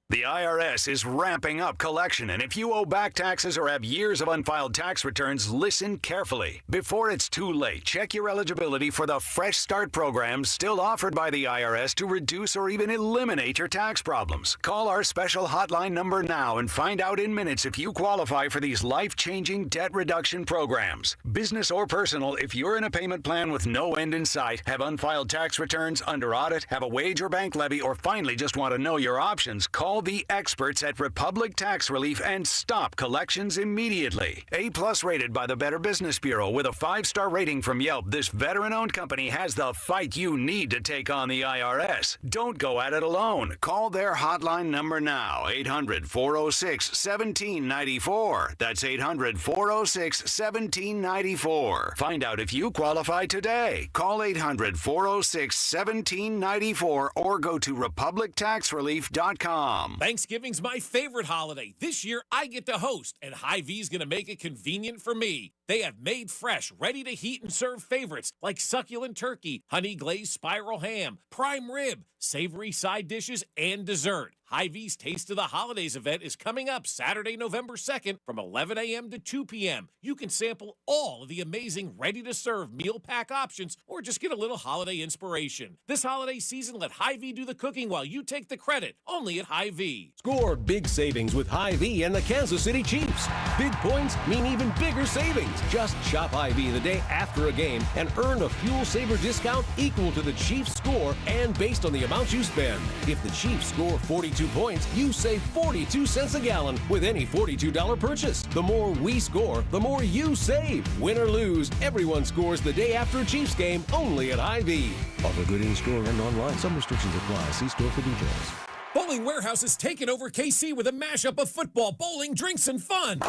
The IRS is ramping up collection, and if you owe back taxes or have years of unfiled tax returns, listen carefully. Before it's too late, check your eligibility for the Fresh Start program still offered by the IRS to reduce or even eliminate your tax problems. Call our special hotline number now and find out in minutes if you qualify for these life-changing debt reduction programs. Business or personal, if you're in a payment plan with no end in sight, have unfiled tax returns, under audit, have a wage or bank levy, or finally just want to know your options, call the experts at Republic Tax Relief and stop collections immediately. A+ rated by the Better Business Bureau with a 5-star rating from Yelp, this veteran-owned company has the fight you need to take on the IRS. Don't go at it alone. Call their hotline number now, 800-406-1794. That's 800-406-1794. Find out if you qualify today. Call 800-406-1794 or go to republictaxrelief.com. Thanksgiving's my favorite holiday. This year, I get to host, and Hy-Vee's going to make it convenient for me. They have made fresh, ready to heat and serve favorites like succulent turkey, honey glazed spiral ham, prime rib, savory side dishes, and dessert. Hy-Vee's Taste of the Holidays event is coming up Saturday, November 2nd from 11 a.m. to 2 p.m. You can sample all of the amazing ready-to-serve meal pack options or just get a little holiday inspiration. This holiday season, let Hy-Vee do the cooking while you take the credit, only at Hy-Vee. Score big savings with Hy-Vee and the Kansas City Chiefs. Big points mean even bigger savings. Just shop Hy-Vee the day after a game and earn a fuel saver discount equal to the Chiefs score and based on the amount you spend. If the Chiefs score 42 points, you save 42 cents a gallon with any $42 purchase. The more we score, the more you save. Win or lose, everyone scores the day after a Chiefs game only at Hy-Vee. Offer good in store and online. Some restrictions apply. See store for details. Bowling Warehouse has taken over KC with a mashup of football, bowling, drinks, and fun.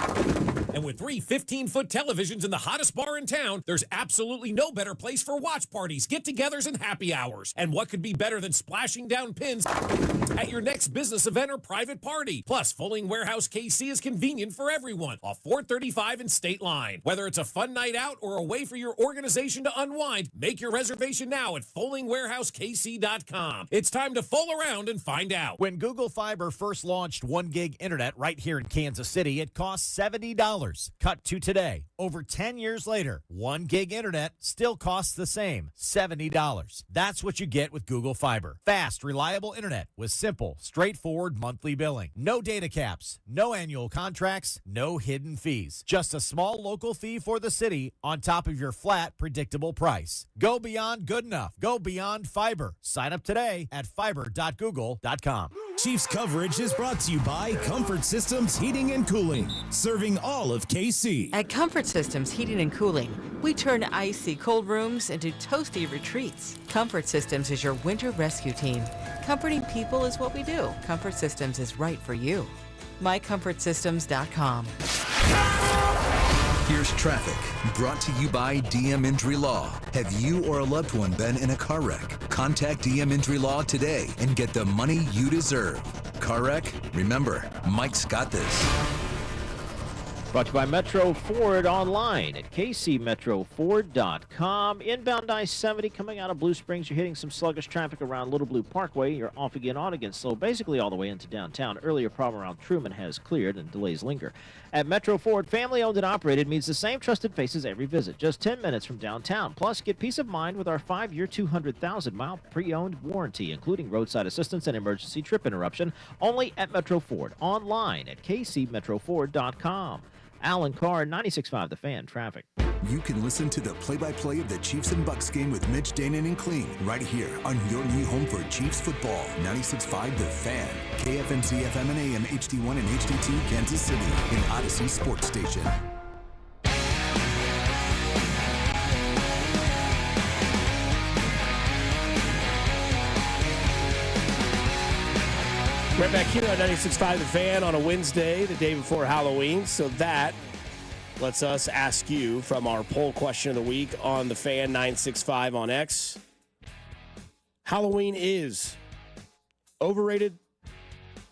And with 3 15-foot televisions in the hottest bar in town, there's absolutely no better place for watch parties, get-togethers, and happy hours. And what could be better than splashing down pins at your next business event or private party? Plus, Bowling Warehouse KC is convenient for everyone off 435 and State Line. Whether it's a fun night out or a way for your organization to unwind, make your reservation now at FollingWarehouseKC.com. It's time to fool around and find out. When Google Fiber first launched 1 gig internet right here in Kansas City, it cost $70. Cut to today. Over 10 years later, 1 gig internet still costs the same, $70. That's what you get with Google Fiber. Fast, reliable internet with simple, straightforward monthly billing. No data caps, no annual contracts, no hidden fees. Just a small local fee for the city on top of your flat, predictable price. Go beyond good enough. Go beyond fiber. Sign up today at fiber.google.com. Chiefs coverage is brought to you by Comfort Systems Heating and Cooling, serving all of KC. At Comfort Systems Heating and Cooling, we turn icy cold rooms into toasty retreats. Comfort Systems is your winter rescue team. Comforting people is what we do. Comfort Systems is right for you. MyComfortSystems.com. Here's traffic, brought to you by DM Injury Law. Have you or a loved one been in a car wreck? Contact DM Injury Law today and get the money you deserve. Car wreck? Remember, Mike's got this. Brought to you by Metro Ford online at kcmetroford.com. Inbound I-70 coming out of Blue Springs. You're hitting some sluggish traffic around Little Blue Parkway. You're off again, on again, slow, basically all the way into downtown. Earlier problem around Truman has cleared and delays linger. At Metro Ford, family owned and operated means the same trusted faces every visit. Just 10 minutes from downtown. Plus, get peace of mind with our 5-year, 200,000-mile pre-owned warranty, including roadside assistance and emergency trip interruption. Only at Metro Ford. Online at kcmetroford.com. Alan Carr, 96.5 The Fan, traffic. You can listen to the play-by-play of the Chiefs and Bucks game with Mitch, Danon, and Kling right here on your new home for Chiefs football. 96.5 The Fan, KFMC FM and AM HD1 and HD2 Kansas City, an Odyssey sports station. Right back here on 96.5 The Fan on a Wednesday, the day before Halloween. So that lets us ask you from our poll question of the week on The Fan 965 on X. Halloween is overrated,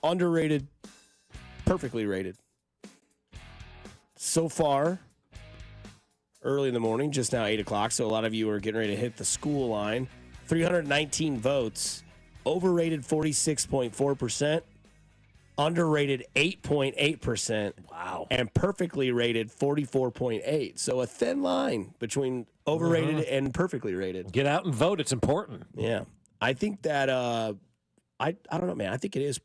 underrated, perfectly rated. So far, early in the morning, just now 8 o'clock, so a lot of you are getting ready to hit the school line. 319 votes. Overrated 46.4%, underrated 8.8%. Wow. And perfectly rated 44.8%. So a thin line between overrated and perfectly rated. Get out and vote. It's important. Yeah. I think that I don't know, man. I think it is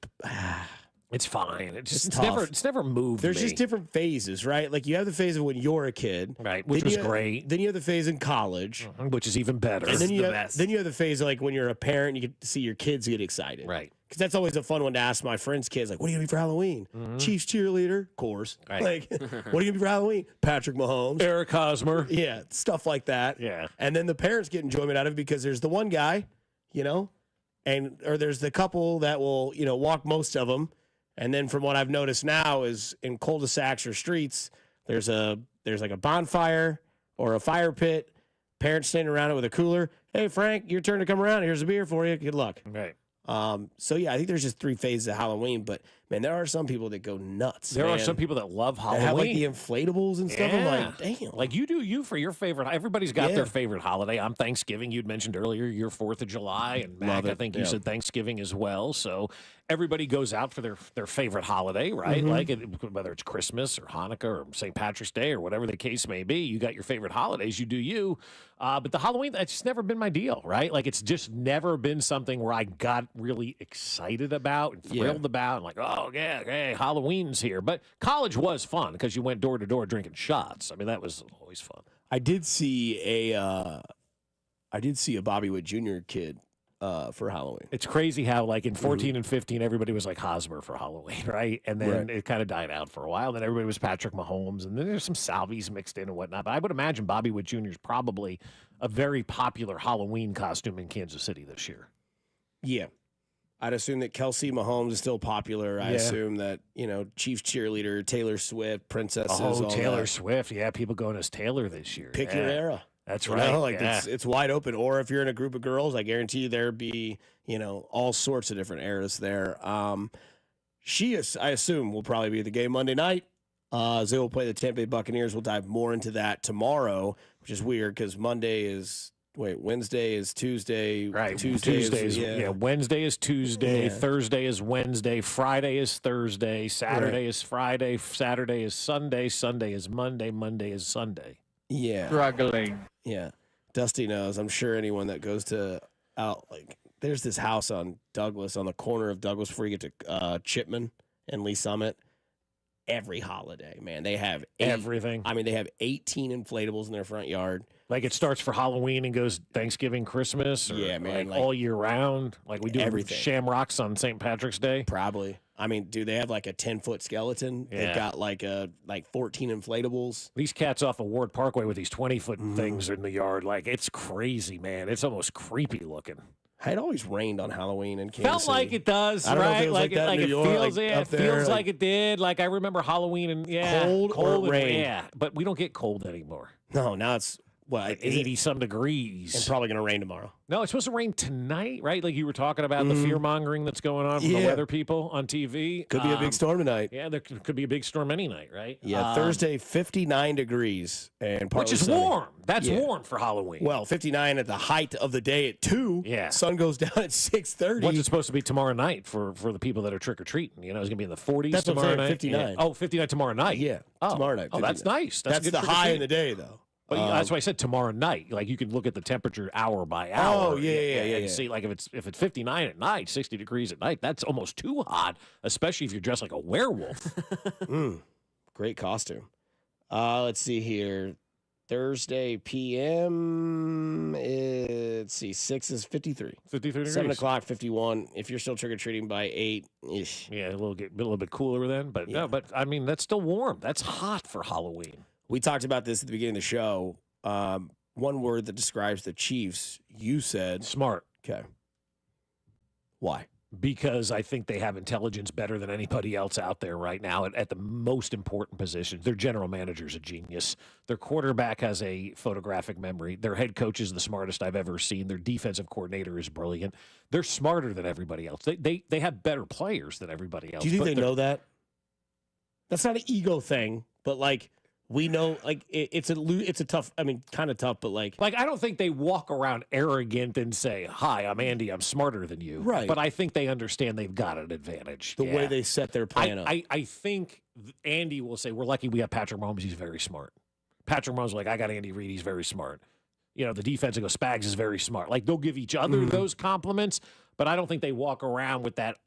It's fine. It's tough. never moved. There's me. just different phases, right? Like you have the phase of when you're a kid, right, which was great. Then you have the phase in college, which is even better. And then you have the phase of like when you're a parent, you get to see your kids get excited, right? Because that's always a fun one to ask my friends' kids. Like, what are you gonna be for Halloween? Chiefs cheerleader, of course. Right. Like, what are you gonna be for Halloween? Patrick Mahomes, Eric Hosmer, yeah, stuff like that. Yeah, and then the parents get enjoyment out of it because there's the one guy, or there's the couple that will, walk most of them. And then from what I've noticed now is in cul-de-sacs or streets, there's like a bonfire or a fire pit, parents standing around it with a cooler. Hey, Frank, your turn to come around. Here's a beer for you. Good luck. Right. So, yeah, I think there's just 3 phases of Halloween. But, man, there are some people that go nuts. There are some people that love Halloween. They have, like, the inflatables and stuff. I'm like, damn. Like, you do you for your favorite. Everybody's got their favorite holiday. I'm Thanksgiving. You'd mentioned earlier your 4th of July. And, Mac, I think you said Thanksgiving as well. So everybody goes out for their favorite holiday, right? Like, whether it's Christmas or Hanukkah or St. Patrick's Day or whatever the case may be, you got your favorite holidays. You do you. But the Halloween, that's just never been my deal, right? Like, it's just never been something where I got really excited about and thrilled about. And like, oh, yeah, hey, Halloween's here. But college was fun because you went door to door drinking shots. I mean, that was always fun. I did see a Bobby Wood Jr. kid for Halloween. It's crazy how, like, in 14 and 15, everybody was like Hosmer for Halloween, right? And then it kind of died out for a while. Then everybody was Patrick Mahomes, and then there's some Salvies mixed in and whatnot. But I would imagine Bobby Wood Jr. is probably a very popular Halloween costume in Kansas City this year. Yeah. I'd assume that Kelsey Mahomes is still popular. I assume that, Chiefs cheerleader, Taylor Swift, princesses. Oh, Taylor Swift. Yeah, people going as Taylor this year. Pick your era. That's right. It's wide open. Or if you're in a group of girls, I guarantee you there'd be, all sorts of different eras there. She is, I assume, will probably be at the game Monday night. They will play the Tampa Bay Buccaneers. We'll dive more into that tomorrow, which is weird because Wednesday is Tuesday. Right. Tuesday is Wednesday is Tuesday. Yeah. Thursday is Wednesday. Friday is Thursday. Saturday is Friday. Saturday is Sunday. Sunday is Monday. Monday is Sunday. Yeah. Struggling. Yeah. Dusty knows. I'm sure anyone that goes to there's this house on Douglas, on the corner of Douglas before you get to Chipman and Lee Summit. Every holiday, man, they have everything. I mean, they have 18 inflatables in their front yard. Like, it starts for Halloween and goes Thanksgiving, Christmas, or man, like all year round. Like we do everything. Shamrocks on St. Patrick's Day. Probably. I mean, do they have like a 10-foot skeleton? Yeah. They've got like 14 inflatables. These cats off of Ward Parkway with these 20-foot things in the yard. Like, it's crazy, man. It's almost creepy looking. It always rained on Halloween in Kansas Felt City. like it does, I don't know if right? it was like that in New York, it feels like it did. Like, I remember Halloween and cold or and rain. Yeah, but we don't get cold anymore. No, now it's What, 80-some degrees. And probably going to rain tomorrow. No, it's supposed to rain tonight, right? Like you were talking about the fear-mongering that's going on from the weather people on TV. Could be a big storm tonight. Yeah, there could be a big storm any night, right? Yeah, Thursday, 59 degrees. And which is sunny. warm. That's warm for Halloween. Well, 59 at the height of the day at 2. Yeah. Sun goes down at 6:30. What's it supposed to be tomorrow night for the people that are trick-or-treating? You know, it's going to be in the 40s That's tomorrow what I'm saying, night. 59. Yeah. Oh, 59 tomorrow night. Yeah, tomorrow night. Oh, that's 59. nice. That's good the high trick-or-treating. in the day, though. But that's why I said tomorrow night. Like you can look at the temperature hour by hour. Oh, yeah. And see, like if it's 59 at night, 60 degrees at night, that's almost too hot, especially if you're dressed like a werewolf. Great costume. Let's see here. Thursday PM. Let's see. 6 is 53. 53 degrees. 7 o'clock, 51. If you're still trick or treating by 8, yeah, a little bit cooler then. But no, but I mean that's still warm. That's hot for Halloween. We talked about this at the beginning of the show. One word that describes the Chiefs, you said. Smart. Okay. Why? Because I think they have intelligence better than anybody else out there right now at the most important positions. Their general manager's a genius. Their quarterback has a photographic memory. Their head coach is the smartest I've ever seen. Their defensive coordinator is brilliant. They're smarter than everybody else. They have better players than everybody else. Do you think they know that? That's not an ego thing, but like we know, like it's a tough. I mean, kind of tough, but like I don't think they walk around arrogant and say, "Hi, I'm Andy. I'm smarter than you." Right. But I think they understand they've got an advantage. The way they set their plan up. I think Andy will say, "We're lucky we have Patrick Mahomes. He's very smart." Patrick Mahomes is like, "I got Andy Reid. He's very smart." You know, the defense will go, "Spags is very smart." Like they'll give each other those compliments, but I don't think they walk around with that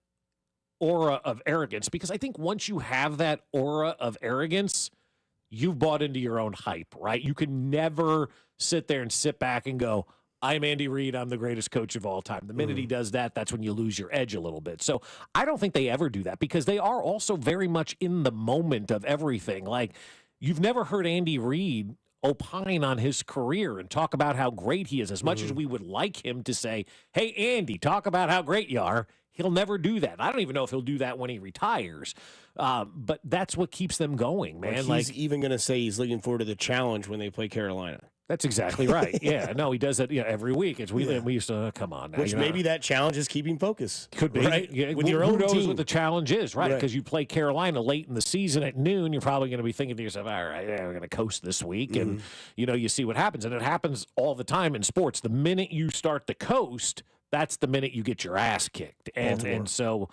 aura of arrogance because I think once you have that aura of arrogance, you've bought into your own hype, right? You can never sit there and sit back and go, I'm Andy Reid. I'm the greatest coach of all time. The minute he does that, that's when you lose your edge a little bit. So I don't think they ever do that because they are also very much in the moment of everything. Like you've never heard Andy Reid opine on his career and talk about how great he is as much as we would like him to say, hey, Andy, talk about how great you are. He'll never do that. I don't even know if he'll do that when he retires. But that's what keeps them going, man. He's even going to say he's looking forward to the challenge when they play Carolina. That's exactly right. Yeah, no, he does that every week. We used to come on. Now, which maybe that challenge is keeping focus. Could be. Right? Yeah, With your own who knows team. what the challenge is, right? Because you play Carolina late in the season at noon, you're probably going to be thinking to yourself, all right, we're going to coast this week. And, you see what happens. And it happens all the time in sports. The minute you start to coast, that's the minute you get your ass kicked. And so,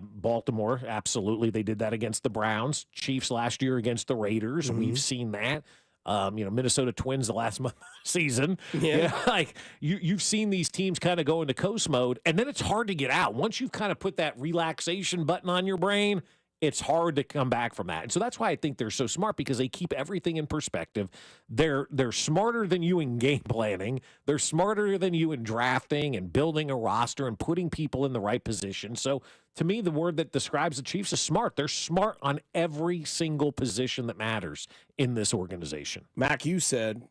Baltimore, absolutely. They did that against the Browns. Chiefs last year against the Raiders. We've seen that. Minnesota Twins the last month of the season. Yeah. You've seen these teams kind of go into coast mode, and then it's hard to get out. Once you've kind of put that relaxation button on your brain, it's hard to come back from that. And so that's why I think they're so smart, because they keep everything in perspective. They're smarter than you in game planning. They're smarter than you in drafting and building a roster and putting people in the right position. So to me, the word that describes the Chiefs is smart. They're smart on every single position that matters in this organization. Mac, you said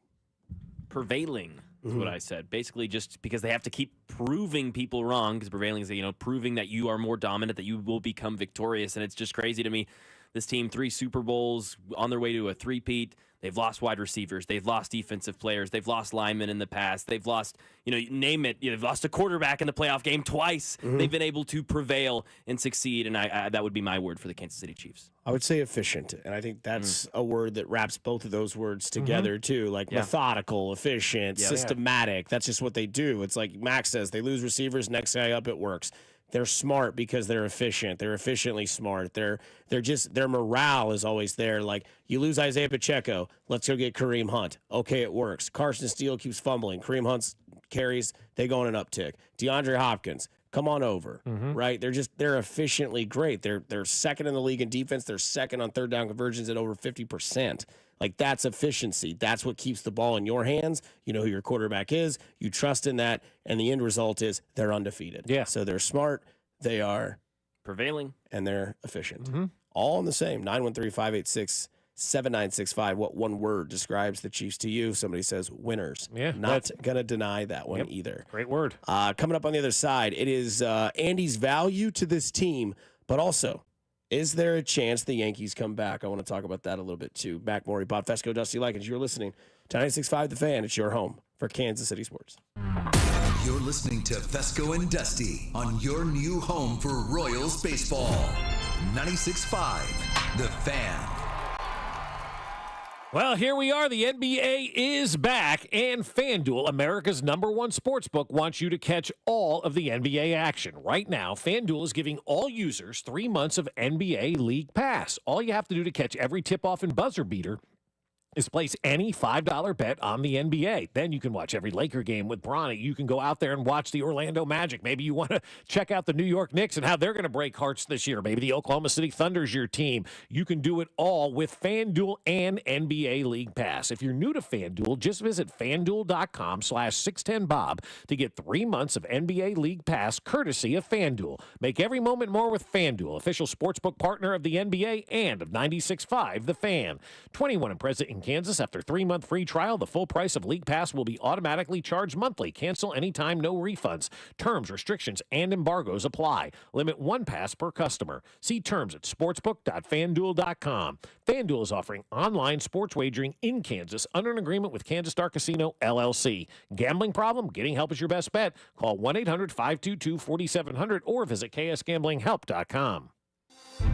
prevailing. Is what I said. Basically, just because they have to keep proving people wrong, because prevailing is, proving that you are more dominant, that you will become victorious. And it's just crazy to me. This team, 3 Super Bowls, on their way to a three-peat. They've lost wide receivers. They've lost defensive players. They've lost linemen in the past. They've lost, name it. They've lost a quarterback in the playoff game twice. They've been able to prevail and succeed, and that would be my word for the Kansas City Chiefs. I would say efficient, and I think that's a word that wraps both of those words together, too, like methodical, efficient, systematic. That's just what they do. It's like Max says, they lose receivers, next guy up, it works. They're smart because they're efficient. They're efficiently smart. Their morale is always there. Like, you lose Isaiah Pacheco, let's go get Kareem Hunt. Okay, it works. Carson Steele keeps fumbling. Kareem Hunt carries, they go on an uptick. DeAndre Hopkins, come on over, right? They're efficiently great. They're second in the league in defense. They're second on third down conversions at over 50%. Like, that's efficiency. That's what keeps the ball in your hands. You know who your quarterback is. You trust in that, and the end result is they're undefeated. Yeah. So they're smart, they are prevailing, and they're efficient. All in the same. 913-586-7965. What one word describes the Chiefs to you? Somebody says winners. Yeah. Not going to deny that one either. Great word. Coming up on the other side, it is Andy's value to this team, but also, is there a chance the Yankees come back? I want to talk about that a little bit too. Mac Morey, Bob Fescoe, Dusty Likens. You're listening to 96.5 The Fan. It's your home for Kansas City sports. You're listening to Fescoe and Dusty on your new home for Royals baseball. 96.5 The Fan. Well, here we are. The NBA is back, and FanDuel, America's #1 sportsbook, wants you to catch all of the NBA action. Right now, FanDuel is giving all users 3 months of NBA League Pass. All you have to do to catch every tip-off and buzzer beater is place any $5 bet on the NBA. Then you can watch every Laker game with Bronny. You can go out there and watch the Orlando Magic. Maybe you want to check out the New York Knicks and how they're going to break hearts this year. Maybe the Oklahoma City Thunder's your team. You can do it all with FanDuel and NBA League Pass. If you're new to FanDuel, just visit FanDuel.com/610Bob to get 3 months of NBA League Pass courtesy of FanDuel. Make every moment more with FanDuel, official sportsbook partner of the NBA and of 96.5 The Fan. 21 and present in Kansas. After 3-month free trial, the full price of League Pass will be automatically charged monthly. Cancel anytime, no refunds. Terms, restrictions, and embargoes apply. Limit 1 pass per customer. See terms at sportsbook.fanduel.com. FanDuel is offering online sports wagering in Kansas under an agreement with Kansas Star Casino, LLC. Gambling problem? Getting help is your best bet. Call 1-800-522-4700 or visit ksgamblinghelp.com.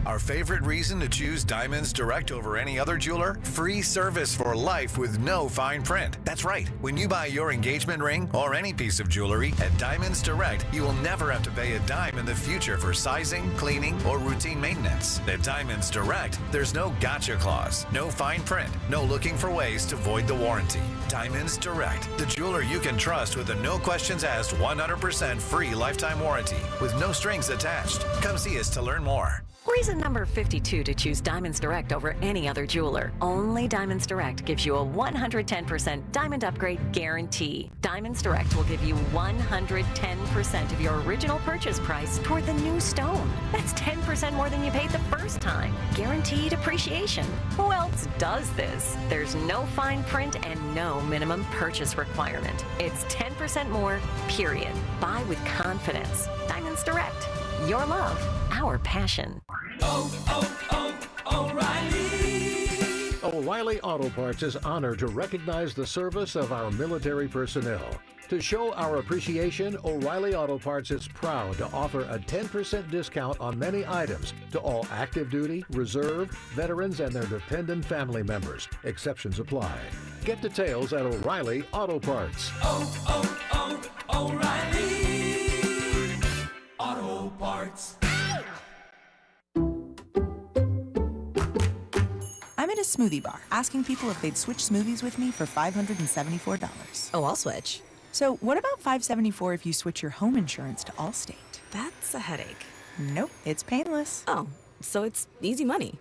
Our favorite reason to choose Diamonds Direct over any other jeweler? Free service for life with no fine print. That's right. When you buy your engagement ring or any piece of jewelry at Diamonds Direct, you will never have to pay a dime in the future for sizing, cleaning, or routine maintenance. At Diamonds Direct, there's no gotcha clause, no fine print, no looking for ways to void the warranty. Diamonds Direct, the jeweler you can trust with a no questions asked 100% free lifetime warranty with no strings attached. Come see us to learn more. Reason number 52 to choose Diamonds Direct over any other jeweler. Only Diamonds Direct gives you a 110% diamond upgrade guarantee. Diamonds Direct will give you 110% of your original purchase price toward the new stone. That's 10% more than you paid the first time. Guaranteed appreciation. Who else does this? There's no fine print and no minimum purchase requirement. It's 10% more, period. Buy with confidence. Diamonds Direct. Your love, our passion. O'Reilly Auto Parts is honored to recognize the service of our military personnel. To show our appreciation, O'Reilly Auto Parts is proud to offer a 10% discount on many items to all active duty, reserve, veterans, and their dependent family members. Exceptions apply. Get details at O'Reilly Auto Parts. O'Reilly Auto Parts. I'm at a smoothie bar asking people if they'd switch smoothies with me for $574. Oh, I'll switch. So what about $574 if you switch your home insurance to Allstate? That's a headache. Nope, it's painless. Oh, so it's easy money.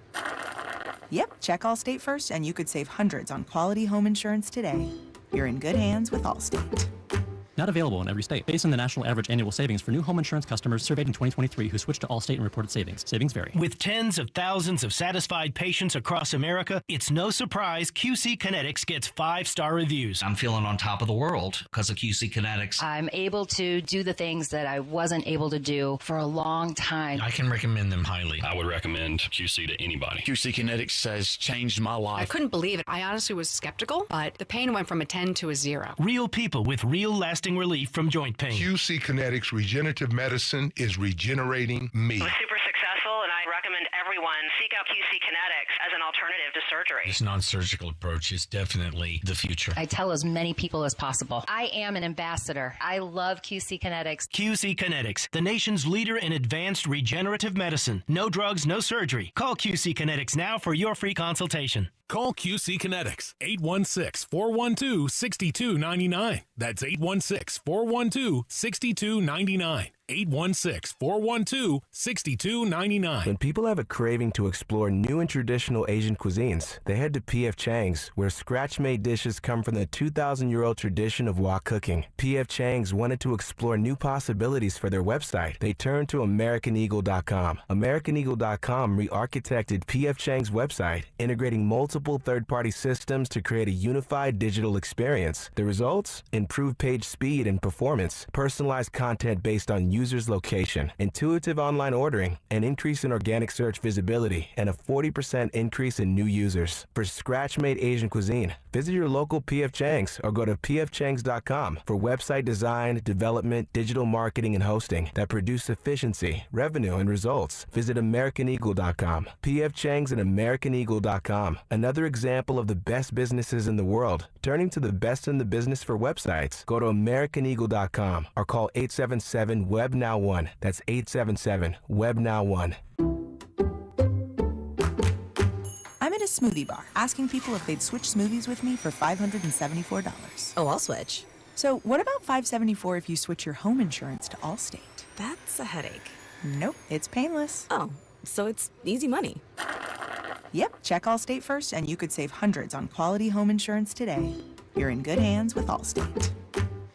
Yep, check Allstate first and you could save hundreds on quality home insurance today. You're in good hands with Allstate. Not available in every state. Based on the national average annual savings for new home insurance customers surveyed in 2023 who switched to Allstate and reported savings. Savings vary. With tens of thousands of satisfied patients across America, it's no surprise QC Kinetics gets 5-star reviews. I'm feeling on top of the world because of QC Kinetics. I'm able to do the things that I wasn't able to do for a long time. I can recommend them highly. I would recommend QC to anybody. QC Kinetics has changed my life. I couldn't believe it. I honestly was skeptical, but the pain went from a 10 to a 0. Real people with real lasting relief from joint pain. QC Kinetics Regenerative Medicine is regenerating me. It was super successful, and I recommend everyone seek out QC Kinetics as an alternative to surgery. This non-surgical approach is definitely the future. I tell as many people as possible. I am an ambassador. I love QC Kinetics. QC Kinetics, the nation's leader in advanced regenerative medicine. No drugs, no surgery. Call QC Kinetics now for your free consultation. Call QC Kinetics, 816-412-6299. That's 816-412-6299. 816-412-6299. When people have a craving to explore new and traditional Asian cuisines, they head to P.F. Chang's, where scratch-made dishes come from the 2,000-year-old tradition of wok cooking. P.F. Chang's wanted to explore new possibilities for their website. They turned to AmericanEagle.com. AmericanEagle.com re-architected P.F. Chang's website, integrating multiple third-party systems to create a unified digital experience. The results? Improved page speed and performance, personalized content based on user's location, intuitive online ordering, an increase in organic search visibility, and a 40% increase in new users. For scratch-made Asian cuisine, visit your local P.F. Chang's or go to pfchangs.com for website design, development, digital marketing, and hosting that produce efficiency, revenue, and results. Visit AmericanEagle.com. P.F. Chang's and AmericanEagle.com. Another example of the best businesses in the world, turning to the best in the business for websites. Go to AmericanEagle.com or call 877-WEB-NOW1. That's 877-WEB-NOW1. I'm at a smoothie bar asking people if they'd switch smoothies with me for $574. Oh, I'll switch. So what about $574 if you switch your home insurance to Allstate? That's a headache. Nope, it's painless. Oh, so it's easy money. Yep, check Allstate first and you could save hundreds on quality home insurance today. You're in good hands with Allstate.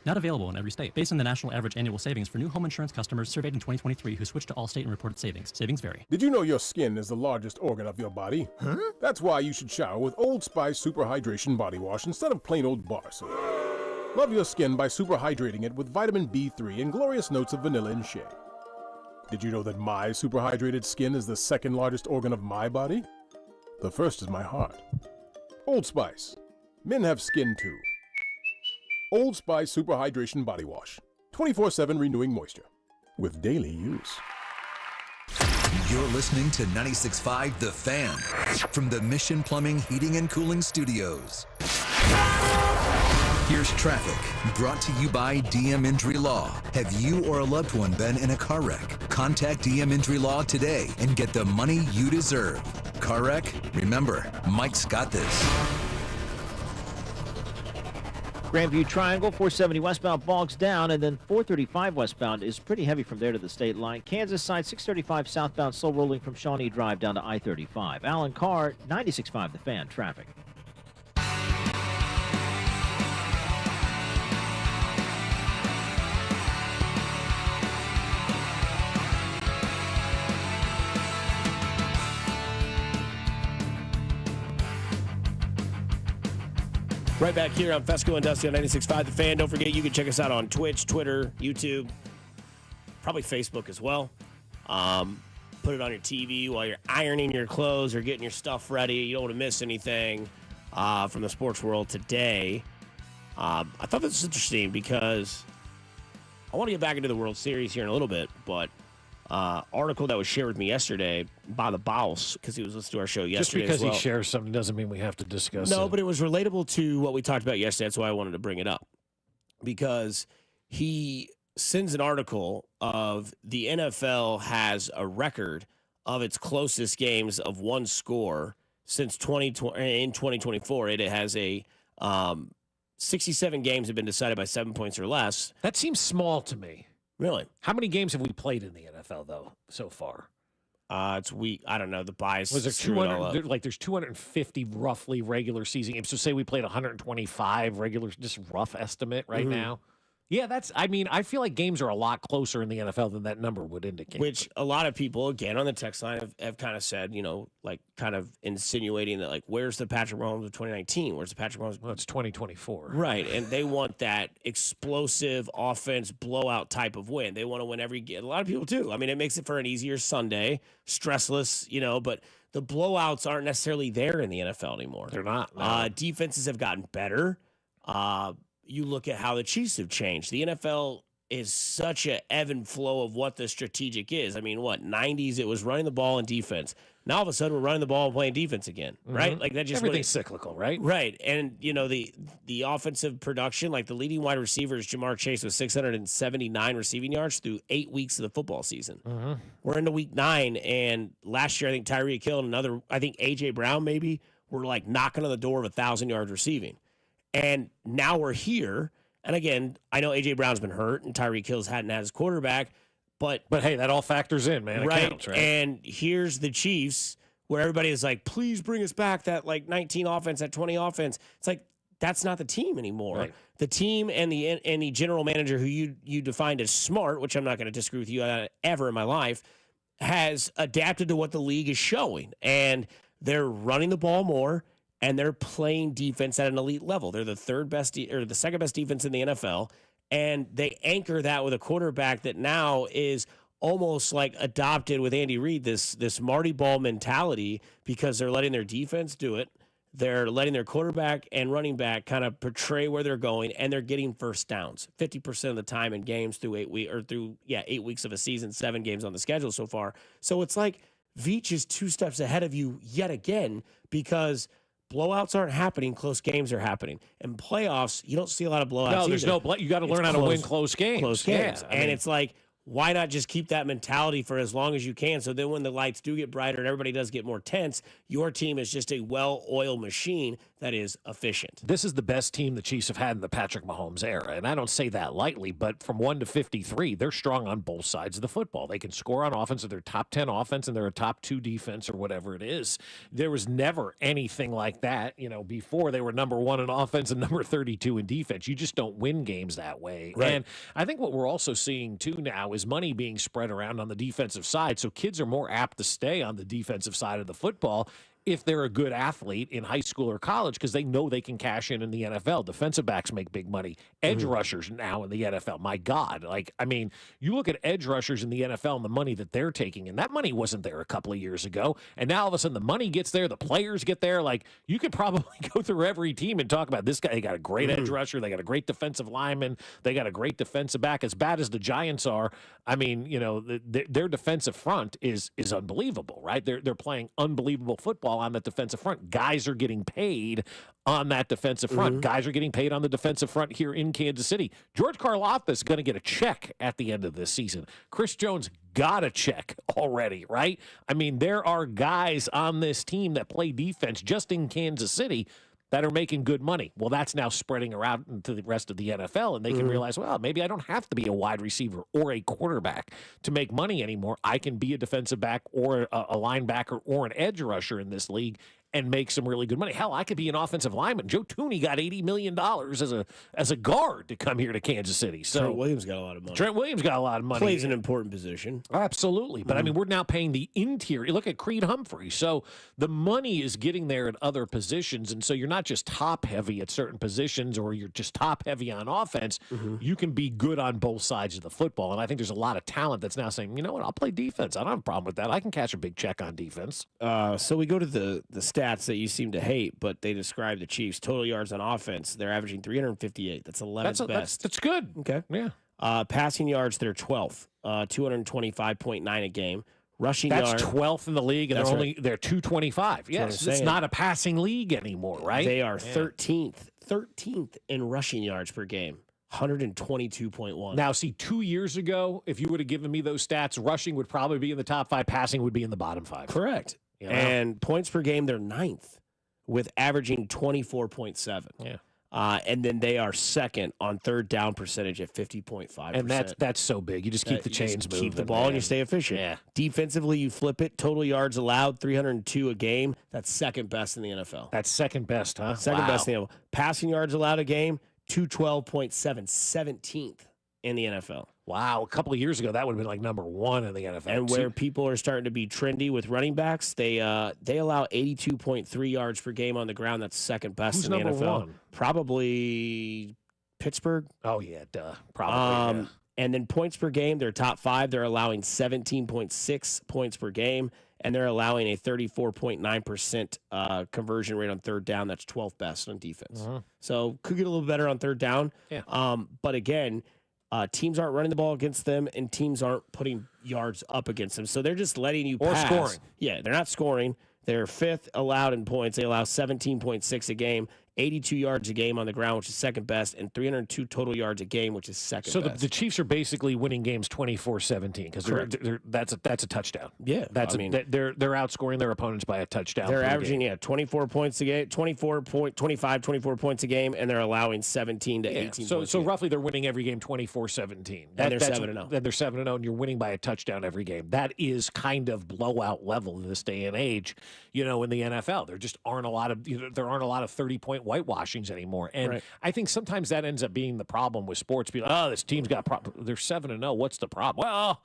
Not available in every state. Based on the national average annual savings for new home insurance customers surveyed in 2023 who switched to Allstate and reported savings. Savings vary. Did you know your skin is the largest organ of your body? Huh? That's why you should shower with Old Spice Super Hydration Body Wash instead of plain old bar soap. Love your skin by super hydrating it with vitamin B3 and glorious notes of vanilla and shea. Did you know that my super hydrated skin is the second largest organ of my body? The first is my heart. Old Spice. Men have skin too. Old Spice Super Hydration Body Wash. 24/7 renewing moisture. With daily use. You're listening to 96.5 The Fan from the Mission Plumbing, Heating, and Cooling Studios. Here's traffic brought to you by DM Injury Law. Have you or a loved one been in a car wreck? Contact DM Injury Law today and get the money you deserve. Car wreck? Remember, Mike's got this. Grandview Triangle, 470 westbound bogs down, and then 435 westbound is pretty heavy from there to the state line. Kansas side, 635 southbound, slow rolling from Shawnee Drive down to I-35. Alan Carr, 96.5 The Fan, traffic. Right back here on Fescoe and Dusty on 96.5 The Fan. Don't forget, you can check us out on Twitch, Twitter, YouTube, probably Facebook as well. Put it on your TV while you're ironing your clothes or getting your stuff ready. You don't want to miss anything from the sports world today. I thought this was interesting because I want to get back into the World Series here in a little bit, but article that was shared with me yesterday by the Boss, because he was listening to our show yesterday. Just because he shares something doesn't mean we have to discuss it. No, but it was relatable to what we talked about yesterday. That's why I wanted to bring it up. Because he sends an article of the NFL has a record of its closest games of one score since 2020. In 2024, it has a 67 games have been decided by 7 points or less. That seems small to me. Really? How many games have we played in the NFL, though, so far? It's week. I don't know. The bias was there screw it all up. There's 250 roughly regular season games. So say we played 125 regular, just rough estimate right now. Yeah, I feel like games are a lot closer in the NFL than that number would indicate. Which a lot of people, again, on the text line have kind of said, kind of insinuating that, where's the Patrick Mahomes of 2019? Where's the Patrick Mahomes? Well, it's 2024. Right, and they want that explosive offense blowout type of win. They want to win every game. A lot of people do. I mean, it makes it for an easier Sunday, stressless, but the blowouts aren't necessarily there in the NFL anymore. They're not. No. Defenses have gotten better. You look at how the Chiefs have changed. The NFL is such an ebb and flow of what the strategic is. I mean, 90s, it was running the ball and defense. Now, all of a sudden, we're running the ball and playing defense again, right? Like that just everything's cyclical, right? Right. And, the offensive production, the leading wide receiver is Jamar Chase with 679 receiving yards through 8 weeks of the football season. We're into week 9, and last year, I think Tyreek Hill and I think A.J. Brown maybe, were knocking on the door of 1,000 yards receiving. And now we're here. And again, I know A.J. Brown's been hurt and Tyreek Hill hadn't had his quarterback. But hey, that all factors in, man. It counts, right? And here's the Chiefs where everybody is like, please bring us back that 19 offense, that 20 offense. It's that's not the team anymore. Right. The team and the general manager who you defined as smart, which I'm not going to disagree with you ever in my life, has adapted to what the league is showing. And they're running the ball more. And they're playing defense at an elite level. They're the second best defense in the NFL, And they anchor that with a quarterback that now is almost like adopted with Andy Reid, this Marty Ball mentality, because they're letting their defense do it. They're letting their quarterback and running back kind of portray where they're going, and they're getting first downs 50% of the time in games through 8 weeks of a season, 7 games on the schedule so far. So it's like Veach is 2 steps ahead of you yet again, because blowouts aren't happening, close games are happening. In playoffs, you don't see a lot of blowouts. No, there's either. You got to learn how to win close games. Close games. Yeah, And it's like, why not just keep that mentality for as long as you can? So then when the lights do get brighter and everybody does get more tense, your team is just a well-oiled machine that is efficient. This is the best team the Chiefs have had in the Patrick Mahomes era. And I don't say that lightly, but from 1 to 53, they're strong on both sides of the football. They can score on offense, or they're top 10 offense, and they're a top 2 defense, or whatever it is. There was never anything like that. Before they were number 1 in offense and number 32 in defense. You just don't win games that way. Right. And I think what we're also seeing, too, now is money being spread around on the defensive side. So kids are more apt to stay on the defensive side of the football if they're a good athlete in high school or college, because they know they can cash in the NFL. Defensive backs make big money. Edge rushers now in the NFL. My God. You look at edge rushers in the NFL and the money that they're taking, and that money wasn't there a couple of years ago. And now all of a sudden the money gets there, the players get there. You could probably go through every team and talk about this guy. They got a great edge rusher. They got a great defensive lineman. They got a great defensive back. As bad as the Giants are, their defensive front is unbelievable, right? They're playing unbelievable football on the defensive front. Guys are getting paid on that defensive front. Guys are getting paid on the defensive front here in Kansas City. George Karlaftis is going to get a check at the end of this season. Chris Jones got a check already, right? There are guys on this team that play defense just in Kansas City that are making good money. Well, that's now spreading around into the rest of the NFL, and they can realize, well, maybe I don't have to be a wide receiver or a quarterback to make money anymore. I can be a defensive back or a linebacker or an edge rusher in this league and make some really good money. Hell, I could be an offensive lineman. Joe Tooney got $80 million as a guard to come here to Kansas City. So Trent Williams got a lot of money. Trent Williams got a lot of money. Plays an important position. Absolutely. But, we're now paying the interior. Look at Creed Humphrey. So the money is getting there at other positions, and so you're not just top-heavy at certain positions or you're just top-heavy on offense. You can be good on both sides of the football, and I think there's a lot of talent that's now saying, you know what, I'll play defense. I don't have a problem with that. I can cash a big check on defense. So we go to the stats that you seem to hate, but they describe the Chiefs. Total yards on offense, they're averaging 358. That's 11th best. That's good. Okay. Yeah. Passing yards, they're 12th, 225.9 a game. Rushing That's yards, 12th in the league, and they're 225. Yes, it's not a passing league anymore, right? They are 13th in rushing yards per game. 122.1. Now, see, 2 years ago, if you would have given me those stats, rushing would probably be in the top 5, passing would be in the bottom 5. Correct. And points per game, they're 9th with averaging 24.7. Yeah. And then they are second on third down percentage at 50.5%. And that's so big. You just keep the chains moving. Keep the ball and you stay efficient. Yeah. Defensively, you flip it. Total yards allowed, 302 a game. That's second best in the NFL. That's second best, huh? Second best in the NFL. Passing yards allowed a game, 212.7, 17th in the NFL. Wow, a couple of years ago, that would have been like number 1 in the NFL. And where people are starting to be trendy with running backs, they allow 82.3 yards per game on the ground. That's second best in the NFL. One? Probably Pittsburgh. Oh, yeah, duh. Probably, yeah. And then points per game, they're top 5. They're allowing 17.6 points per game, and they're allowing a 34.9% conversion rate on third down. That's 12th best on defense. So could get a little better on third down. Yeah. But again, teams aren't running the ball against them, and teams aren't putting yards up against them. So they're just letting you pass. Or scoring. Yeah, they're not scoring. They're 5th allowed in points. They allow 17.6 a game, 82 yards a game on the ground, which is second best, and 302 total yards a game, which is second best. So the Chiefs are basically winning games 24-17 because that's a touchdown. Yeah, they're outscoring their opponents by a touchdown. They're averaging 24 points a game, 24 points a game, and they're allowing 17 to 18. So roughly they're winning every game 24-17. And they're 7-0. And they're 7-0, and you're winning by a touchdown every game. That is kind of blowout level in this day and age. In the NFL, there just aren't a lot of 30-point whitewashings anymore. And I think sometimes that ends up being the problem with sports. People, this team's got they're 7-0. What's the problem? Well,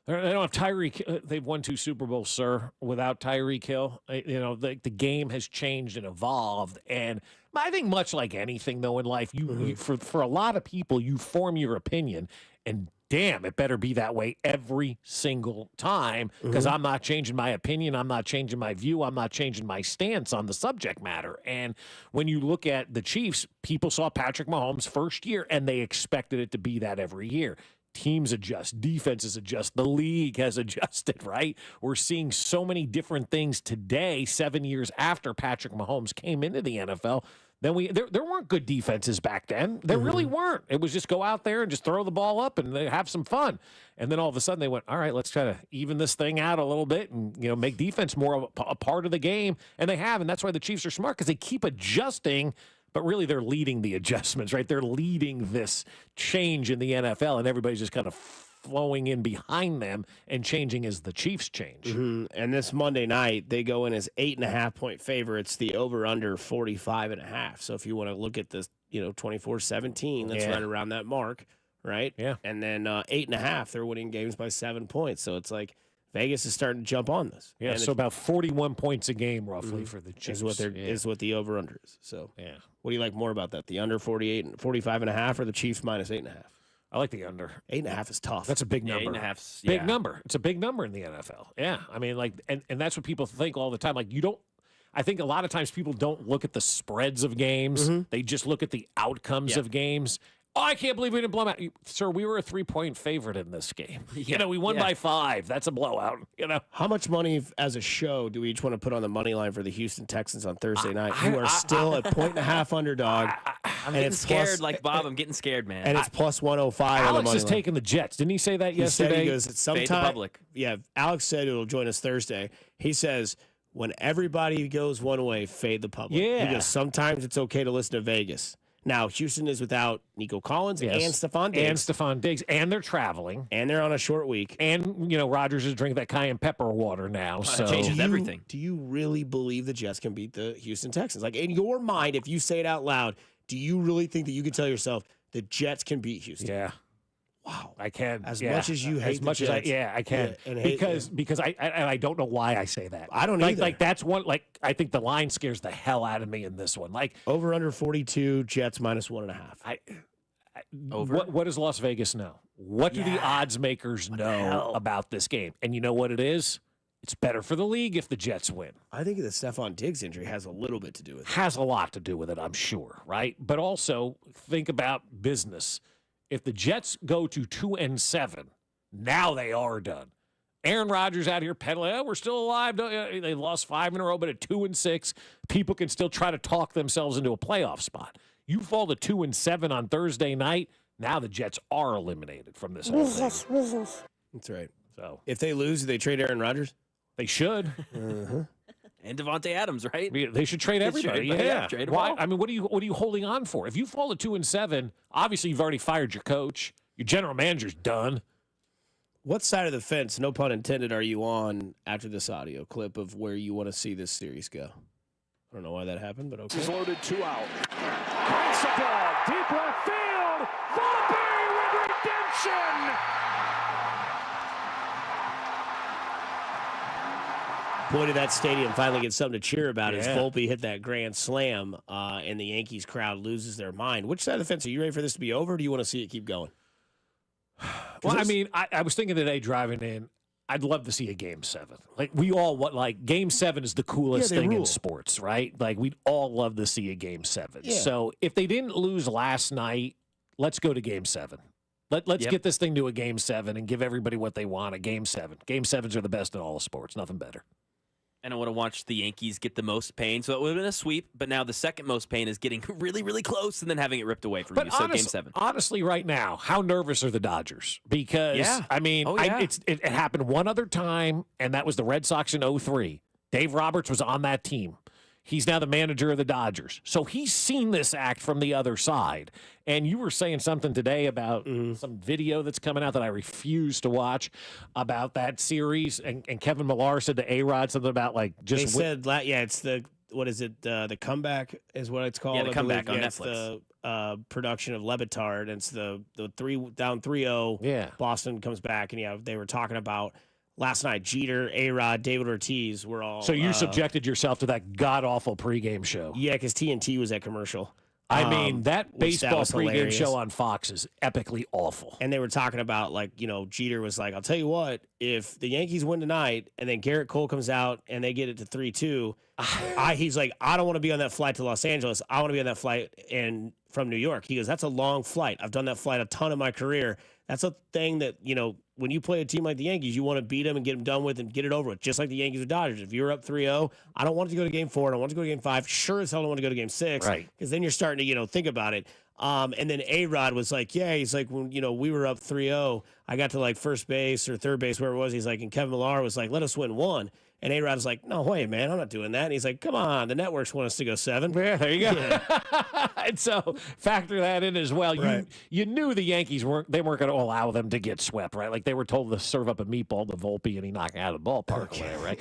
They don't have Tyreek. They've won 2 Super Bowls, sir, without Tyreek Hill. The game has changed and evolved. And I think much like anything, though, in life, for a lot of people, you form your opinion. And damn, it better be that way every single time, because I'm not changing my opinion. I'm not changing my view. I'm not changing my stance on the subject matter. And when you look at the Chiefs, people saw Patrick Mahomes' first year, and they expected it to be that every year. Teams adjust, defenses adjust, the league has adjusted, right? We're seeing so many different things today, 7 years after Patrick Mahomes came into the NFL. There weren't good defenses back then. There really weren't. It was just go out there and just throw the ball up and have some fun. And then all of a sudden they went, all right, let's try to even this thing out a little bit and make defense more of a part of the game. And they have, and that's why the Chiefs are smart, because they keep adjusting. But really, they're leading the adjustments, right? They're leading this change in the NFL, and everybody's just kind of flowing in behind them and changing as the Chiefs change. And this Monday night, they go in as 8.5-point favorites. The over-under 45.5. So if you want to look at this, 24-17, that's right around that mark, right? Yeah. And then 8.5, they're winning games by 7 points. So it's like Vegas is starting to jump on this. Yeah, and so about 41 points a game, roughly, for the Chiefs. Is what the over-under is. So what do you like more about that? The under 45.5 or the Chiefs minus 8.5? I like the under. 8.5 is tough. That's a big number. 8.5's big number. It's a big number in the NFL. Yeah, I mean, and that's what people think all the time. Like, you don't. I think a lot of times people don't look at the spreads of games. They just look at the outcomes of games. Oh, I can't believe we didn't blow them out. Sir, we were a 3-point favorite in this game. We won by 5. That's a blowout, How much money as a show do we each want to put on the money line for the Houston Texans on Thursday night, who are still a 1.5 underdog? I'm getting scared like Bob. I'm getting scared, man. And it's plus 105 on the Alex money is line. taking the Jets. Didn't he say that yesterday? Said, he goes, it's Fade the public. Yeah, Alex said it'll join us Thursday. He says, when everybody goes one way, fade the public. Yeah. He goes, sometimes it's okay to listen to Vegas. Now, Houston is without Nico Collins and Stephon Diggs. And they're traveling. And they're on a short week. And, Rodgers is drinking that cayenne pepper water now. So it changes everything. Do you really believe the Jets can beat the Houston Texans? Like, in your mind, if you say it out loud, do you really think that you can tell yourself the Jets can beat Houston? Yeah. Wow. I can. As much as you hate as much the Jets. I can. Yeah, because I don't know why I say that. I don't either. Like that's one, I think the line scares the hell out of me in this one. Like over under 42, Jets minus 1.5. Over. What does Las Vegas know? What do the odds makers know about this game? And you know what it is? It's better for the league if the Jets win. I think the Stephon Diggs injury has a little bit to do with it. Has a lot to do with it, I'm sure, right? But also think about business. If the Jets go to 2-7, now they are done. Aaron Rodgers out here peddling, we're still alive. They lost 5 in a row, but at 2-6, people can still try to talk themselves into a playoff spot. You fall to 2-7 on Thursday night, now the Jets are eliminated from this whole thing. That's right. So if they lose, do they trade Aaron Rodgers? They should. And Devontae Adams, right? They should trade everybody. Trade them Why? all. I mean, what are you holding on for? If you fall to 2-7, obviously you've already fired your coach. Your general manager's done. What side of the fence, no pun intended, are you on after this audio clip of where you want to see this series go? I don't know why that happened, but okay. He's loaded 2 out. Breaks the ball. Deep left field. Volpe with redemption. Boy, did that stadium finally get something to cheer about as Volpe hit that grand slam and the Yankees crowd loses their mind. Which side of the fence, are you ready for this to be over, or do you want to see it keep going? Well, I mean, I was thinking today driving in, I'd love to see a Game 7. Like, we all Game 7 is the coolest thing in sports, right? Like, we'd all love to see a Game 7. Yeah. So if they didn't lose last night, let's go to Game 7. Let's get this thing to a Game 7 and give everybody what they want, a Game 7. Game 7s are the best in all of sports. Nothing better. And I would have watched the Yankees get the most pain, so it would have been a sweep. But now the second most pain is getting really, really close and then having it ripped away from you. So Game 7. Honestly, right now, how nervous are the Dodgers? Because, I mean, it happened one other time, and that was the Red Sox in 2003. Dave Roberts was on that team. He's now the manager of the Dodgers. So he's seen this act from the other side. And you were saying something today about some video that's coming out that I refuse to watch about that series. And Kevin Millar said to A-Rod something about it's the, what is it? The comeback is what it's called. Yeah, the comeback on Netflix. production of Lebitard, and it's the down 3-0. Yeah. Boston comes back, and they were talking about last night. Jeter, A-Rod, David Ortiz were all. So you subjected yourself to that god awful pregame show. Yeah, because TNT was at commercial. I mean, that baseball pregame hilarious. show on Fox is epically awful. And they were talking about, Jeter was like, I'll tell you what, if the Yankees win tonight and then Garrett Cole comes out and they get it to 3-2, he's like, I don't want to be on that flight to Los Angeles. I want to be on that flight from New York. He goes, that's a long flight. I've done that flight a ton in my career. That's a thing that, when you play a team like the Yankees, you want to beat them and get them done with and get it over with, just like the Yankees or Dodgers. If you're up 3-0, I don't want it to go to game 4. I don't want it to go to game 5. Sure as hell don't want to go to game 6. Right. Because then you're starting to, think about it. And then A-Rod was like, he's like, when, we were up 3-0, I got to first base or third base, wherever it was. He's like, and Kevin Millar was like, let us win 1. And A-Rod was like, no way, man, I'm not doing that. And he's like, come on, the networks want us to go 7. Yeah, there you go. Yeah. And so factor that in as well. Right. You knew the Yankees weren't going to allow them to get swept, right? Like they were told to serve up a meatball to Volpe and he knocked it out of the ballpark or whatever, right?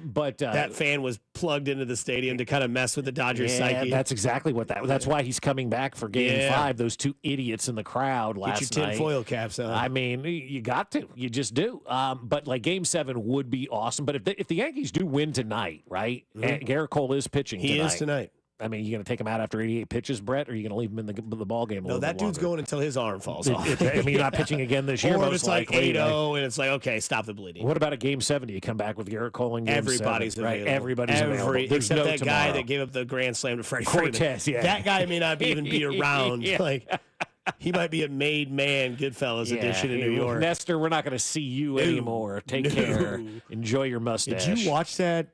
But that fan was plugged into the stadium to kind of mess with the Dodgers psyche. That's exactly what that's why he's coming back for game 5. Those 2 idiots in the crowd last night. Get your tinfoil caps on. I mean, you got to. You just do. But game 7 would be awesome. But if the Yankees do win tonight, right? Mm-hmm. Garrett Cole is pitching tonight. He is tonight. I mean, you going to take him out after 88 pitches, Brett, or are you going to leave him in the ball game? No, that dude's going until his arm falls off. I mean, you're not pitching again this year. Or most it's like likely, 8-0, and it's like, okay, stop the bleeding. What about a game 7? Do you come back with Garrett Cole in game Everybody's 7? available. Right? Everybody's available. Except no that tomorrow. guy that gave up the grand slam to Freddy Cortez, Freeman. yeah. That guy may not even be around. Yeah. He might be a made man Goodfellas edition in New York. Nestor, we're not going to see you anymore. Take care. Enjoy your mustache. Did you watch that?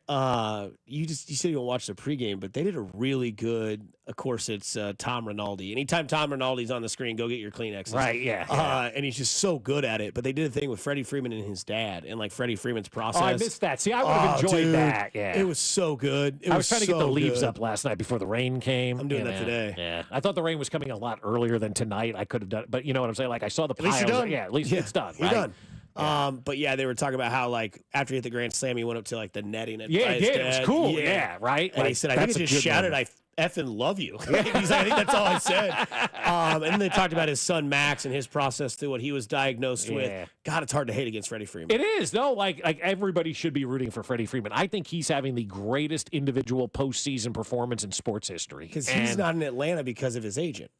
You said you don't watch the pregame, but they did a really good. Of course, it's Tom Rinaldi. Anytime Tom Rinaldi's on the screen, go get your Kleenexes. Right? Yeah. And he's just so good at it. But they did a thing with Freddie Freeman and his dad, and Freddie Freeman's process. Oh, I missed that. See, I would have enjoyed that. Yeah. It was so good. I was trying to get the leaves up last night before the rain came. I'm doing that today. Yeah. I thought the rain was coming a lot earlier than tonight. I could have done it, but you know what I'm saying? I saw the piles. At least you're done. Yeah, at least it's done. You're right? done. Yeah. But they were talking about how after he hit the grand slam, he went up to the netting. And yeah, it was cool. Yeah, right. And he said, I think I just shouted, I effing love you. He's like, I think that's all I said. And then they talked about his son Max and his process through what he was diagnosed with. God, it's hard to hate against Freddie Freeman. It is. No, like everybody should be rooting for Freddie Freeman. I think he's having the greatest individual postseason performance in sports history. Because he's not in Atlanta because of his agent.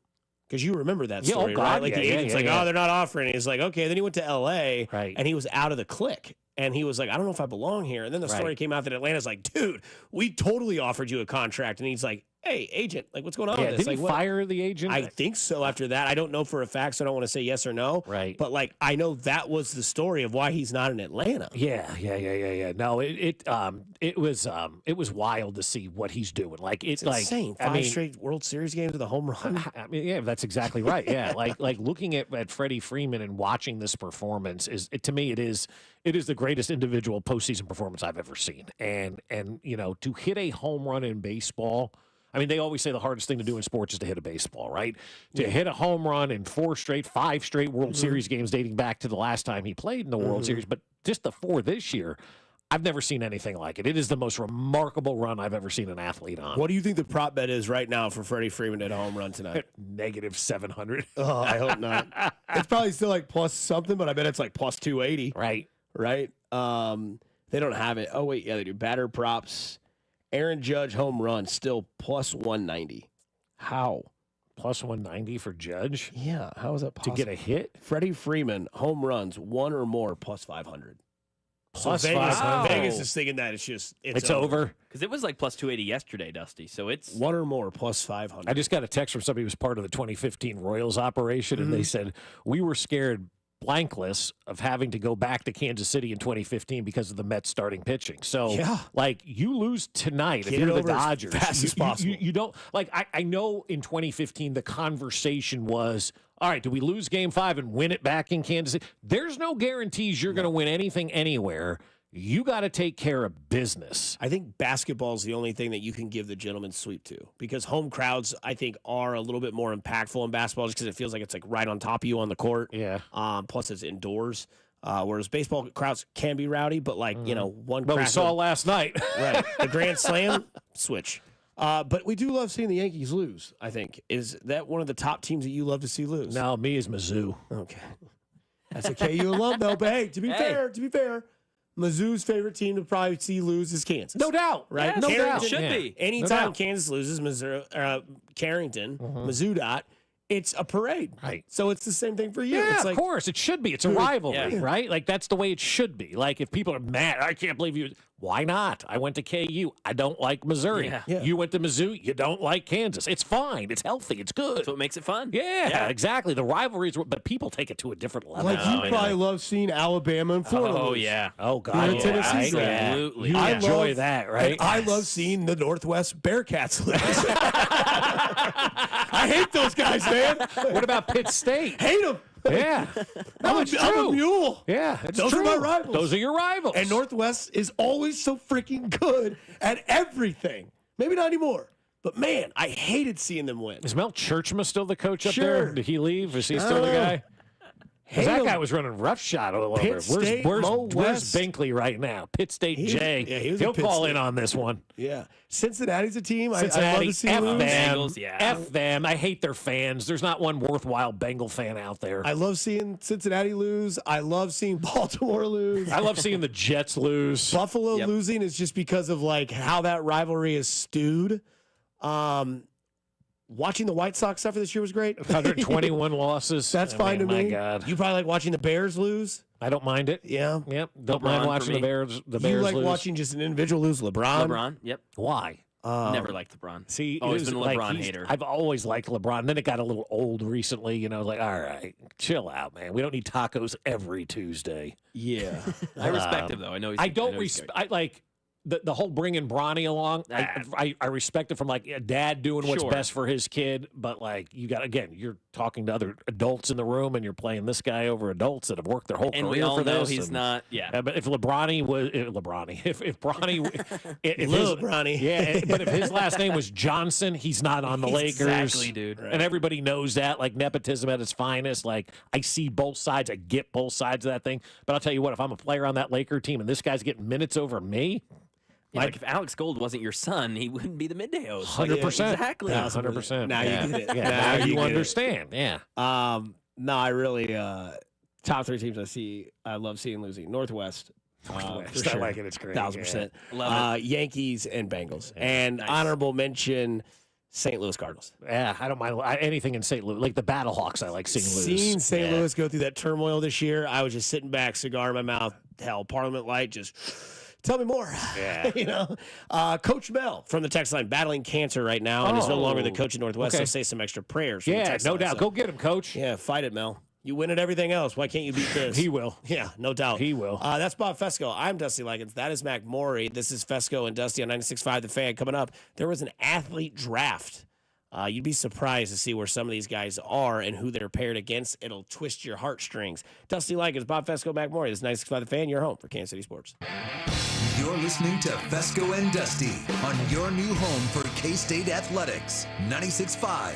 Because you remember that story, right? The agent's oh, they're not offering it. He's like, okay. Then he went to L.A. And he was out of the clique. And he was like, I don't know if I belong here. And then the story came out that Atlanta's like, dude, we totally offered you a contract. And he's like, hey, agent, like, what's going on with this? Did he fire the agent? I think so after that. I don't know for a fact, so I don't want to say yes or no. Right. But, like, I know that was the story of why he's not in Atlanta. Yeah. No, it was wild to see what he's doing. Like, it's insane. Five straight World Series games with a home run. I mean, yeah, that's exactly right. Yeah, like looking at Freddie Freeman and watching this performance to me, it is the greatest individual postseason performance I've ever seen. And you know, to hit a home run in baseball. I mean, they always say the hardest thing to do in sports is to hit a baseball, right? To hit a home run in 5 straight World Series games dating back to the last time he played in the World Series, but just the 4 this year, I've never seen anything like it. It is the most remarkable run I've ever seen an athlete on. What do you think the prop bet is right now for Freddie Freeman at a home run tonight? Negative 700. Oh, I hope not. It's probably still like plus something, but I bet it's like plus 280. Right. They don't have it. Oh, wait. Yeah, they do. Batter props. Aaron Judge home run still plus 190. How? Plus 190 for Judge? Yeah. How is that possible? To get a hit? Freddie Freeman home runs 1 or more plus 500. Plus so Vegas, 500. Vegas is thinking that it's over. Because it was like plus 280 yesterday, Dusty. So it's 1 or more plus 500. I just got a text from somebody who was part of the 2015 Royals operation, and they said, we were scared blankless of having to go back to Kansas City in 2015 because of the Mets starting pitching. So, like, you lose tonight if you're the Dodgers. As fast as possible. You don't, like, I know in 2015 the conversation was, all right, do we lose Game 5 and win it back in Kansas City? There's no guarantees you're going to win anything anywhere. You got to take care of business. I think basketball is the only thing that you can give the gentleman's sweep to, because home crowds, I think, are a little bit more impactful in basketball just because it feels like it's like right on top of you on the court. Yeah. Plus, it's indoors. Whereas baseball crowds can be rowdy, but like, you know, one Well, we saw last night. Right. The Grand Slam, switch. But we do love seeing the Yankees lose, I think. Is that one of the top teams that you love to see lose? No, me is Mizzou. Okay. That's a KU alum, though. But hey, to be fair, Mizzou's favorite team to probably see lose is Kansas. No doubt. Right? Yeah, no doubt. Should be. Anytime Kansas loses, Carrington, Mizzou dot, it's a parade. Right. So it's the same thing for you. Yeah, it's of course. It should be. It's a rivalry, right? Like, that's the way it should be. Like, if people are mad, I can't believe you. Why not? I went to KU. I don't like Missouri. Yeah. You went to Mizzou. You don't like Kansas. It's fine. It's healthy. It's good. That's what makes it fun. Yeah, exactly. The rivalries, but people take it to a different level. Like, you probably love seeing Alabama and Florida. Oh, lose. yeah. Oh, God. You're a Tennessee fan. Absolutely. You I enjoy love- that, right? And I love seeing the Northwest Bearcats lose. I hate those guys, man. What about Pitt State? Hate them. Yeah. I'm a mule. Yeah, it's Those true. are my rivals. Those are your rivals. And Northwest is always so freaking good at everything. Maybe not anymore. But, man, I hated seeing them win. Is Mel Churchma still the coach up Sure. there? Did he leave? Is he still the guy? Because that guy was running roughshod all over. Pitt State, Mo Where's West. Binkley right now? Pitt State Jay. he was a He'll Pitt call State. in on this one. Yeah. Cincinnati's a team I love Cincinnati, to see F lose. them. Bengals, yeah. F them. I hate their fans. There's not one worthwhile Bengal fan out there. I love seeing Cincinnati lose. I love seeing Baltimore lose. I love seeing the Jets lose. Buffalo losing is just because of like how that rivalry is stewed. Watching the White Sox suffer this year was great. 121 losses. That's fine to me. My God. You probably like watching the Bears lose. I don't mind it. Yeah. Yep. Don't LeBron mind for watching the me. Bears. The You Bears like lose. watching just an individual lose. LeBron. Yep. Why? Never liked LeBron. See, Always it was been a like LeBron hater. I've always liked LeBron. Then it got a little old recently. You know, like, all right, chill out, man. We don't need tacos every Tuesday. Yeah. I respect him, though. I know he's I don't I know he's respect. good. I like the whole bringing Bronny along. I respect it from like a dad doing what's Sure. best for his kid. But like, you got, again, you're talking to other adults in the room, and you're playing this guy over adults that have worked their whole And career we all for know this. he's and- not. Yeah. But if LeBronny was LeBronny, if Bronny, if Lil his, Bronny. yeah. But if his last name was Johnson, he's not on the Lakers. Exactly, dude. And everybody knows that. Like, nepotism at its finest. Like, I see both sides. I get both sides of that thing. But I'll tell you what, if I'm a player on that Laker team and this guy's getting minutes over me, Yeah, like if Alex Gold wasn't your son, he wouldn't be the midday host. 100%. Exactly. 100%. Now you get it. Yeah, Now now you you get it. understand. Yeah. No, I really top three teams I love seeing losing. Northwest. Northwest. For I sure. like it. It's great. 1,000%. Love Yankees and Bengals. And Nice. honorable mention, St. Louis Cardinals. Yeah, I don't mind anything in St. Louis. Like the Battlehawks, I like seeing lose. Seeing St. Yeah. Louis go through that turmoil this year, I was just sitting back, cigar in my mouth, hell, Parliament Light, just tell me more. Yeah. You know, Coach Mel from the text line battling cancer right now and is no longer the coach of Northwest. Okay. So say some extra prayers. From the Yeah, text no line. doubt. So, Go get him, coach. yeah, fight it, Mel. You win at everything else. Why can't you beat this? He will. Yeah, no doubt. He will. That's Bob Fescoe. I'm Dusty Likens. That is Mac Morey. This is Fescoe and Dusty on 96.5 The Fan. Coming up, there was an athlete draft. You'd be surprised to see where some of these guys are and who they're paired against. It'll twist your heartstrings. Dusty Likens, Bob Fescoe, Mac Morey. This is 96.5 The Fan. Your home for Kansas City sports. You're listening to Fescoe and Dusty on your new home for K-State Athletics. 96.5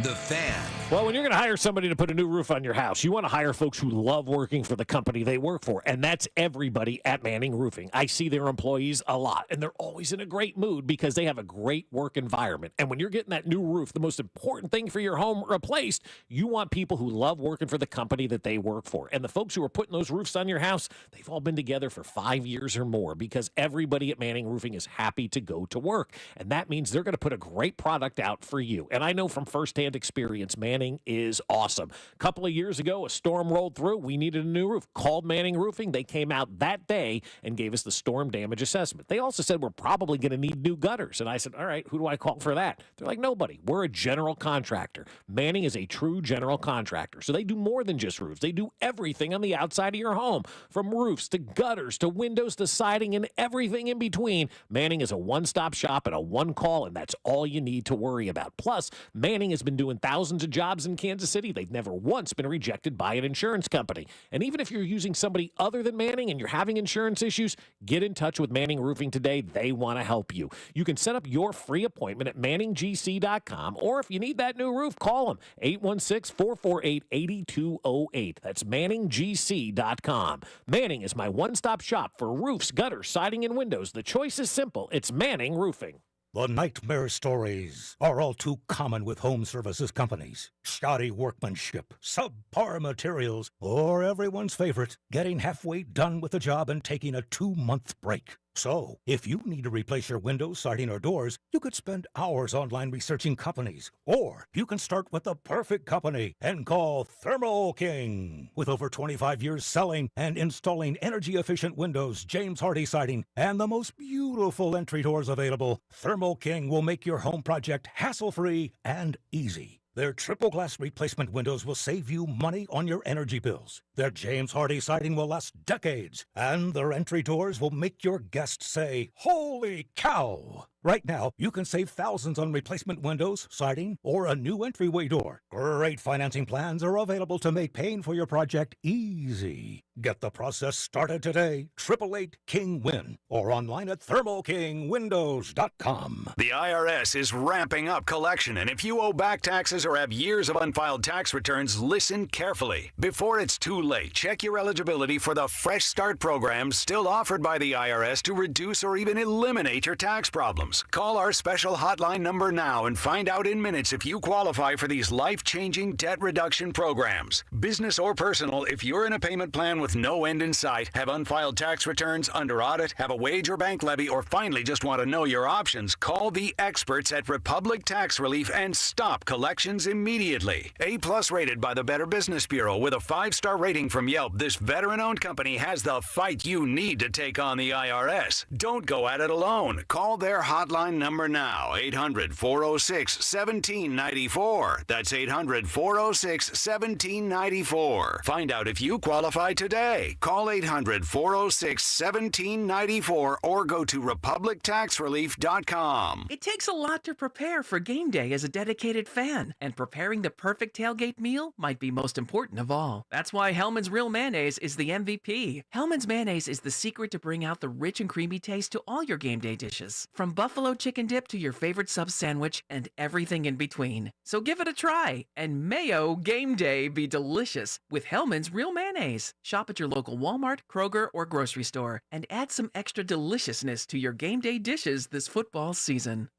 The Fan. Well, when you're going to hire somebody to put a new roof on your house, you want to hire folks who love working for the company they work for, and that's everybody at Manning Roofing. I see their employees a lot, and they're always in a great mood because they have a great work environment. And when you're getting that new roof, the most important thing for your home replaced, you want people who love working for the company that they work for. And the folks who are putting those roofs on your house, they've all been together for 5 years or more because everybody at Manning Roofing is happy to go to work. And that means they're going to put a great product out for you. And I know from firsthand experience, Manning is awesome. A couple of years ago, a storm rolled through. We needed a new roof. Called Manning Roofing. They came out that day and gave us the storm damage assessment. They also said we're probably going to need new gutters. And I said, all right, who do I call for that? They're like, nobody. We're a general contractor. Manning is a true general contractor. So they do more than just roofs. They do everything on the outside of your home, from roofs to gutters to windows to siding and everything in between. Manning is a one-stop shop and a one-call, and that's all you need to worry about. Plus, Manning has been doing thousands of jobs in Kansas City. They've never once been rejected by an insurance company. And even if you're using somebody other than Manning and you're having insurance issues, get in touch with Manning Roofing today. They want to help you. You can set up your free appointment at manninggc.com, or if you need that new roof, call them 816-448-8208. That's manninggc.com. Manning is my one-stop shop for roofs, gutters, siding, and windows. The choice is simple. It's Manning Roofing. The nightmare stories are all too common with home services companies. Shoddy workmanship, subpar materials, or everyone's favorite, getting halfway done with the job and taking a 2-month break. So, if you need to replace your windows, siding, or doors, you could spend hours online researching companies. Or you can start with the perfect company and call Thermo King. With over 25 years selling and installing energy-efficient windows, James Hardie siding, and the most beautiful entry doors available, Thermo King will make your home project hassle-free and easy. Their triple glass replacement windows will save you money on your energy bills. Their James Hardie siding will last decades, and their entry doors will make your guests say, "Holy cow!" Right now, you can save thousands on replacement windows, siding, or a new entryway door. Great financing plans are available to make paying for your project easy. Get the process started today. 888-KING-WIN or online at thermokingwindows.com. The IRS is ramping up collection, and if you owe back taxes or have years of unfiled tax returns, listen carefully. Before it's too late, check your eligibility for the Fresh Start program still offered by the IRS to reduce or even eliminate your tax problems. Call our special hotline number now and find out in minutes if you qualify for these life-changing debt reduction programs. Business or personal, if you're in a payment plan with no end in sight, have unfiled tax returns, under audit, have a wage or bank levy, or finally just want to know your options, call the experts at Republic Tax Relief and stop collections immediately. A+ rated by the Better Business Bureau with a 5-star rating from Yelp, this veteran-owned company has the fight you need to take on the IRS. Don't go at it alone. Call their hotline number now, 800-406-1794. That's 800-406-1794. Find out if you qualify today. Call 800-406-1794 or go to republictaxrelief.com. It takes a lot to prepare for game day as a dedicated fan, and preparing the perfect tailgate meal might be most important of all. That's why Hellmann's Real Mayonnaise is the MVP. Hellmann's Mayonnaise is the secret to bring out the rich and creamy taste to all your game day dishes, from buffalo chicken dip to your favorite sub sandwich and everything in between. So give it a try, and mayo game day be delicious with Hellmann's Real Mayonnaise. Shop at your local Walmart, Kroger, or grocery store and add some extra deliciousness to your game day dishes this football season.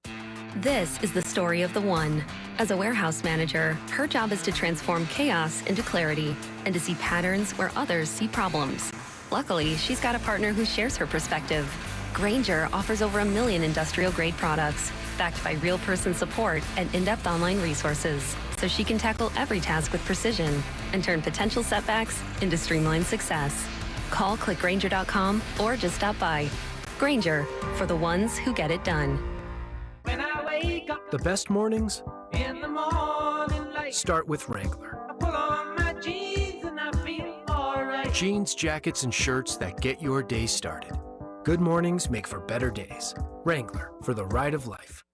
This is the story of the one. As a warehouse manager, her job is to transform chaos into clarity and to see patterns where others see problems. Luckily, she's got a partner who shares her perspective. Grainger offers over 1 million industrial-grade products, backed by real person support and in-depth online resources, so she can tackle every task with precision and turn potential setbacks into streamlined success. Call clickgrainger.com or just stop by. Grainger, for the ones who get it done. When I wake up the best mornings in the morning light, start with Wrangler. I pull on my jeans and I feel alright. Jeans, jackets, and shirts that get your day started. Good mornings make for better days. Wrangler, for the ride of life.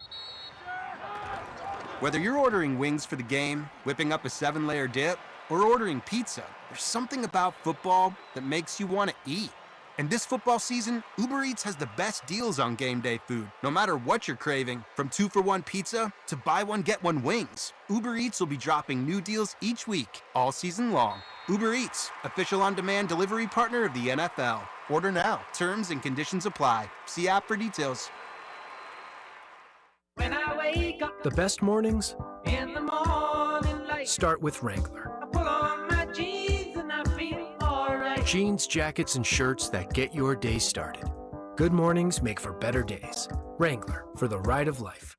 Whether you're ordering wings for the game, whipping up a 7-layer dip, or ordering pizza, there's something about football that makes you want to eat. And this football season, Uber Eats has the best deals on game day food. No matter what you're craving, from 2-for-1 pizza to buy one, get one wings, Uber Eats will be dropping new deals each week, all season long. Uber Eats, official on-demand delivery partner of the NFL. Order now. Terms and conditions apply. See app for details. When I wake up the best mornings in the morning light, start with Wrangler. I pull on my jeans and I feel alright. Jeans, jackets, and shirts that get your day started. Good mornings make for better days. Wrangler, for the ride of life.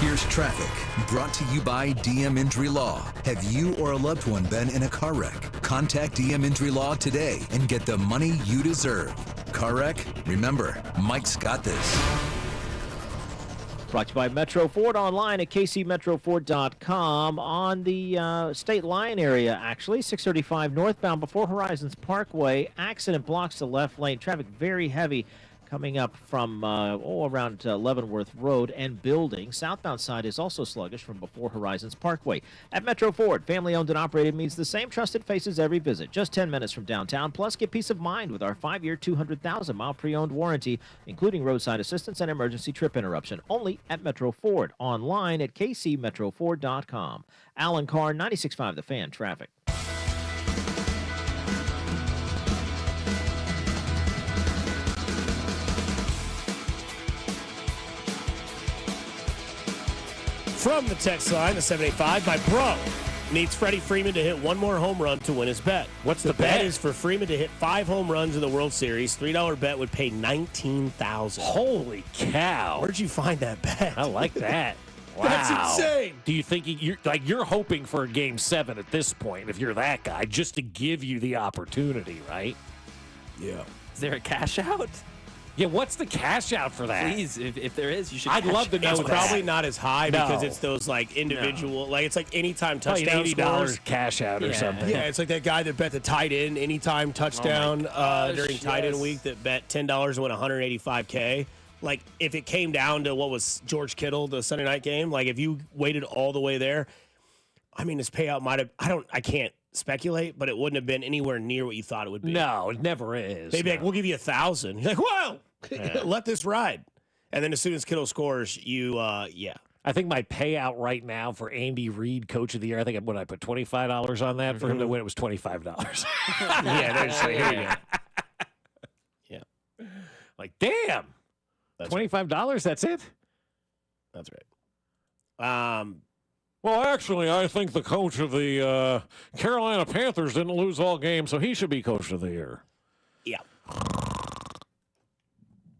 Here's traffic, brought to you by DM Injury Law. Have you or a loved one been in a car wreck? Contact DM Injury Law today and get the money you deserve. Car wreck? Remember, Mike's got this. Brought to you by Metro Ford, online at kcmetroford.com. On the State Line area, actually, 635 northbound before Horizons Parkway. Accident blocks the left lane. Traffic very heavy coming up from around Leavenworth Road and Building. Southbound side is also sluggish from before Horizons Parkway. At Metro Ford, family-owned and operated means the same trusted faces every visit. Just 10 minutes from downtown. Plus, get peace of mind with our 5-year, 200,000-mile pre-owned warranty, including roadside assistance and emergency trip interruption. Only at Metro Ford. Online at kcmetroford.com. Alan Carr, 96.5 The Fan. Traffic. From the text line, the 785, my bro needs Freddy Freeman to hit one more home run to win his bet. What's the the bet? Is for Freeman to hit 5 home runs in the World Series. $3 bet would pay $19,000. Holy cow. Where'd you find that bet? I like that. Wow. That's insane. Do you think you're hoping for a Game 7 at this point, if you're that guy, just to give you the opportunity, right? Yeah. Is there a cash out? Yeah, what's the cash out for that? Please, if there is, you should. I'd love to know It's that. probably not as high No. because it's those like individual, like it's like anytime touchdown $80 scores. cash out or something. Yeah, it's like that guy that bet the tight end anytime touchdown during tight end week that bet $10 and won $185K. Like if it came down to what was George Kittle, the Sunday night game, like if you waited all the way there, I mean, his payout might have, I can't speculate, but it wouldn't have been anywhere near what you thought it would be. No, it never is. They'd be like, we'll give you $1,000. You're like, whoa, let this ride. And then as soon as Kittle scores, you, I think my payout right now for Andy Reid, Coach of the Year, I think when I put $25 on that for him to win, it was $25. yeah, there's like, here you go. Yeah. Like, damn. That's $25, that's it? That's right. Well, actually, I think the coach of the Carolina Panthers didn't lose all games, so he should be Coach of the Year. Yeah.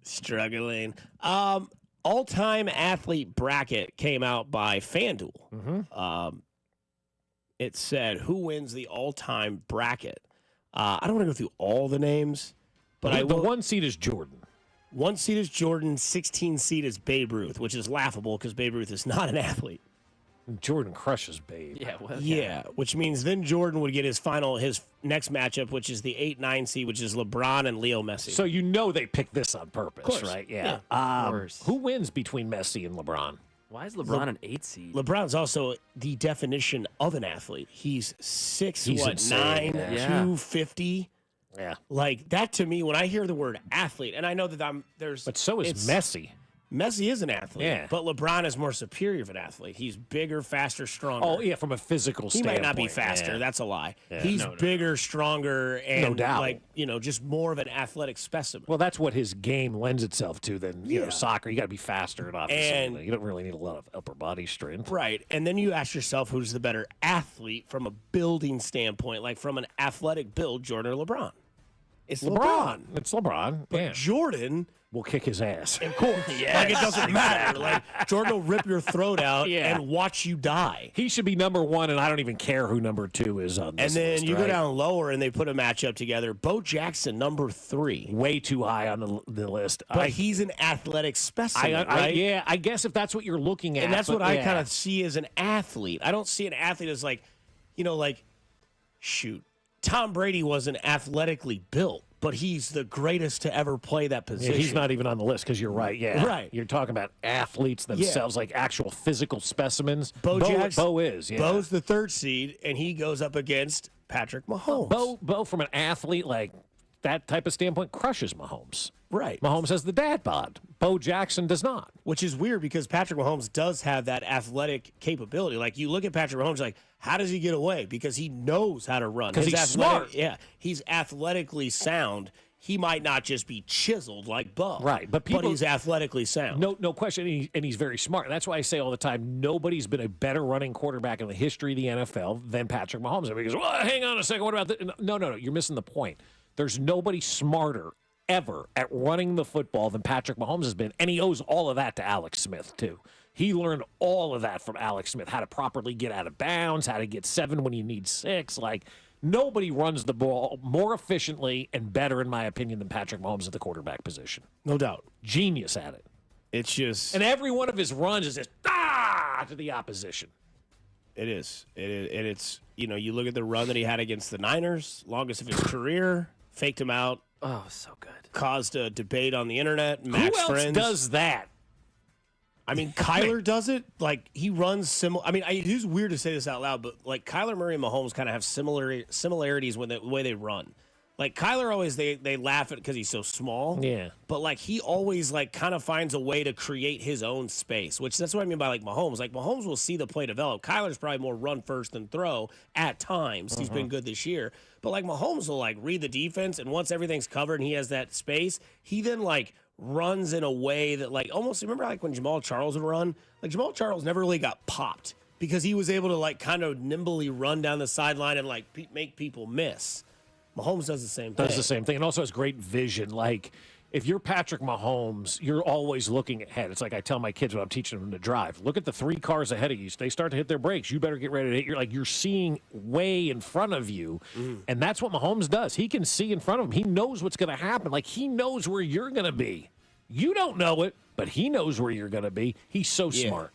Struggling. All-time athlete bracket came out by FanDuel. It said, who wins the all-time bracket? I don't want to go through all the names, but the one seed is Jordan. 1 seed is Jordan, 16 seed is Babe Ruth, which is laughable because Babe Ruth is not an athlete. Jordan crushes Babe. Yeah, which means then Jordan would get his next matchup, which is the 8-9 seed, which is LeBron and Leo Messi. So you know they picked this on purpose, Of course. right? Yeah. Of course. Who wins between Messi and LeBron? Why is LeBron an 8 seed? LeBron's also the definition of an athlete. He's 6'9", insane. 250. Yeah. Like that to me, when I hear the word athlete, and I know that But so is Messi. Messi is an athlete, Yeah. but LeBron is more superior of an athlete. He's bigger, faster, stronger. Oh, yeah, from a physical He standpoint. might not be faster. Yeah. That's a lie. Yeah. He's bigger, stronger, and No doubt. like, just more of an athletic specimen. Well, that's what his game lends itself to than, soccer. You got to be faster, and obviously And- you don't really need a lot of upper body strength. Right. And then you ask yourself who's the better athlete from a building standpoint, like from an athletic build, Jordan or LeBron? It's LeBron. It's LeBron. But Yeah. Jordan will kick his ass. Of course. Like it doesn't matter. Like Jordan will rip your throat out Yeah. and watch you die. He should be number 1, and I don't even care who number 2 is on this And then list, you right? go down lower and they put a matchup together. Bo Jackson, number 3. Way too high on the list. But he's an athletic specimen, right? Yeah, I guess if that's what you're looking at. And that's but what I yeah. kind of see as an athlete. I don't see an athlete as like, shoot, Tom Brady wasn't athletically built, but he's the greatest to ever play that position. Yeah, he's not even on the list because you're right. Yeah, Right. You're talking about athletes themselves, like actual physical specimens. Bo Jackson, Bo is. Yeah. Bo's the 3rd seed, and he goes up against Patrick Mahomes. Bo from an athlete like that type of standpoint crushes Mahomes. Right. Mahomes has the dad bod. Bo Jackson does not. Which is weird because Patrick Mahomes does have that athletic capability. Like you look at Patrick Mahomes, like how does he get away? Because he knows how to run. Because he's smart. Yeah, he's athletically sound. He might not just be chiseled like Bo. Right, but he's athletically sound. No question, and he's very smart. That's why I say all the time, nobody's been a better running quarterback in the history of the NFL than Patrick Mahomes. Everybody goes, well, hang on a second, what about this? No, you're missing the point. There's nobody smarter ever at running the football than Patrick Mahomes has been, and he owes all of that to Alex Smith, too. He learned all of that from Alex Smith, how to properly get out of bounds, how to get 7 when you need 6. Like, nobody runs the ball more efficiently and better, in my opinion, than Patrick Mahomes at the quarterback position. No doubt. Genius at it. It's just... And every one of his runs is just, to the opposition. It is. It's, you look at the run that he had against the Niners, longest of his career, faked him out. Oh, so good. Caused a debate on the internet. Max Who else Friends does that? I mean, Kyler does it. Like, he runs similar. I mean, it's weird to say this out loud, but, like, Kyler Murray and Mahomes kind of have similarities with the way they run. Like, Kyler always, they laugh at it because he's so small. Yeah. But, like, he always, like, kind of finds a way to create his own space, which that's what I mean by, like, Mahomes. Like, Mahomes will see the play develop. Kyler's probably more run first than throw at times. He's been good this year. But, like, Mahomes will, like, read the defense, and once everything's covered and he has that space, he then, like, runs in a way that, like, almost remember like when Jamal Charles would run? Like, Jamal Charles never really got popped because he was able to, like, kind of nimbly run down the sideline and, like, make people miss. Mahomes does the same thing. Does the same thing, and also has great vision. Like, if you're Patrick Mahomes, you're always looking ahead. It's like I tell my kids when I'm teaching them to drive. Look at the 3 cars ahead of you. So they start to hit their brakes. You better get ready to hit. You're seeing way in front of you, and that's what Mahomes does. He can see in front of him. He knows what's going to happen. Like, he knows where you're going to be. You don't know it, but he knows where you're going to be. He's so smart.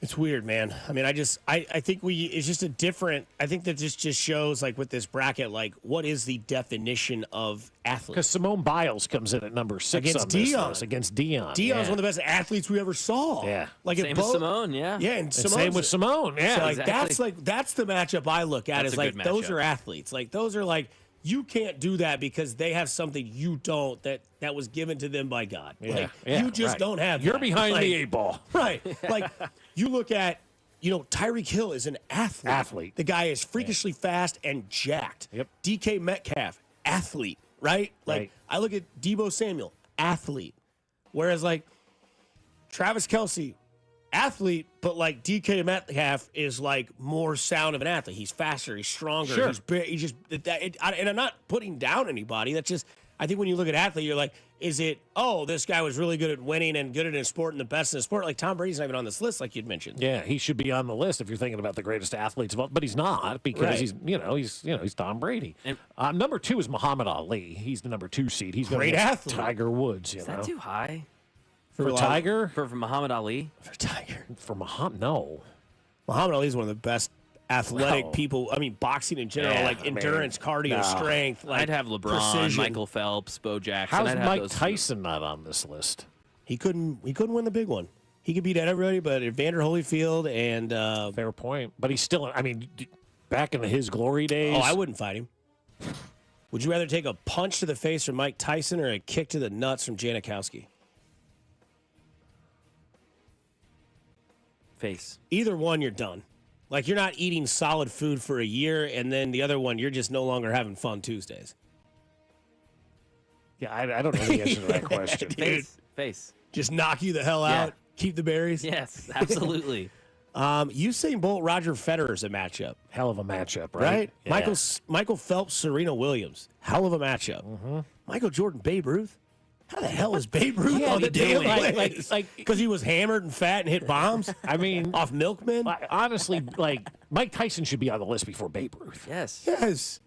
It's weird, man. I mean, I think it's just a different, I think that this just shows, like, with this bracket, like, what is the definition of athlete? Because Simone Biles comes in at number 6 against on this Dion. list, against Dion. Dion's one of the best athletes we ever saw. Yeah. Like, Same with Simone, yeah. Yeah, and same with Simone, yeah. So, like, Exactly. that's the matchup I look at. That's Is a like, good those matchup. are athletes. Like, those are like, you can't do that because they have something you don't that was given to them by God. Like, you just don't have You're that. behind Like, the 8 ball. Right. Like, you look at, Tyreek Hill is an athlete. The guy is freakishly fast and jacked. Yep. DK Metcalf, athlete, right? Like, Right. I look at Deebo Samuel, athlete. Whereas, like, Travis Kelce, athlete, but, like, DK Metcalf is, like, more sound of an athlete. He's faster. He's stronger. Sure. He's big. He's just, and I'm not putting down anybody. That's just, I think when you look at athlete, you're like, is it, this guy was really good at winning and good at his sport and the best in his sport? Like, Tom Brady's not even on this list, like you'd mentioned. Yeah, he should be on the list if you're thinking about the greatest athletes of all, but he's not because Right. he's Tom Brady. And number 2 is Muhammad Ali. He's the number 2 seed. He's Great gonna athlete. Tiger Woods. Is that too high for Tiger? for Muhammad Ali? For Tiger. For Muhammad, no. Muhammad Ali is one of the best athletic Well, people. I mean, boxing in general, like endurance, cardio, strength. Like, I'd have LeBron, precision. Michael Phelps, Bo Jackson. How's I'd have Mike those Tyson not on this list? He couldn't win the big one. He could beat everybody, but Evander Holyfield and fair point. But he's still. I mean, back in his glory days. I wouldn't fight him. Would you rather take a punch to the face from Mike Tyson or a kick to the nuts from Janikowski? Face. Either one, you're done. Like, you're not eating solid food for a year, and then the other one, you're just no longer having fun Tuesdays. Yeah, I don't know the answer to that question. Face. Just knock you the hell Yeah. out. Keep the berries. Yes, absolutely. Usain Bolt, Roger Federer is a matchup. Hell of a matchup, right? Right? Yeah. Michael Phelps, Serena Williams. Hell of a matchup. Mm-hmm. Michael Jordan, Babe Ruth. How the hell is Babe Ruth Yeah, on the damn like- list? like- Because he was hammered and fat and hit bombs I mean, off milkmen? honestly, like Mike Tyson should be on the list before Babe Ruth. Yes. Yes.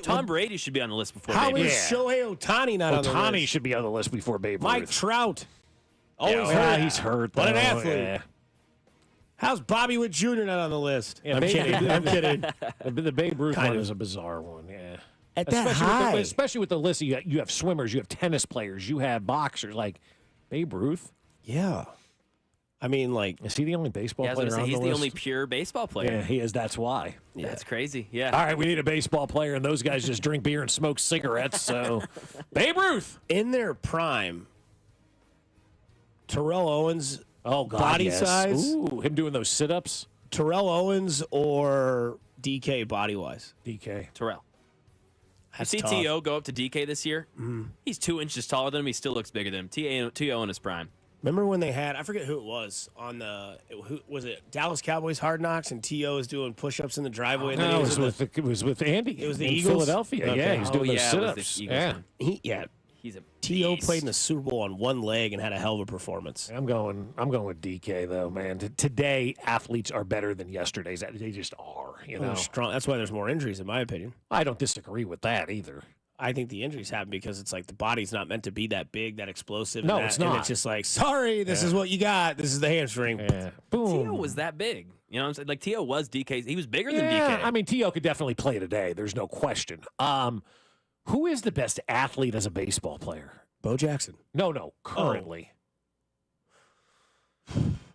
Tom Brady should be on the list before How Babe is Ruth. Shohei Ohtani not on the Ohtani list? should be on the list before Babe Mike Ruth. Trout. Always Yeah, hurt. he's hurt. What an though. athlete. Yeah. How's Bobby Witt Jr. not on the list? Yeah, I'm Babe- kidding. I'm kidding. The Babe Ruth Kind one of. is a bizarre one. Yeah. At that especially high. especially with the list, you have swimmers, you have tennis players, you have boxers. Like Babe Ruth. Yeah. I mean, like, Is he the only baseball Yeah, I was player going to say, on he's the the list? only pure baseball player. Yeah, he is. That's why. Yeah. That's crazy. Yeah. All right, we need a baseball player, and those guys just drink beer and smoke cigarettes. So, Babe Ruth. in their prime, Terrell Owens, Oh, God, body yes. size, Ooh, him doing those sit-ups. Terrell Owens or DK body-wise? DK. Terrell. You That's see tough. T.O. go up to DK this year? He's 2 inches taller than him. He still looks bigger than him. T.O. in his prime. Remember when they had, I forget who it was, was it Dallas Cowboys Hard Knocks, and T.O. was doing push-ups in the driveway? And then No, he it was was, in it was with Andy. It was the in Eagles? Philadelphia. Okay. Yeah, he was doing those it was the sit-ups. Eagles Yeah. one. He's a T.O. beast. played in the Super Bowl on one leg and had a hell of a performance. I'm going with DK though, man. Today, athletes are better than yesterday's. They just are. You know, Strong. That's why there's more injuries, in my opinion. I don't disagree with that either. I think the injuries happen because it's like the body's not meant to be that big, that explosive. No, and it's And not. it's just like, sorry, this is what you got. This is the hamstring. Yeah. Boom. T.O. was that big. You know what I'm saying? Like, T.O. was DK. He was bigger than Yeah, DK. I mean, T.O. could definitely play today. There's no question. Who is the best athlete as a baseball player? Bo Jackson. No, currently.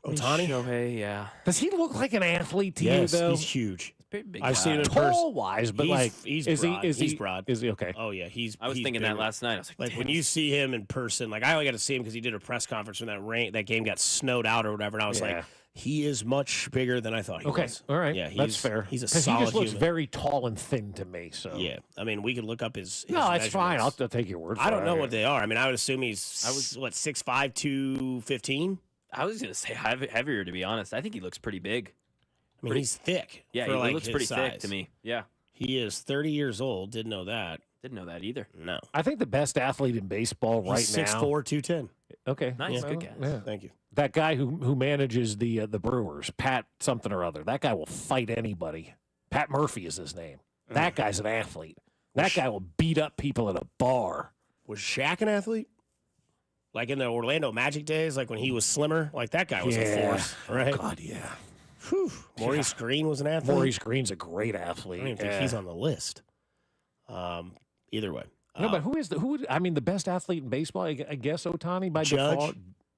Ohtani? Shohei, yeah. Does he look like an athlete to Yes, you, though? he's huge. Pretty big I've guy. seen him in person. Tall-wise, but He's is broad. he He's broad. Is he okay? Oh, yeah, he's I was he's thinking that bigger. last night. I was like, When damn. you see him in person, like I only got to see him because he did a press conference when that game got snowed out or whatever, and I was Yeah. like, He is much bigger than I thought he was. All right. Yeah, that's fair. He's a 'Cause solid he just looks human. very tall and thin to me. So Yeah, I mean, we could look up his no, it's fine. measurements. I'll take your word for it. I don't know what they are. I mean, I would assume he's 6'5", 215. I was gonna say heavier, to be honest. I think he looks pretty big. I mean, he's thick. Yeah, for, he like, looks his pretty thick size. to me. Yeah, He is 30 years old. Didn't know that. didn't know that either. No. I think the best athlete in baseball right He's now. 6'4", 210. Okay, Nice, Yeah. good guess. Yeah. Thank you. That guy who manages the Brewers, Pat something or other. That guy will fight anybody. Pat Murphy is his name. That guy's an athlete. That guy will beat up people at a bar. Was Shaq an athlete? Like in the Orlando Magic days, like when he was slimmer? Like that guy was a force, right? Oh, God, yeah. Whew. Maurice Green was an athlete? Maurice Green's a great athlete. I don't even think he's on the list. Either way. No, but the best athlete in baseball? I guess Ohtani by default.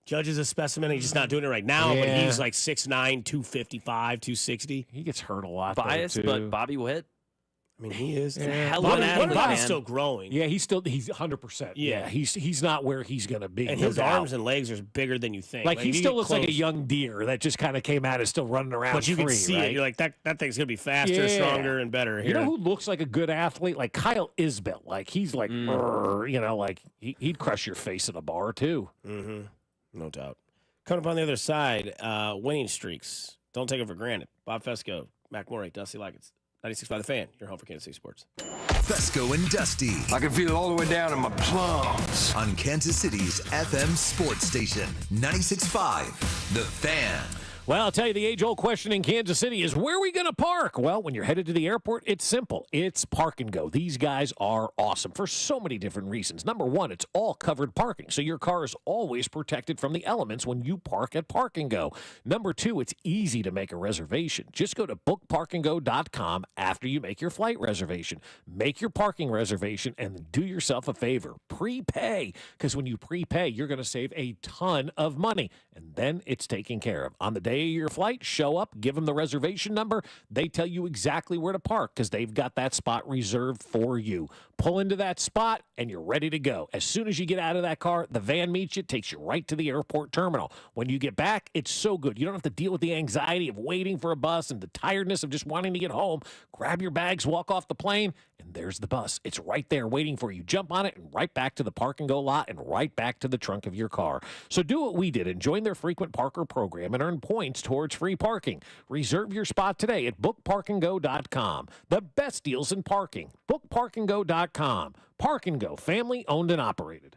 Judge is a specimen. He's just not doing it right now, but Yeah. he's like 6'9", 255, 260. He gets hurt a lot. Biased, though, too. but Bobby Witt. I mean, he is. hell of an athlete, Bobby's man. still growing. Yeah, he's 100%. Yeah. He's not where he's going to be. And no his doubt. arms and legs are bigger than you think. Like he if you still get looks like a close- young deer that just kind of came out and still running around. But you free, can see right? it. You're like, that thing's going to be faster, Yeah. stronger, and better here. You know who looks like a good athlete? Like Kyle Isbell. Like he's like, like he'd crush your face in a bar too. Mm-hmm. No doubt. Coming up on the other side, winning streaks. Don't take it for granted. Bob Fescoe, Mac Morey, Dusty Lockett, 96.5 The Fan, your home for Kansas City sports. Fescoe and Dusty. I can feel it all the way down in my plums. On Kansas City's FM sports station, 96.5 The Fan. Well, I'll tell you, the age-old question in Kansas City is, where are we going to park? Well, when you're headed to the airport, it's simple. It's Park and Go. These guys are awesome for so many different reasons. Number one, it's all covered parking, so your car is always protected from the elements when you park at Park and Go. Number two, it's easy to make a reservation. Just go to bookparkandgo.com after you make your flight reservation. Make your parking reservation and do yourself a favor. Prepay, because when you prepay, you're going to save a ton of money, and then it's taken care of. On the day of your flight, show up, give them the reservation number. They tell you exactly where to park because they've got that spot reserved for you. Pull into that spot and you're ready to go. As soon as you get out of that car, the van meets you, takes you right to the airport terminal. When you get back, it's so good. You don't have to deal with the anxiety of waiting for a bus and the tiredness of just wanting to get home. Grab your bags, walk off the plane, and there's the bus. It's right there waiting for you. Jump on it and right back to the Park and Go lot and right back to the trunk of your car. So do what we did and join their frequent parker program and earn points towards free parking. Reserve your spot today at bookparkandgo.com. The best deals in parking. Bookparkandgo.com. Park and Go, family owned and operated.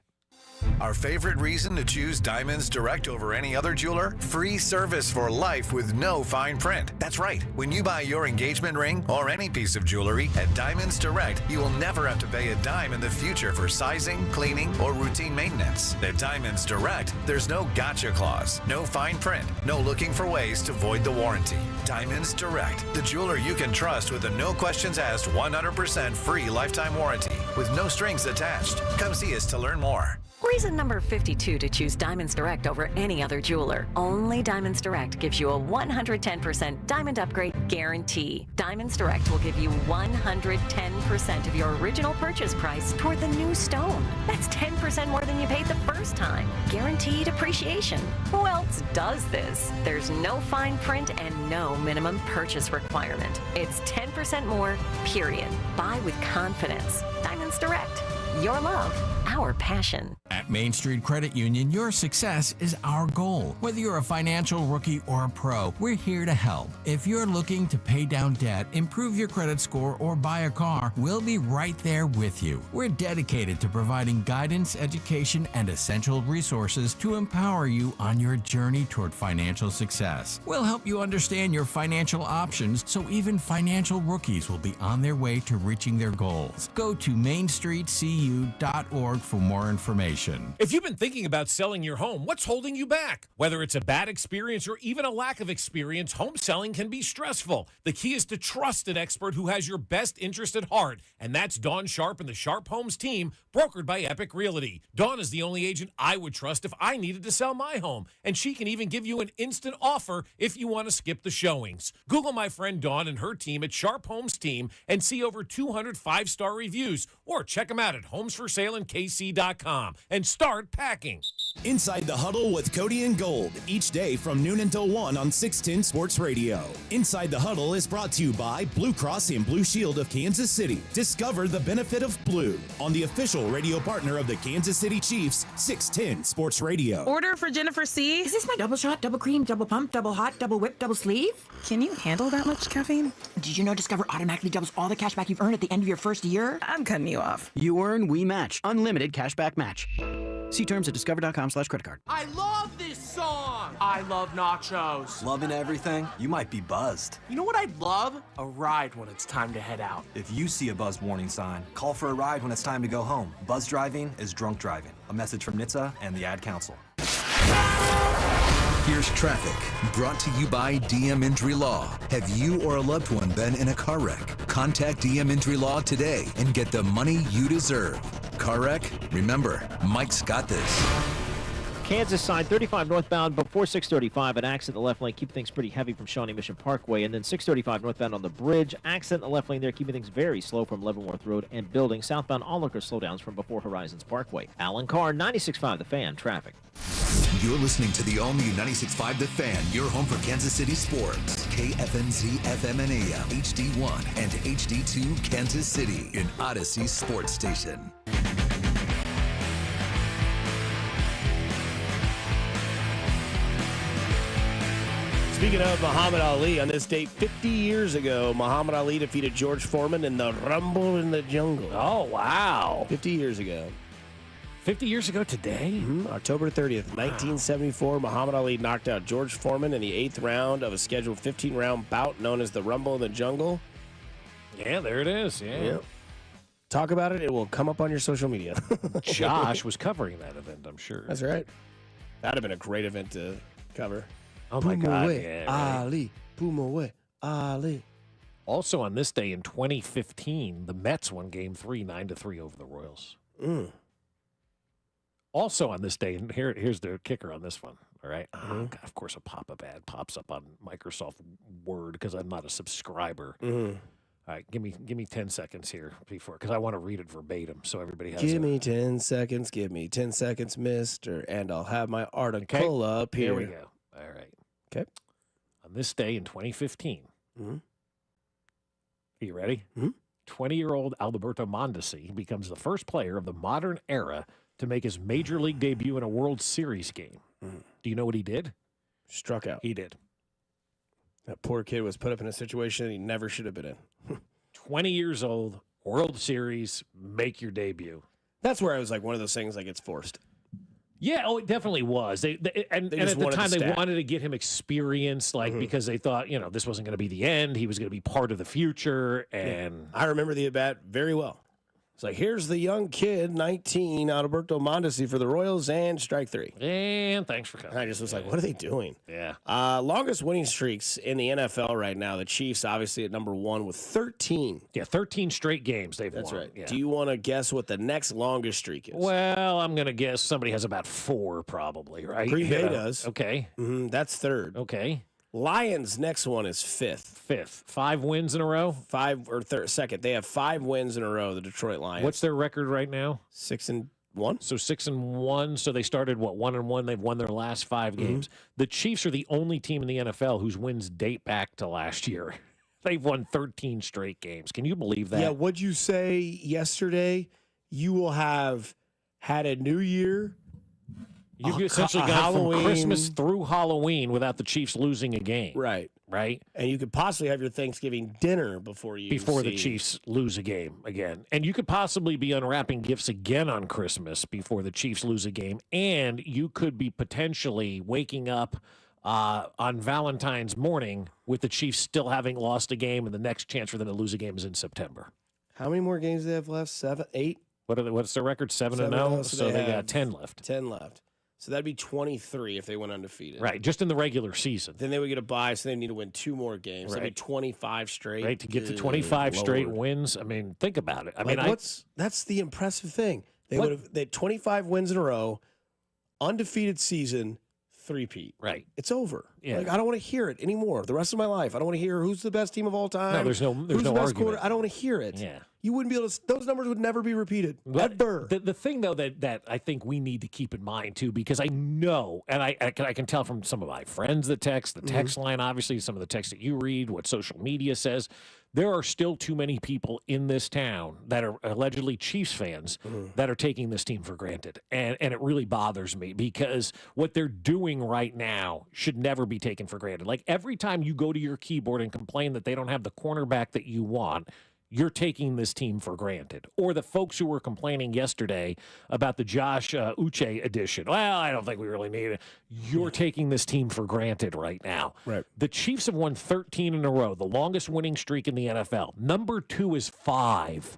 Our favorite reason to choose Diamonds Direct over any other jeweler? Free service for life with no fine print. That's right. When you buy your engagement ring or any piece of jewelry at Diamonds Direct, you will never have to pay a dime in the future for sizing, cleaning, or routine maintenance. At Diamonds Direct, there's no gotcha clause, no fine print, no looking for ways to void the warranty. Diamonds Direct, the jeweler you can trust with a no questions asked 100% free lifetime warranty with no strings attached. Come see us to learn more. Reason number 52 to choose Diamonds Direct over any other jeweler. Only Diamonds Direct gives you a 110% diamond upgrade guarantee. Diamonds Direct will give you 110% of your original purchase price toward the new stone. That's 10% more than you paid the first time. Guaranteed appreciation. Who else does this? There's no fine print and no minimum purchase requirement. It's 10% more, period. Buy with confidence. Diamonds Direct. Your love, our passion. At Main Street Credit Union, your success is our goal. Whether you're a financial rookie or a pro, we're here to help. If you're looking to pay down debt, improve your credit score, or buy a car, we'll be right there with you. We're dedicated to providing guidance, education, and essential resources to empower you on your journey toward financial success. We'll help you understand your financial options so even financial rookies will be on their way to reaching their goals. Go to mainstreetcu.org for more information. If you've been thinking about selling your home, what's holding you back? Whether it's a bad experience or even a lack of experience, home selling can be stressful. The key is to trust an expert who has your best interest at heart, and that's Dawn Sharp and the Sharp Homes team, brokered by Epic Realty. Dawn is the only agent I would trust if I needed to sell my home, and she can even give you an instant offer if you want to skip the showings. Google my friend Dawn and her team at Sharp Homes Team and see over 200 5-star reviews, or check them out at homesforsaleandkc.com and start packing. Inside the Huddle with Cody and Gold, each day from noon until 1 on 610 Sports Radio. Inside the Huddle is brought to you by Blue Cross and Blue Shield of Kansas City. Discover the benefit of blue on the official radio partner of the Kansas City Chiefs, 610 Sports Radio. Order for Jennifer C. Is this my double shot, double cream, double pump, double hot, double whip, double sleeve? Can you handle that much caffeine? Did you know Discover automatically doubles all the cash back you've earned at the end of your first year? I'm cutting you off. You earn, we match. Unlimited cashback match. See terms at discover.com/creditcard. I love this song! I love nachos. Loving everything? You might be buzzed. You know what I'd love? A ride when it's time to head out. If you see a buzzed warning sign, call for a ride when it's time to go home. Buzz driving is drunk driving. A message from NHTSA and the Ad Council. Here's traffic, brought to you by DM Injury Law. Have you or a loved one been in a car wreck? Contact DM Injury Law today and get the money you deserve. Car wreck? Remember, Mike's got this. Kansas side, 35 northbound before 635. An accident in the left lane, keep things pretty heavy from Shawnee Mission Parkway. And then 635 northbound on the bridge. Accident in the left lane there, keeping things very slow from Leavenworth Road and Building. Southbound onlooker slowdowns from before Horizons Parkway. Alan Carr, 96.5 The Fan, traffic. You're listening to the all-new 96.5 The Fan, your home for Kansas City sports. KFNZ FM and AM, HD1 and HD2 Kansas City, in Odyssey Sports Station. Speaking of Muhammad Ali, on this date 50 years ago, Muhammad Ali defeated George Foreman in the Rumble in the Jungle. Oh, wow. 50 years ago. 50 years ago today? October 30th, 1974, Muhammad Ali knocked out George Foreman in the 8th round of a scheduled 15-round bout known as the Rumble in the Jungle. Yeah, there it is. Yeah. Talk about it. It will come up on your social media. Josh was covering that event, I'm sure. That's right. That'd have been a great event to cover. Oh, my God. Yeah, right. Ali. Puma Ali. Also on this day in 2015, the Mets won Game 3, 9-3 over the Royals. Also on this day, and here's the kicker on this one, all right? God, of course, a pop-up ad pops up on Microsoft Word because I'm not a subscriber. All right, give me 10 seconds here because I want to read it verbatim so everybody has Give me 10 seconds, mister, and I'll have my article up here. Here we go. All right. Okay. On this day in 2015, are you ready? 20-year-old Alberto Mondesi becomes the first player of the modern era to make his major league debut in a World Series game. Do you know what he did? Struck out. He did. That poor kid was put up in a situation he never should have been in. 20 years old, World Series, make your debut. That's where I was like, one of those things like it's forced. Yeah, it definitely was. And at the time, they wanted to get him experience, because they thought, this wasn't going to be the end. He was going to be part of the future. And I remember the at-bat very well. It's like, here's the young kid, 19, Alberto Mondesi for the Royals, and strike 3. And thanks for coming. And I just was like, what are they doing? Yeah. Longest winning streaks in the NFL right now. The Chiefs, obviously, at number 1 with 13. Yeah, 13 straight games they've won. That's right. Yeah. Do you want to guess what the next longest streak is? Well, I'm going to guess somebody has about 4 probably, right? Green Bay does. Okay. That's 3rd. Okay. Lions' next one is 5th. 5 wins in a row? 5 or 2nd. They have 5 wins in a row, the Detroit Lions. What's their record right now? 6-1. So 6-1. So they started, 1-1? They've won their last 5 games. The Chiefs are the only team in the NFL whose wins date back to last year. They've won 13 straight games. Can you believe that? Yeah, what'd you say yesterday? You will have had a new year. You've essentially gone from Christmas through Halloween without the Chiefs losing a game. Right. And you could possibly have your Thanksgiving dinner before the Chiefs lose a game again. And you could possibly be unwrapping gifts again on Christmas before the Chiefs lose a game. And you could be potentially waking up on Valentine's morning with the Chiefs still having lost a game, and the next chance for them to lose a game is in September. How many more games do they have left? 7, 8? What's their record? 7-0? So they got 10 left. 10 left. So that'd be 23 if they went undefeated. Right, just in the regular season. Then they would get a bye, so they need to win 2 more games. That'd be 25 straight. Right, to get to 25 straight wins. I mean, think about it. That's the impressive thing. They had 25 wins in a row, undefeated season, 3-peat. Right. It's over. Yeah. I don't want to hear it anymore. The rest of my life, I don't want to hear who's the best team of all time. No, there's no best argument. quarter. I don't want to hear it. Yeah. You wouldn't be able to. Those numbers would never be repeated. Ever. The thing, though, that I think we need to keep in mind, too, because I know, and I can tell from some of my friends that text, the text line, obviously, some of the text that you read, what social media says, there are still too many people in this town that are allegedly Chiefs fans that are taking this team for granted. And it really bothers me because what they're doing right now should never be taken for granted. Like, every time you go to your keyboard and complain that they don't have the cornerback that you want, you're taking this team for granted. Or the folks who were complaining yesterday about the Josh Uche edition. Well, I don't think we really need it. You're taking this team for granted right now. Right. The Chiefs have won 13 in a row, the longest winning streak in the NFL. Number 2 is 5.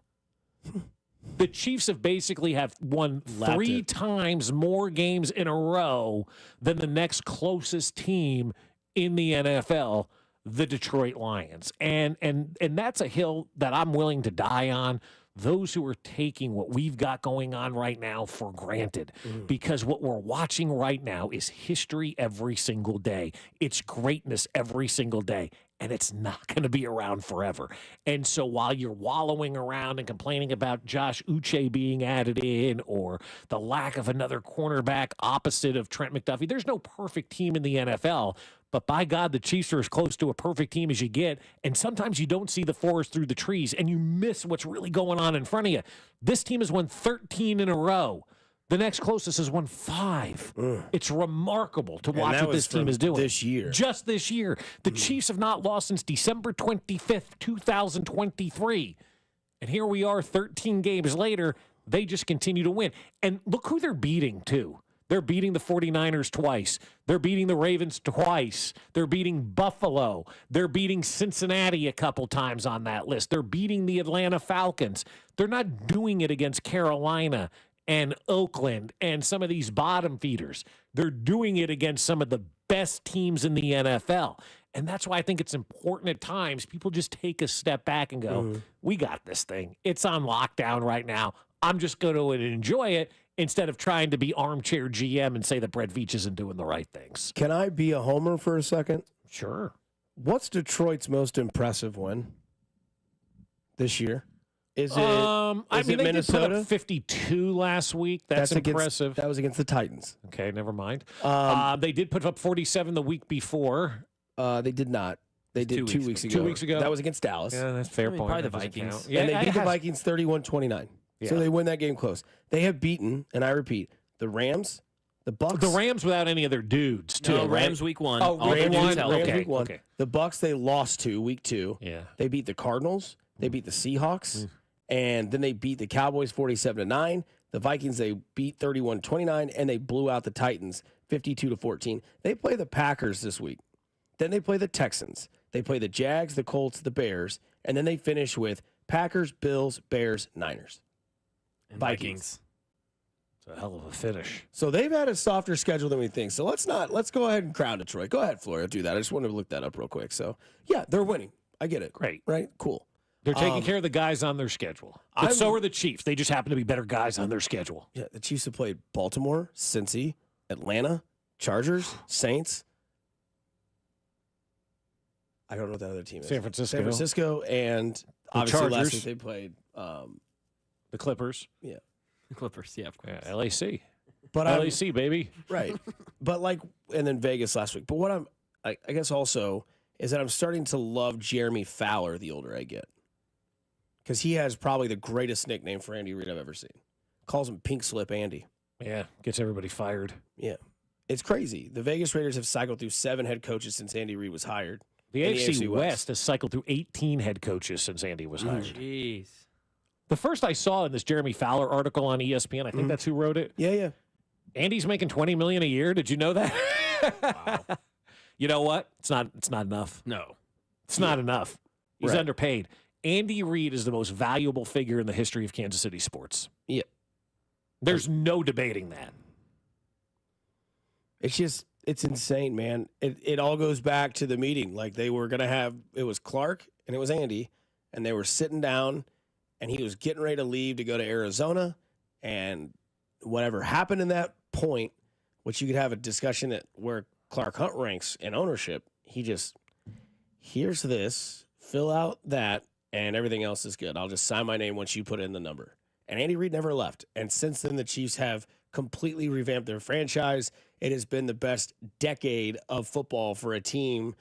The Chiefs have basically won 3 times more games in a row than the next closest team in the NFL, the Detroit Lions. And that's a hill that I'm willing to die on. Those who are taking what we've got going on right now for granted, because what we're watching right now is history every single day. It's greatness every single day, and it's not going to be around forever. And so while you're wallowing around and complaining about Josh Uche being added in or the lack of another cornerback opposite of Trent McDuffie, there's no perfect team in the NFL. But by God, the Chiefs are as close to a perfect team as you get. And sometimes you don't see the forest through the trees and you miss what's really going on in front of you. This team has won 13 in a row. The next closest has won 5. It's remarkable to watch what this team is doing. This year. Just this year. The Chiefs have not lost since December 25th, 2023. And here we are 13 games later. They just continue to win. And look who they're beating, too. They're beating the 49ers twice. They're beating the Ravens twice. They're beating Buffalo. They're beating Cincinnati a couple times on that list. They're beating the Atlanta Falcons. They're not doing it against Carolina and Oakland and some of these bottom feeders. They're doing it against some of the best teams in the NFL. And that's why I think it's important at times people just take a step back and go, we got this thing. It's on lockdown right now. I'm just going to enjoy it, instead of trying to be armchair GM and say that Brett Veach isn't doing the right things. Can I be a homer for a second? Sure. What's Detroit's most impressive win this year? Is it, they Minnesota? did put up 52 last week. That's impressive. That was against the Titans. Okay, never mind. They did put up 47 the week before. They did not. They did 2 weeks ago. 2 weeks ago. That was against Dallas. Yeah, that's a fair point. Probably the Vikings. Yeah, and they beat the Vikings 31-29. Yeah. So they win that game close. They have beaten, and I repeat, the Rams, the Bucks. The Rams without any of their dudes, too. No, right? Rams week 1. Oh, Rams week 1. Okay. The Bucks they lost to week 2. Yeah. They beat the Cardinals. They beat the Seahawks. And then they beat the Cowboys 47-9. The Vikings they beat 31-29, and they blew out the Titans 52-14. They play the Packers this week. Then they play the Texans. They play the Jags, the Colts, the Bears, and then they finish with Packers, Bills, Bears, Niners. And Vikings. It's a hell of a finish. So they've had a softer schedule than we think. So let's go ahead and crown Detroit. Go ahead, Florio, do that. I just wanted to look that up real quick. So yeah, they're winning. I get it. Great. Right? Cool. They're taking care of the guys on their schedule. But so are the Chiefs. They just happen to be better guys on their schedule. Yeah, the Chiefs have played Baltimore, Cincy, Atlanta, Chargers, Saints. I don't know what the other team is. San Francisco. San Francisco, and the obviously Chargers. last week they played the Clippers. Yeah. The Clippers, yeah, of course. Yeah, LAC. But LAC, baby. Right. But and then Vegas last week. But what I guess also is that I'm starting to love Jeremy Fowler the older I get. Because he has probably the greatest nickname for Andy Reid I've ever seen. Calls him Pink Slip Andy. Yeah, gets everybody fired. Yeah. It's crazy. The Vegas Raiders have cycled through 7 head coaches since Andy Reid was hired. The AFC West has cycled through 18 head coaches since Andy was hired. Jeez. The first I saw in this Jeremy Fowler article on ESPN, I think that's who wrote it. Yeah. Andy's making $20 million a year. Did you know that? Wow. You know what? It's not enough. No. It's not enough. He's Right. underpaid. Andy Reid is the most valuable figure in the history of Kansas City sports. Yeah. There's no debating that. It's insane, man. It all goes back to the meeting. Like they were going to have, it was Clark and it was Andy, and they were sitting down, and he was getting ready to leave to go to Arizona, and whatever happened in that point, which you could have a discussion at where Clark Hunt ranks in ownership, he just, here's this, fill out that, and everything else is good. I'll just sign my name once you put in the number. And Andy Reid never left. And since then, the Chiefs have completely revamped their franchise. It has been the best decade of football for a team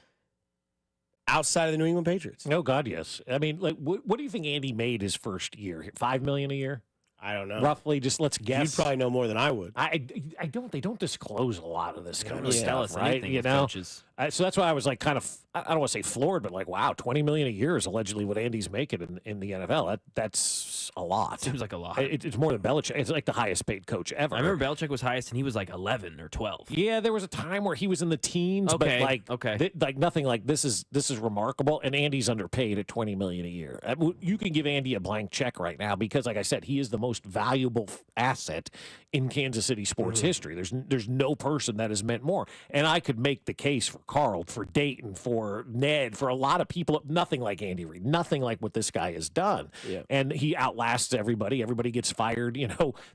outside of the New England Patriots. Oh, God, yes. I mean, like, what do you think Andy made his first year? $5 million a year? I don't know. Roughly, just let's guess. You'd probably know more than I would. I don't. They don't disclose a lot of this kind of tell stuff, us right? anything You with know, coaches. so that's why I was like kind of. I don't want to say floored, but like, wow, $20 million a year is allegedly what Andy's making in the NFL. That's a lot. Seems like a lot. It's more than Belichick. It's like the highest paid coach ever. I remember Belichick was highest, and he was like 11 or 12. Yeah, there was a time where he was in the teens, Okay, but like nothing like this is remarkable. And Andy's underpaid at $20 million a year. You can give Andy a blank check right now because, like I said, he is the most valuable asset in Kansas City sports history. There's no person that has meant more. And I could make the case for Carl, for Dayton, for Ned, for a lot of people. Nothing like Andy Reid. Nothing like what this guy has done. Yeah. And he outlasts everybody. Everybody gets fired,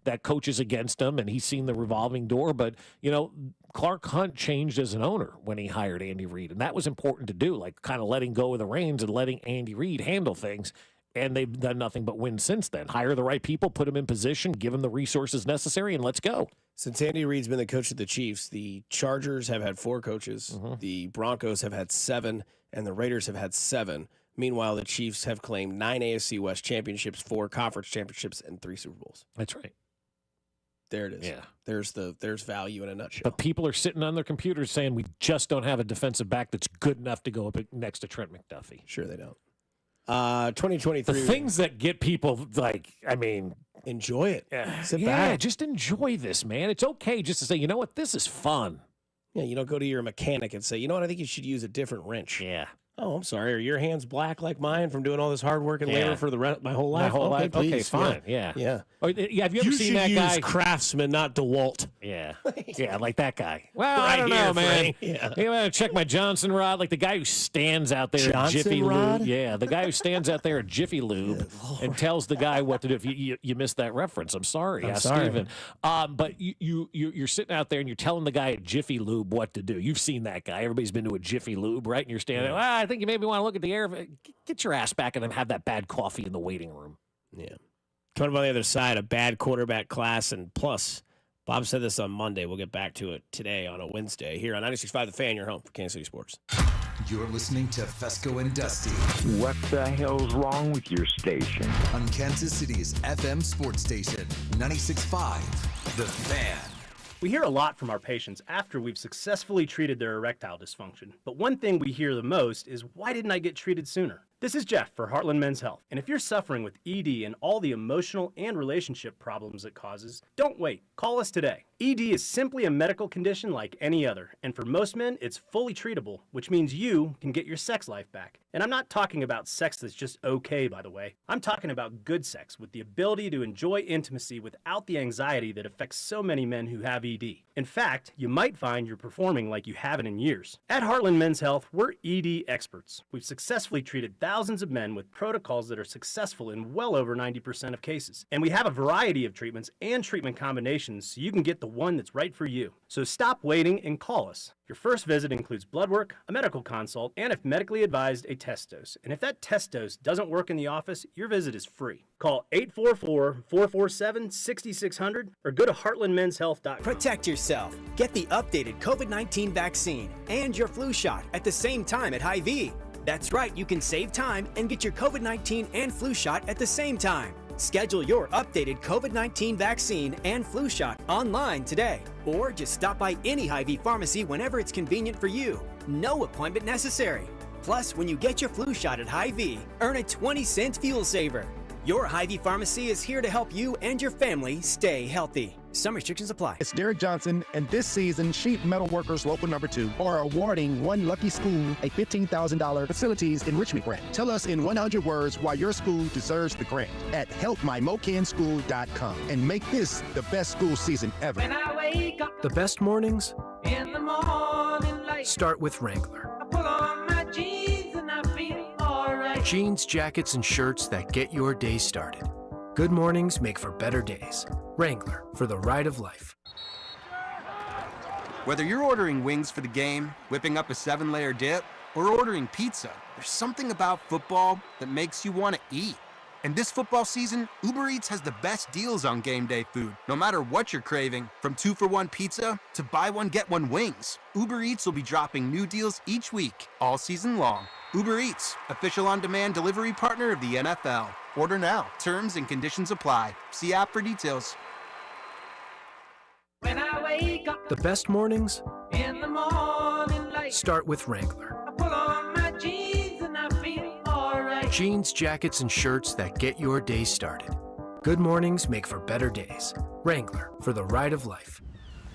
that coaches against him, and he's seen the revolving door. But, Clark Hunt changed as an owner when he hired Andy Reid. And that was important to do, like kind of letting go of the reins and letting Andy Reid handle things. And they've done nothing but win since then. Hire the right people, put them in position, give them the resources necessary, and let's go. Since Andy Reid's been the coach of the Chiefs, the Chargers have had 4 coaches, the Broncos have had 7, and the Raiders have had 7. Meanwhile, the Chiefs have claimed 9 AFC West championships, 4 conference championships, and 3 Super Bowls. That's right. There it is. Yeah. There's value in a nutshell. But people are sitting on their computers saying we just don't have a defensive back that's good enough to go up next to Trent McDuffie. Sure they don't. 2023. The things that get people enjoy it. Sit yeah, back. just enjoy this, man. It's okay just to say, you know what, this is fun. Yeah, you don't go to your mechanic and say, you know what, I think you should use a different wrench. Yeah. Oh, I'm sorry. Are your hands black like mine from doing all this hard work and labor for my whole life? My whole life. Okay, please. fine. Yeah. Yeah. Oh, yeah. Have you ever seen that guy? Craftsman, not DeWalt. Yeah. Yeah, like that guy. Well, Right I don't know, here, man. Frank. Yeah. You gotta check my Johnson rod. Like the guy who stands out there at Johnson Jiffy rod? Lube. Yeah, the guy who stands out there at Jiffy Lube and tells the guy what to do. If you missed that reference, I'm sorry. I'm sorry. Steven. But you're sitting out there and you're telling the guy at Jiffy Lube what to do. You've seen that guy. Everybody's been to a Jiffy Lube, right? And you're standing there. I think you maybe want to look at the air. Get your ass back and then have that bad coffee in the waiting room. Yeah. Coming on the other side, a bad quarterback class, and plus, Bob said this on Monday. We'll get back to it today on a Wednesday here on 96.5 The Fan, your home for Kansas City Sports. You're listening to Fescoe and Dusty. What the hell's wrong with your station? On Kansas City's FM sports station, 96.5 The Fan. We hear a lot from our patients after we've successfully treated their erectile dysfunction. But one thing we hear the most is, why didn't I get treated sooner? This is Jeff for Heartland Men's Health. And if you're suffering with ED and all the emotional and relationship problems it causes, don't wait. Call us today. ED is simply a medical condition like any other. And for most men, it's fully treatable, which means you can get your sex life back. And I'm not talking about sex that's just okay, by the way. I'm talking about good sex with the ability to enjoy intimacy without the anxiety that affects so many men who have ED. In fact, you might find you're performing like you haven't in years. At Heartland Men's Health, we're ED experts. We've successfully treated thousands of men with protocols that are successful in well over 90% of cases. And we have a variety of treatments and treatment combinations so you can get the one that's right for you. So stop waiting and call us. Your first visit includes blood work, a medical consult, and if medically advised, a test dose. And if that test dose doesn't work in the office, your visit is free. Call 844-447-6600 or go to heartlandmenshealth.com. Protect yourself. Get the updated COVID-19 vaccine and your flu shot at the same time at Hy-Vee. That's right, you can save time and get your COVID-19 and flu shot at the same time. Schedule your updated COVID-19 vaccine and flu shot online today. Or just stop by any Hy-Vee pharmacy whenever it's convenient for you. No appointment necessary. Plus, when you get your flu shot at Hy-Vee, earn a 20-cent fuel saver. Your Hy-Vee pharmacy is here to help you and your family stay healthy. Some restrictions apply. It's Derek Johnson, and this season, Sheet Metal Workers Local Number 2 are awarding one lucky school a $15,000 facilities enrichment grant. Tell us in 100 words why your school deserves the grant at helpmymokenschool.com and make this the best school season ever. When I wake up The best mornings in the morning light, start with Wrangler. I pull on my jeans and I feel alright. Jeans, jackets, and shirts that get your day started. Good mornings make for better days. Wrangler, for the ride of life. Whether you're ordering wings for the game, whipping up a 7-layer dip, or ordering pizza, there's something about football that makes you want to eat. And this football season, Uber Eats has the best deals on game day food. No matter what you're craving, from 2-for-1 pizza to buy one, get one wings, Uber Eats will be dropping new deals each week, all season long. Uber Eats, official on-demand delivery partner of the NFL. Order now. Terms and conditions apply. See app for details. When I wake up The best mornings in the morning light, start with Wrangler. I pull on my jeans and I feel alright. Jeans, jackets, and shirts that get your day started. Good mornings make for better days. Wrangler, for the ride of life.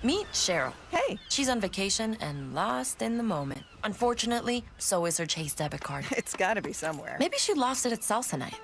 Meet Cheryl. Hey. She's on vacation and lost in the moment. Unfortunately, so is her Chase debit card. It's gotta be somewhere. Maybe she lost it at salsa night.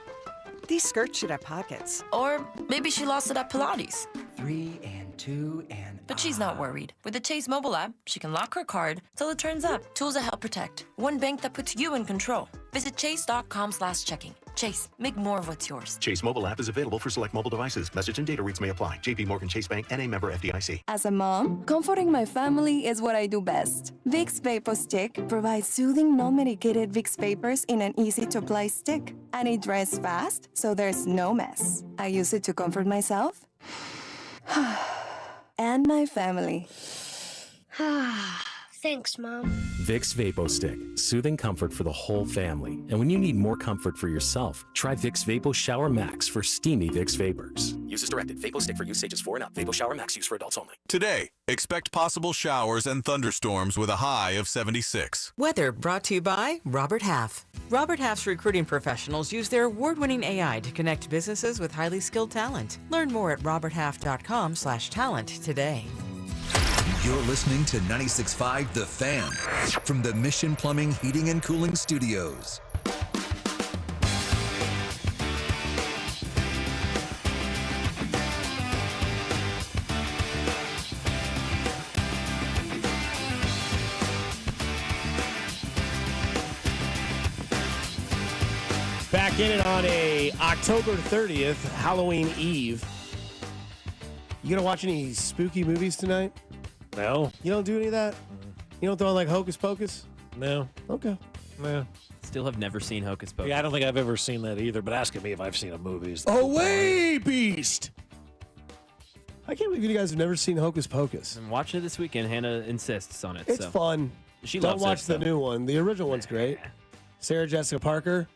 These skirts should have pockets. Or maybe she lost it at Pilates. 3 and 2 and... But she's not worried. With the Chase mobile app, she can lock her card till it turns up. Tools that help protect. One bank that puts you in control. Visit chase.com/checking. Chase, make more of what's yours. Chase mobile app is available for select mobile devices. Message and data rates may apply. JP Morgan Chase Bank, N.A. member FDIC. As a mom, comforting my family is what I do best. Vicks Vapor Stick provides soothing, non-medicated Vicks Vapors in an easy-to-apply stick. And it dries fast, so there's no mess. I use it to comfort myself and my family. Thanks, Mom. Vicks VapoStick, soothing comfort for the whole family. And when you need more comfort for yourself, try Vicks Vapo Shower Max for steamy Vicks Vapors. Use as directed. VapoStick for use ages 4 and up. Vapo Shower Max use for adults only. Today, expect possible showers and thunderstorms with a high of 76. Weather brought to you by Robert Half. Robert Half's recruiting professionals use their award-winning AI to connect businesses with highly skilled talent. Learn more at roberthalf.com/talent today. You're listening to 96.5 The Fan from the Mission Plumbing, Heating, and Cooling Studios. Back in it on a October 30th, Halloween Eve. You gonna watch any spooky movies tonight? No. You don't do any of that? You don't throw on like Hocus Pocus? No. Okay. No. Still have never seen Hocus Pocus. Yeah, I don't think I've ever seen that either, but asking me if I've seen a movie. Away, beast! I can't believe you guys have never seen Hocus Pocus. I'm watching it this weekend. Hannah insists on it. It's fun. She don't loves watch it, the new one. The original one's great. Sarah Jessica Parker.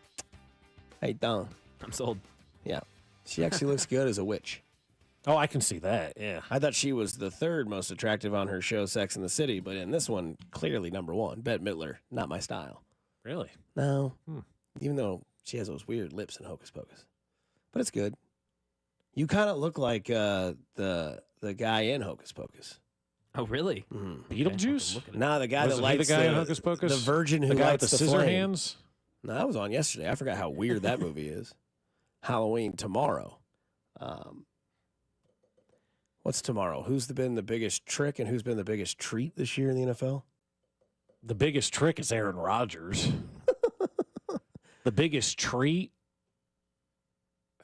Hey, don't. I'm sold. Yeah. She actually looks good as a witch. Oh, I can see that, yeah. I thought she was the third most attractive on her show, Sex and the City, but in this one, clearly number one. Bette Midler, not my style. Really? No. Even though she has those weird lips in Hocus Pocus. But it's good. You kind of look like the guy in Hocus Pocus. Oh, really? Beetlejuice? Nah, the guy that lights the guy in Hocus Pocus? The virgin who the guy lights with the the scissor flame. hands? No, that was on yesterday. I forgot how weird that movie is. Halloween tomorrow. What's tomorrow? Who's been the biggest trick and who's been the biggest treat this year in the NFL? The biggest trick is Aaron Rodgers. The biggest treat?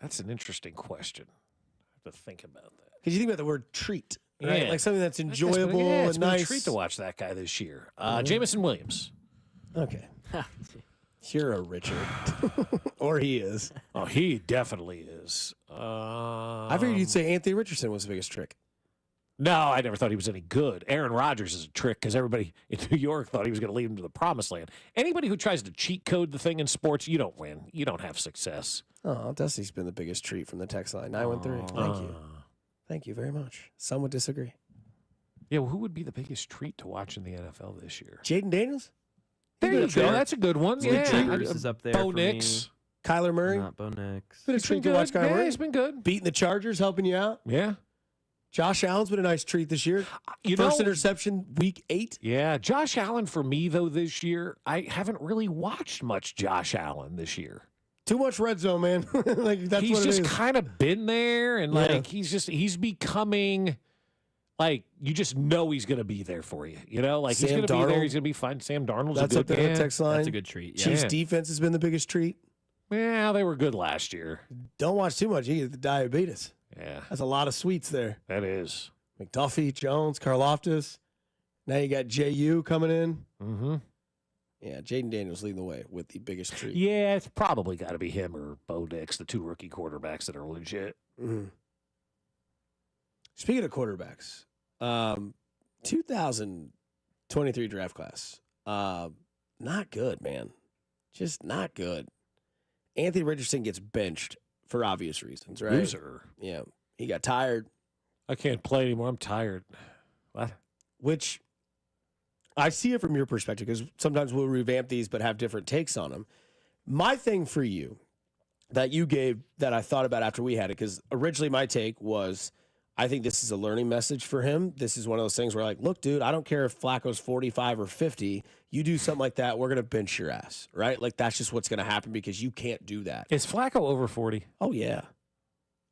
That's an interesting question. I have to think about that. Because you think about the word treat, right? Yeah. Like something that's It's enjoyable been and nice. a treat to watch that guy this year. Jameson Williams. Okay. You're a Richard. Or he is. Oh, he definitely is. I figured you'd say Anthony Richardson was the biggest trick. No, I never thought he was any good. Aaron Rodgers is a trick because everybody in New York thought he was going to lead him to the promised land. Anybody who tries to cheat code the thing in sports, you don't win. You don't have success. Oh, Dusty's been the biggest treat from the text line. 913. Thank you. Thank you very much. Some would disagree. Yeah, well, who would be the biggest treat to watch in the NFL this year? Jaden Daniels? There you go. That's a good one. Yeah. Rodgers is up there Bo for Nix. Kyler Murray? Not Bo Nix. Been a treat to watch Kyler Yeah, Murray. he's been good. Beating the Chargers, helping you out. Yeah. Josh Allen's been a nice treat this year. You First know- interception, week 8. Yeah, Josh Allen for me, though, this year, I haven't really watched much Josh Allen this year. Too much red zone, man. Like that's He's what it just is. kind of been there, and Yeah. like he's becoming like you just know he's going to be there for you. You know, like he's Sam going to be there. Darnold. He's going to be fine. Sam Darnold's That's a up good there yeah. in the text line. That's a good treat. Yeah. Chiefs defense has been the biggest treat. Yeah, they were good last year. Don't watch too much. You get the diabetes. Yeah, That's a lot of sweets there. that is. McDuffie, Jones, Karloftis. Now you got JU coming in. Mm-hmm. Yeah, Jaden Daniels leading the way with the biggest treat. Yeah, it's probably got to be him or Bo Nix, the two rookie quarterbacks that are legit. Mm-hmm. Speaking of quarterbacks, 2023 draft class, not good, man. Just not good. Anthony Richardson gets benched for obvious reasons, right? Loser. Yeah, he got tired. I can't play anymore. I'm tired. What? Which I see it from your perspective because sometimes we'll revamp these but have different takes on them. My thing for you that you gave that I thought about after we had it, because originally my take was I think this is a learning message for him. This is one of those things where like, look, dude, I don't care if Flacco's 45 or 50. You do something like that, we're going to bench your ass, right? Like that's just what's going to happen because you can't do that. Is Flacco over 40? Oh, yeah.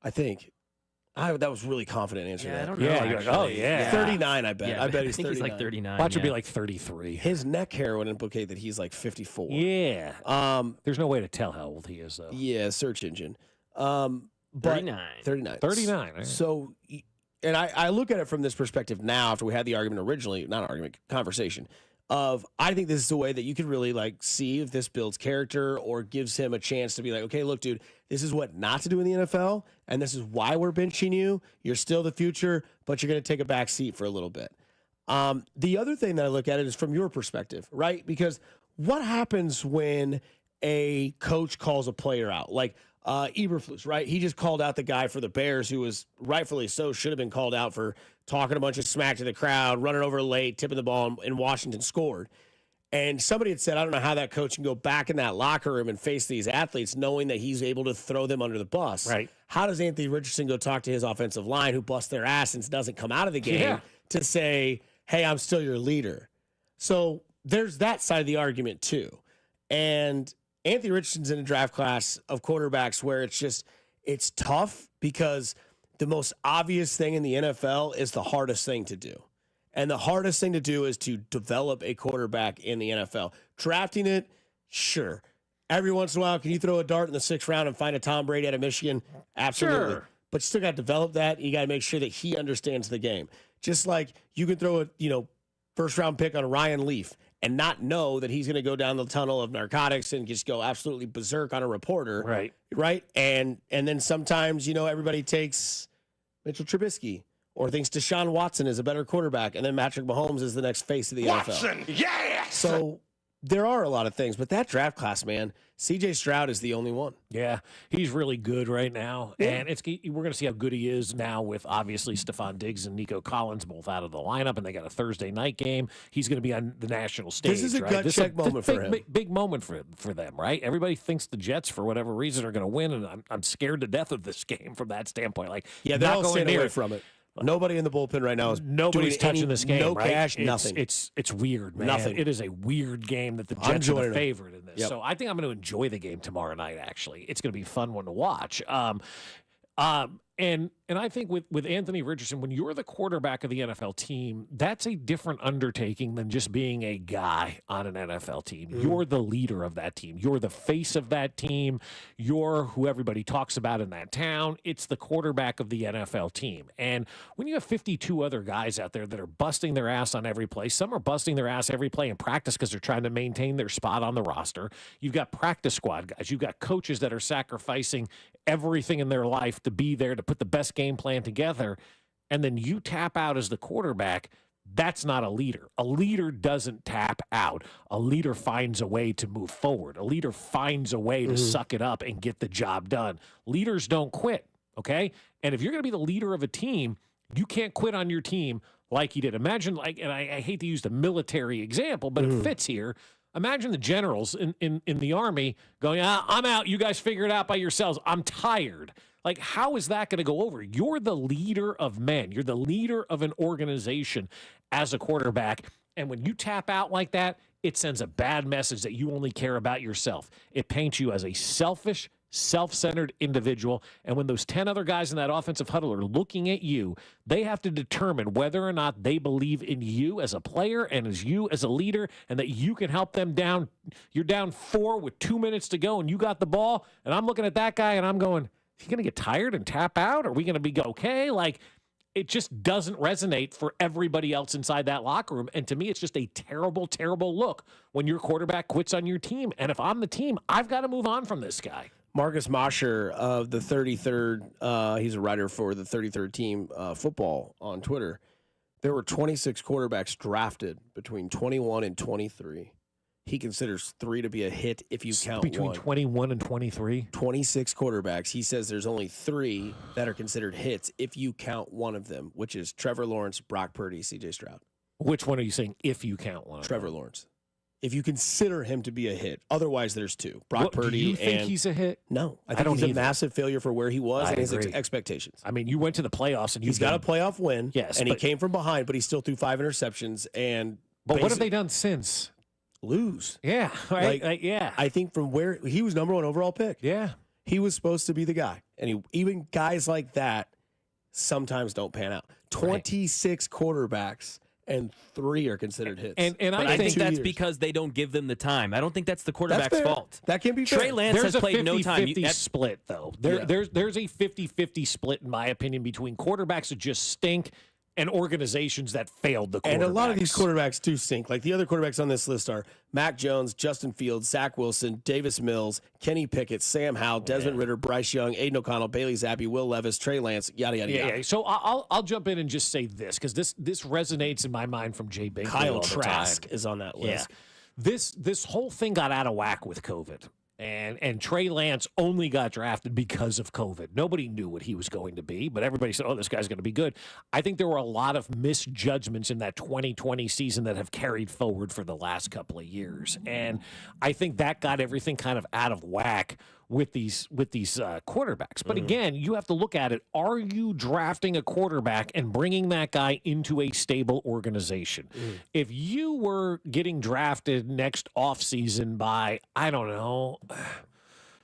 I think. That was really confident answer. Yeah, that. I don't know. Yeah, you're like, oh, yeah. 39, I bet. Yeah, I bet I he's think 39. he's like 39. Watch yeah. it be like 33. His neck hair would implicate that he's like 54. Yeah. There's no way to tell how old he is, though. Yeah, search engine. But 39. 39. 39. Right. So, and I look at it from this perspective now after we had the argument originally, not an argument, conversation, of I think this is a way that you can really like see if this builds character or gives him a chance to be like, okay, look, dude, this is what not to do in the NFL, and this is why we're benching you. You're still the future, but you're going to take a back seat for a little bit. The other thing that I look at it is from your perspective, right? Because what happens when a coach calls a player out? Like Eberflus, right? He just called out the guy for the Bears who was rightfully so should have been called out for talking a bunch of smack to the crowd, running over late, tipping the ball, and Washington scored. And somebody had said, I don't know how that coach can go back in that locker room and face these athletes knowing that he's able to throw them under the bus. Right. How does Anthony Richardson go talk to his offensive line who busts their ass and doesn't come out of the game to say, hey, I'm still your leader? So there's that side of the argument too. And Anthony Richardson's in a draft class of quarterbacks where it's tough because the most obvious thing in the NFL is the hardest thing to do. And the hardest thing to do is to develop a quarterback in the NFL. Drafting it, sure. Every once in a while, can you throw a dart in the 6th round and find a Tom Brady out of Michigan? Absolutely. Sure. But you still got to develop that. You got to make sure that he understands the game. Just like you can throw a, first round pick on Ryan Leaf and not know that he's going to go down the tunnel of narcotics and just go absolutely berserk on a reporter. Right. Right. And then sometimes, everybody takes Mitchell Trubisky or thinks Deshaun Watson is a better quarterback. And then Patrick Mahomes is the next face of the NFL. Yes! So there are a lot of things, but that draft class, man, CJ Stroud is the only one. Yeah, he's really good right now. Yeah. And we're going to see how good he is now with obviously Stephon Diggs and Nico Collins both out of the lineup, and they got a Thursday night game. He's going to be on the national stage. This is a gut check moment for him. Big moment for them, right? Everybody thinks the Jets, for whatever reason, are going to win, and I'm scared to death of this game from that standpoint. Like, yeah, they're all staying away from it. Nobody in the bullpen right now is nobody's touching this game. No right? cash, nothing. It's weird, man. Nothing. It is a weird game that the Jets are the favorite in this. Yep. So I think I'm going to enjoy the game tomorrow night. Actually, it's going to be a fun one to watch. And I think with Anthony Richardson, when you're the quarterback of the NFL team, that's a different undertaking than just being a guy on an NFL team. Mm. You're the leader of that team. You're the face of that team. You're who everybody talks about in that town. It's the quarterback of the NFL team. And when you have 52 other guys out there that are busting their ass on every play, some are busting their ass every play in practice because they're trying to maintain their spot on the roster. You've got practice squad guys. You've got coaches that are sacrificing everything in their life to be there to put the best game plan together, and then you tap out as the quarterback. That's not a leader. A leader doesn't tap out. A leader finds a way to move forward. A leader finds a way to suck it up and get the job done. Leaders don't quit, okay? And if you're going to be the leader of a team, you can't quit on your team like you did. Imagine, and I hate to use the military example, but it fits here. Imagine the generals in the Army going, I'm out. You guys figure it out by yourselves. I'm tired. Like, how is that going to go over? You're the leader of men. You're the leader of an organization as a quarterback. And when you tap out like that, it sends a bad message that you only care about yourself. It paints you as a selfish, self-centered individual. And when those 10 other guys in that offensive huddle are looking at you, they have to determine whether or not they believe in you as a player and as you as a leader, and that you can help them down. You're down 4 with 2 minutes to go, and you got the ball. And I'm looking at that guy, and I'm going, is he going to get tired and tap out? Are we going to be okay? Like, it just doesn't resonate for everybody else inside that locker room. And to me, it's just a terrible, terrible look when your quarterback quits on your team. And if I'm the team, I've got to move on from this guy. Marcus Mosher of the 33rd, he's a writer for the 33rd team football on Twitter. There were 26 quarterbacks drafted between 21 and 23. He considers 3 to be a hit if you count between one. 21 and 23? 26 quarterbacks. He says there's only 3 that are considered hits if you count one of them, which is Trevor Lawrence, Brock Purdy, C.J. Stroud. Which one are you saying if you count one? Trevor Lawrence. If you consider him to be a hit. Otherwise, there's 2. Brock Purdy. Do you think he's a hit? No. I think he's a massive failure for where he was and his agree. expectations. I mean, you went to the playoffs and he's got a playoff win. Yes. And he came from behind, but he still threw 5 interceptions. But what have they done since? Lose. Yeah. Right. Yeah. I think from where he was number 1 overall pick. Yeah. He was supposed to be the guy. And even guys like that sometimes don't pan out. 26 quarterbacks. And 3 are considered hits. And I think that's because they don't give them the time. I don't think that's the quarterback's fault. That can be fair. Trey Lance has played no time. There's a 50-50 split, though. There's a 50-50 split, in my opinion, between quarterbacks that just stink and organizations that failed the quarterbacks. And a lot of these quarterbacks do stink. Like the other quarterbacks on this list are Mac Jones, Justin Fields, Zach Wilson, Davis Mills, Kenny Pickett, Sam Howell, Desmond Ridder, Bryce Young, Aiden O'Connell, Bailey Zappi, Will Levis, Trey Lance, yada, yada, yada. Yeah. So I'll jump in and just say this, because this resonates in my mind from Jay Binkley. Kyle all the Trask time. is on that list. Yeah. This whole thing got out of whack with COVID. And Trey Lance only got drafted because of COVID. Nobody knew what he was going to be, but everybody said, oh, this guy's going to be good. I think there were a lot of misjudgments in that 2020 season that have carried forward for the last couple of years. And I think that got everything kind of out of whack with these quarterbacks. But again, you have to look at it. Are you drafting a quarterback and bringing that guy into a stable organization? If you were getting drafted next offseason by, I don't know,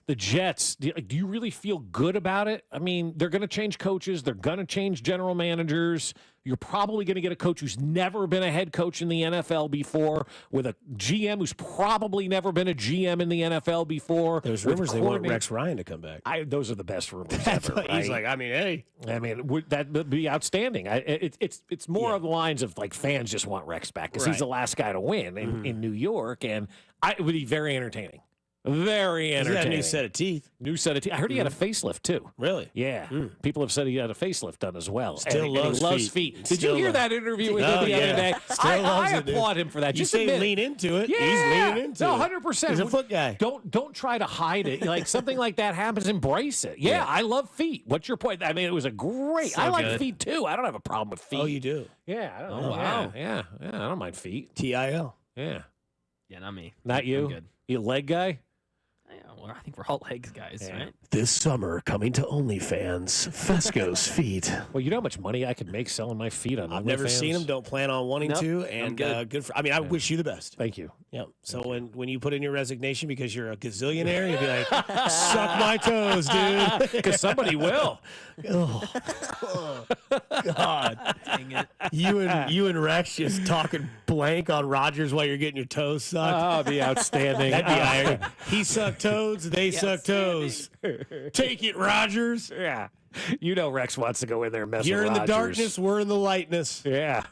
the Jets, do you really feel good about it? I mean, they're going to change coaches. They're going to change general managers. You're probably going to get a coach who's never been a head coach in the NFL before, with a GM who's probably never been a GM in the NFL before. There's rumors they want Rex Ryan to come back. Those are the best rumors ever. Right? He's like, I mean, hey. I mean, that would be outstanding. It's more of the lines of like fans just want Rex back because he's the last guy to win in New York, and it would be very entertaining. Very entertaining. He's got a new set of teeth. New set of teeth. I heard he had a facelift too. Really? Yeah. People have said he had a facelift done as well. Still and he loves feet. Did you hear that interview with him the other day? I applaud him for that. You Just say admit lean into it. Yeah. He's leaning into it. 100%. He's a foot guy. Don't try to hide it. Like something like that happens, embrace it. Yeah, I love feet. What's your point? I mean, it was a great. So I like good. feet too. I don't have a problem with feet. Oh, you do? Yeah. I don't Oh, know. wow. Yeah. I don't mind feet. TIL. Yeah. Yeah, not me. Not you. I'm good. You a leg guy? Yeah, well, I think we're all legs guys, right? This summer, coming to OnlyFans, Fescoe's feet. Well, you know how much money I could make selling my feet on OnlyFans? I've never seen them. Don't plan on wanting to. And good for. I mean, I wish you the best. Thank you. Yeah. So when you put in your resignation because you're a gazillionaire, you'll be like, suck my toes, dude. Because somebody will. Oh, God. Dang it. You and Rex just talking blank on Rodgers while you're getting your toes sucked. Oh, that'd be outstanding. That'd be irony. He sucked toes, they suck toes. Take it, Rodgers. Yeah. You know Rex wants to go in there and mess You're with in the Rodgers. darkness, we're in the lightness. Yeah.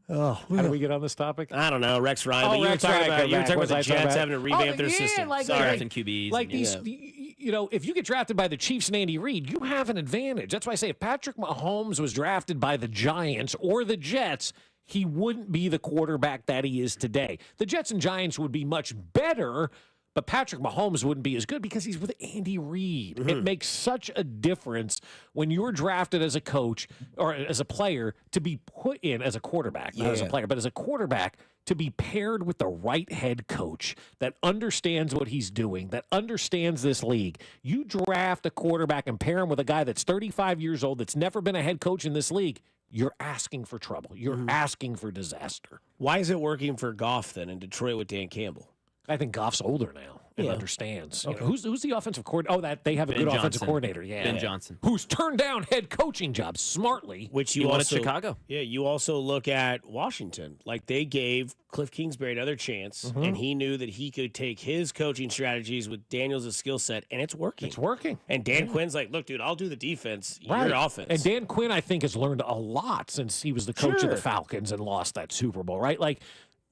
Oh, How do we get on this topic? I don't know, Rex Ryan. Oh, but you Rex were talking Ryan, about, you were talking was about I the talking Jets about- having to revamp their system. Like, Sorry. Some QBs. Like these, you know, if you get drafted by the Chiefs and Andy Reid, you have an advantage. That's why I say if Patrick Mahomes was drafted by the Giants or the Jets, he wouldn't be the quarterback that he is today. The Jets and Giants would be much better, but Patrick Mahomes wouldn't be as good because he's with Andy Reid. It makes such a difference when you're drafted as a coach or as a player to be put in as a quarterback, not as a player, but as a quarterback to be paired with the right head coach that understands what he's doing, that understands this league. You draft a quarterback and pair him with a guy that's 35 years old, that's never been a head coach in this league, you're asking for trouble. You're asking for disaster. Why is it working for Goff then in Detroit with Dan Campbell? I think Goff's older now and understands. Okay. You know, who's the offensive coordinator? Oh, that they have a good offensive coordinator. Yeah, Ben Johnson, who's turned down head coaching jobs smartly. Which you also Chicago. Yeah, you also look at Washington. Like they gave Cliff Kingsbury another chance, and he knew that he could take his coaching strategies with Daniels' skill set, and it's working. It's working. And Dan Quinn's like, look, dude, I'll do the defense. Right. Your offense. And Dan Quinn, I think, has learned a lot since he was the coach of the Falcons and lost that Super Bowl. Right, like.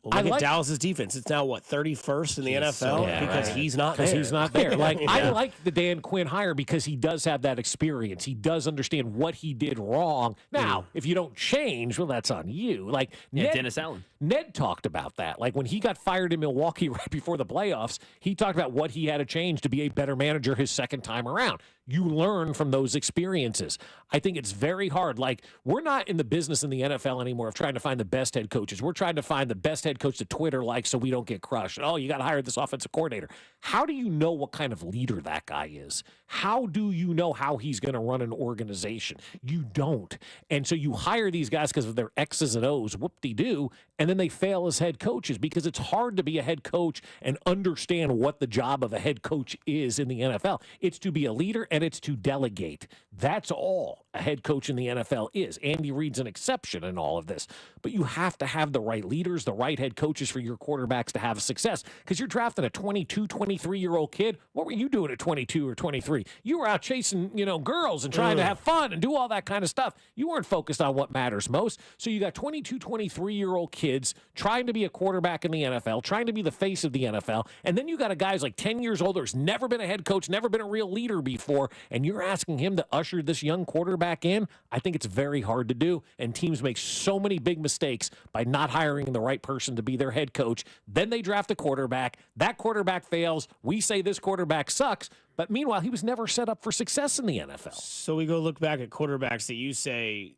Well, look at Dallas's defense. It's now, 31st in the NFL? Because he's not there. Because he's not there. Like, I like the Dan Quinn hire because he does have that experience. He does understand what he did wrong. Now, if you don't change, well, that's on you. Like Dennis Allen. Ned talked about that. Like, when he got fired in Milwaukee right before the playoffs, he talked about what he had to change to be a better manager his second time around. You learn from those experiences. I think it's very hard. Like, we're not in the business in the NFL anymore of trying to find the best head coaches. We're trying to find the best head coach that Twitter likes so we don't get crushed. Oh, you got to hire this offensive coordinator. How do you know what kind of leader that guy is? How do you know how he's going to run an organization? You don't. And so you hire these guys because of their X's and O's, whoop-de-doo, and then they fail as head coaches because it's hard to be a head coach and understand what the job of a head coach is in the NFL. It's to be a leader and it's to delegate. That's all a head coach in the NFL is. Andy Reid's an exception in all of this. But you have to have the right leaders, the right head coaches for your quarterbacks to have success because you're drafting a 22, 23-year-old kid. What were you doing at 22 or 23? You were out chasing, girls and trying to have fun and do all that kind of stuff. You weren't focused on what matters most. So you got 22, 23-year-old kids trying to be a quarterback in the NFL, trying to be the face of the NFL. And then you got a guy who's like 10 years older, who's never been a head coach, never been a real leader before, and you're asking him to usher this young quarterback in. I think it's very hard to do, and teams make so many big mistakes by not hiring the right person to be their head coach. Then they draft a quarterback. That quarterback fails. We say this quarterback sucks, but meanwhile, he was never set up for success in the NFL. So we go look back at quarterbacks that you say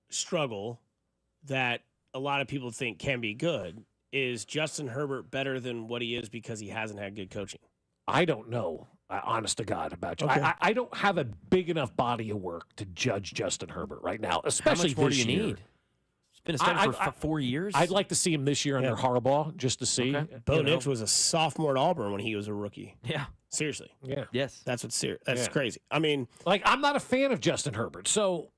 struggle that a lot of people think can be good. Is Justin Herbert better than what he is because he hasn't had good coaching? I don't know, honest to God, about you. Okay. I don't have a big enough body of work to judge Justin Herbert right now, especially How much more this do you year. need? It's been a starter for 4 years. I'd like to see him this year under Harbaugh just to see. Okay. Bo Nix was a sophomore at Auburn when he was a rookie. Yeah. Seriously. Yeah. Yes. That's crazy. I mean, like, I'm not a fan of Justin Herbert, so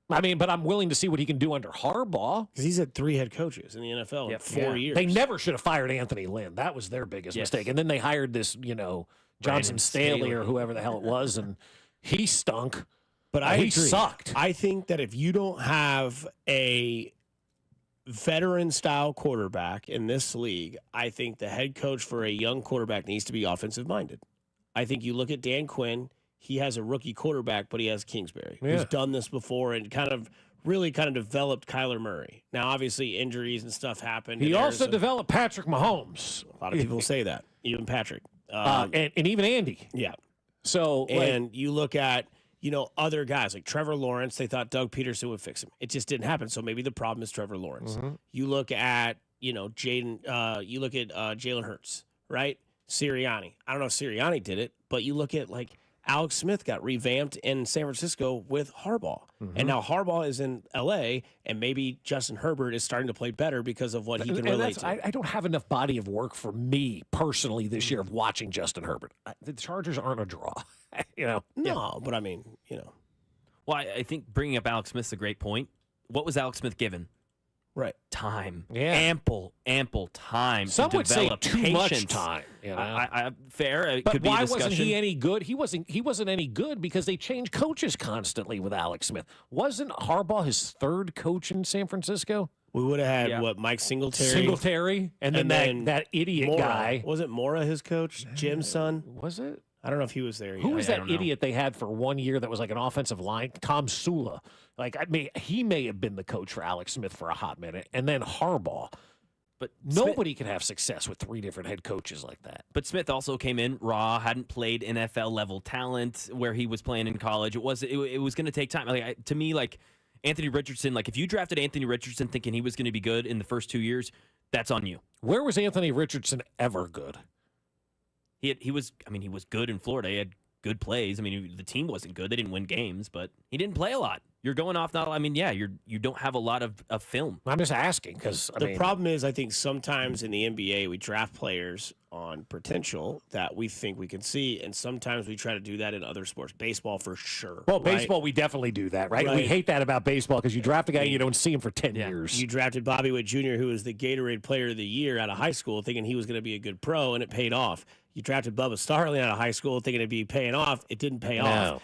but I'm willing to see what he can do under Harbaugh. Because he's had 3 head coaches in the NFL in 4 years. They never should have fired Anthony Lynn. That was their biggest mistake. And then they hired this, Johnson Staley or whoever the hell it was, and he stunk. But he agree. sucked. I think that if you don't have a veteran-style quarterback in this league, I think the head coach for a young quarterback needs to be offensive-minded. I think you look at Dan Quinn, he has a rookie quarterback, but he has Kingsbury, who's done this before and really developed Kyler Murray. Now, obviously, injuries and stuff happened. He also developed Patrick Mahomes. A lot of people say that, even Patrick. And even Andy. Yeah. So, and you look at, other guys like Trevor Lawrence, they thought Doug Peterson would fix him. It just didn't happen. So maybe the problem is Trevor Lawrence. Mm-hmm. You look at, Jalen Hurts, right? Sirianni. I don't know if Sirianni did it, but you look at Alex Smith got revamped in San Francisco with Harbaugh. Mm-hmm. And now Harbaugh is in L.A., and maybe Justin Herbert is starting to play better because of what he can relate to. I don't have enough body of work for me personally this year of watching Justin Herbert. The Chargers aren't a draw, No, but I mean, Well, I think bringing up Alex Smith's a great point. What was Alex Smith given? Right. Time. Yeah. Ample time Some to would say develop too patience. much time. Fair. It But could be a why discussion. wasn't he any good? He wasn't any good because they changed coaches constantly with Alex Smith. Wasn't Harbaugh his third coach in San Francisco? We would have had, Mike Singletary? And then that idiot Mora. guy. Was it Mora, his coach? Jim's son? Was it? I don't know if he was there yet. Who was that idiot they had for 1 year that was like an offensive line? Tom Sula. He may have been the coach for Alex Smith for a hot minute. And then Harbaugh. But nobody can have success with 3 different head coaches like that. But Smith also came in raw, hadn't played NFL level talent where he was playing in college. It was going to take time. To me, Anthony Richardson, if you drafted Anthony Richardson thinking he was going to be good in the first 2 years, that's on you. Where was Anthony Richardson ever good? He was good in Florida. He had good plays. The team wasn't good. They didn't win games, but he didn't play a lot. You're going off not. I mean, yeah, you don't have a lot of film. I'm just asking because the problem is, I think sometimes in the NBA we draft players on potential that we think we can see, and sometimes we try to do that in other sports. Baseball for sure. Well, right? baseball we definitely do that, right? We hate that about baseball because you draft a guy and you don't see him for 10 years. You drafted Bobby Witt Jr., who was the Gatorade Player of the Year out of high school, thinking he was going to be a good pro, and it paid off. You drafted Bubba Starling out of high school thinking it'd be paying off. It didn't pay off.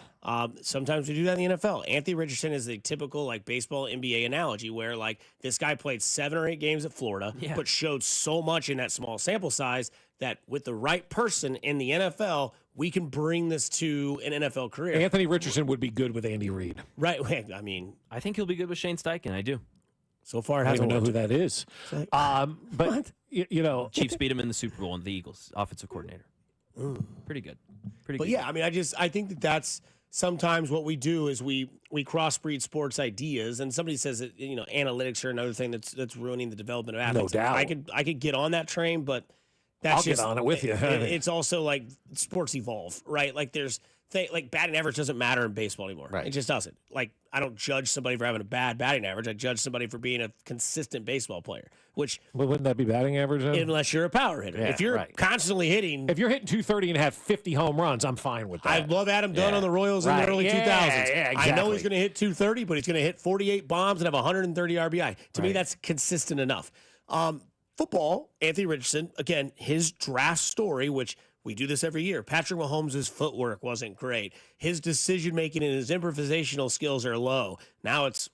Sometimes we do that in the NFL. Anthony Richardson is the typical like baseball NBA analogy where like this guy played 7 or 8 games at Florida, but showed so much in that small sample size that with the right person in the NFL, we can bring this to an NFL career. Anthony Richardson would be good with Andy Reid. Right. I mean, I think he'll be good with Shane Steichen. I do. So far, it I don't hasn't even know worked. who that is. But you know, Chiefs beat him in the Super Bowl, and the Eagles offensive coordinator. Pretty good. But yeah, I mean, I think that's sometimes what we do is we crossbreed sports ideas, and somebody says that analytics are another thing that's ruining the development of athletes. No doubt. I could get on that train, but that's I'll get on it with you. It's also like sports evolve, right? Like there's like batting average doesn't matter in baseball anymore. Right. It just doesn't. Like I don't judge somebody for having a bad batting average. I judge somebody for being a consistent baseball player. Which wouldn't that be batting average? Then? Unless you're a power hitter. Yeah, if you're right. constantly hitting, if you're hitting 230 and have 50 home runs, I'm fine with that. I love Adam Dunn on the Royals in the early 2000s. Yeah, exactly. I know he's going to hit 230, but he's going to hit 48 bombs and have 130 RBI. To me, that's consistent enough. Football, Anthony Richardson, again, his draft story, which we do this every year. Patrick Mahomes' footwork wasn't great. His decision-making and his improvisational skills are low. Now it's,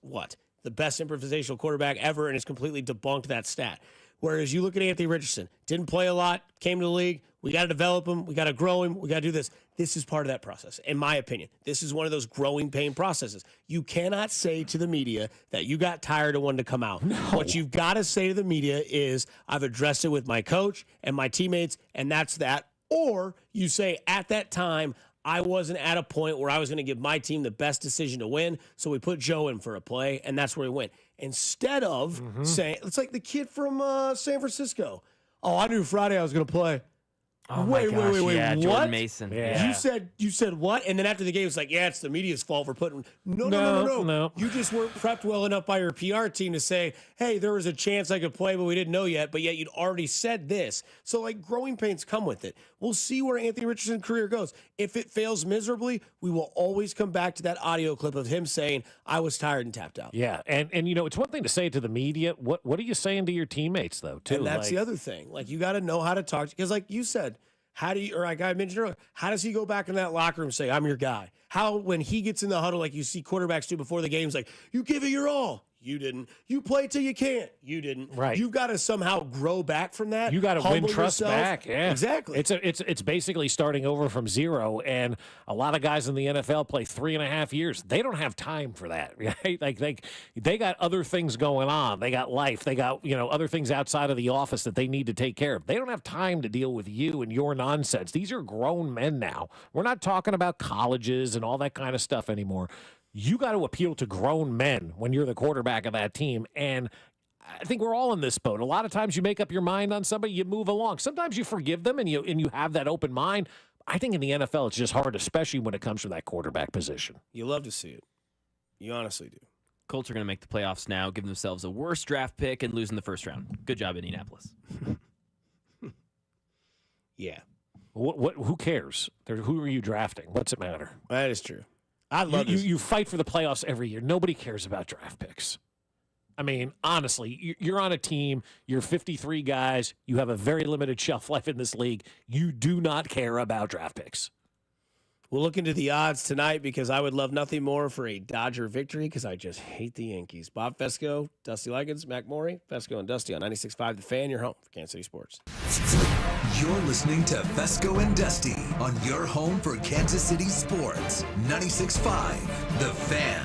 the best improvisational quarterback ever, and it's completely debunked that stat. Whereas you look at Anthony Richardson, didn't play a lot, came to the league. We got to develop him. We got to grow him. We got to do this. This is part of that process, in my opinion. This is one of those growing pain processes. You cannot say to the media that you got tired and wanted to come out. No. What you've got to say to the media is, I've addressed it with my coach and my teammates, and that's that. Or you say, at that time, I wasn't at a point where I was going to give my team the best decision to win, so we put Joe in for a play, and that's where he went. Instead of saying, it's like the kid from San Francisco. Oh, I knew Friday I was going to play. Oh wait, yeah, what? Jordan Mason. Yeah. You said what? And then after the game, it's like, yeah, it's the media's fault for putting. No. You just weren't prepped well enough by your PR team to say, hey, there was a chance I could play, but we didn't know yet. But yet you'd already said this. So like growing pains come with it. We'll see where Anthony Richardson's career goes. If it fails miserably, we will always come back to that audio clip of him saying, I was tired and tapped out. Yeah, and it's one thing to say it to the media. What are you saying to your teammates though? Too, and that's the other thing. Like you got to know how to talk because, like you said. How I mentioned earlier, how does he go back in that locker room and say, I'm your guy? How, when he gets in the huddle, like you see quarterbacks do before the games, like, you give it your all. You didn't. You play till you can't. You didn't. Right. You've got to somehow grow back from that. You got to win trust back. Yeah, exactly. It's basically starting over from zero. And a lot of guys in the NFL play 3.5 years. They don't have time for that. Right? Like they got other things going on. They got life. They got other things outside of the office that they need to take care of. They don't have time to deal with you and your nonsense. These are grown men now. We're not talking about colleges and all that kind of stuff anymore. You got to appeal to grown men when you're the quarterback of that team. And I think we're all in this boat. A lot of times you make up your mind on somebody, you move along. Sometimes you forgive them and you have that open mind. I think in the NFL, it's just hard, especially when it comes to that quarterback position. You love to see it. You honestly do. Colts are going to make the playoffs now, giving themselves a worse draft pick and losing the first round. Good job, Indianapolis. Yeah. Who cares? Who are you drafting? What's it matter? That is true. I love you fight for the playoffs every year. Nobody cares about draft picks. I mean, honestly, you're on a team. You're 53 guys. You have a very limited shelf life in this league. You do not care about draft picks. We'll look into the odds tonight because I would love nothing more for a Dodger victory because I just hate the Yankees. Bob Fescoe, Dusty Likens, Mac Morey, Fescoe and Dusty on 96.5 The Fan, your home for Kansas City Sports. You're listening to Fescoe and Dusty on your home for Kansas City Sports. 96.5 The Fan.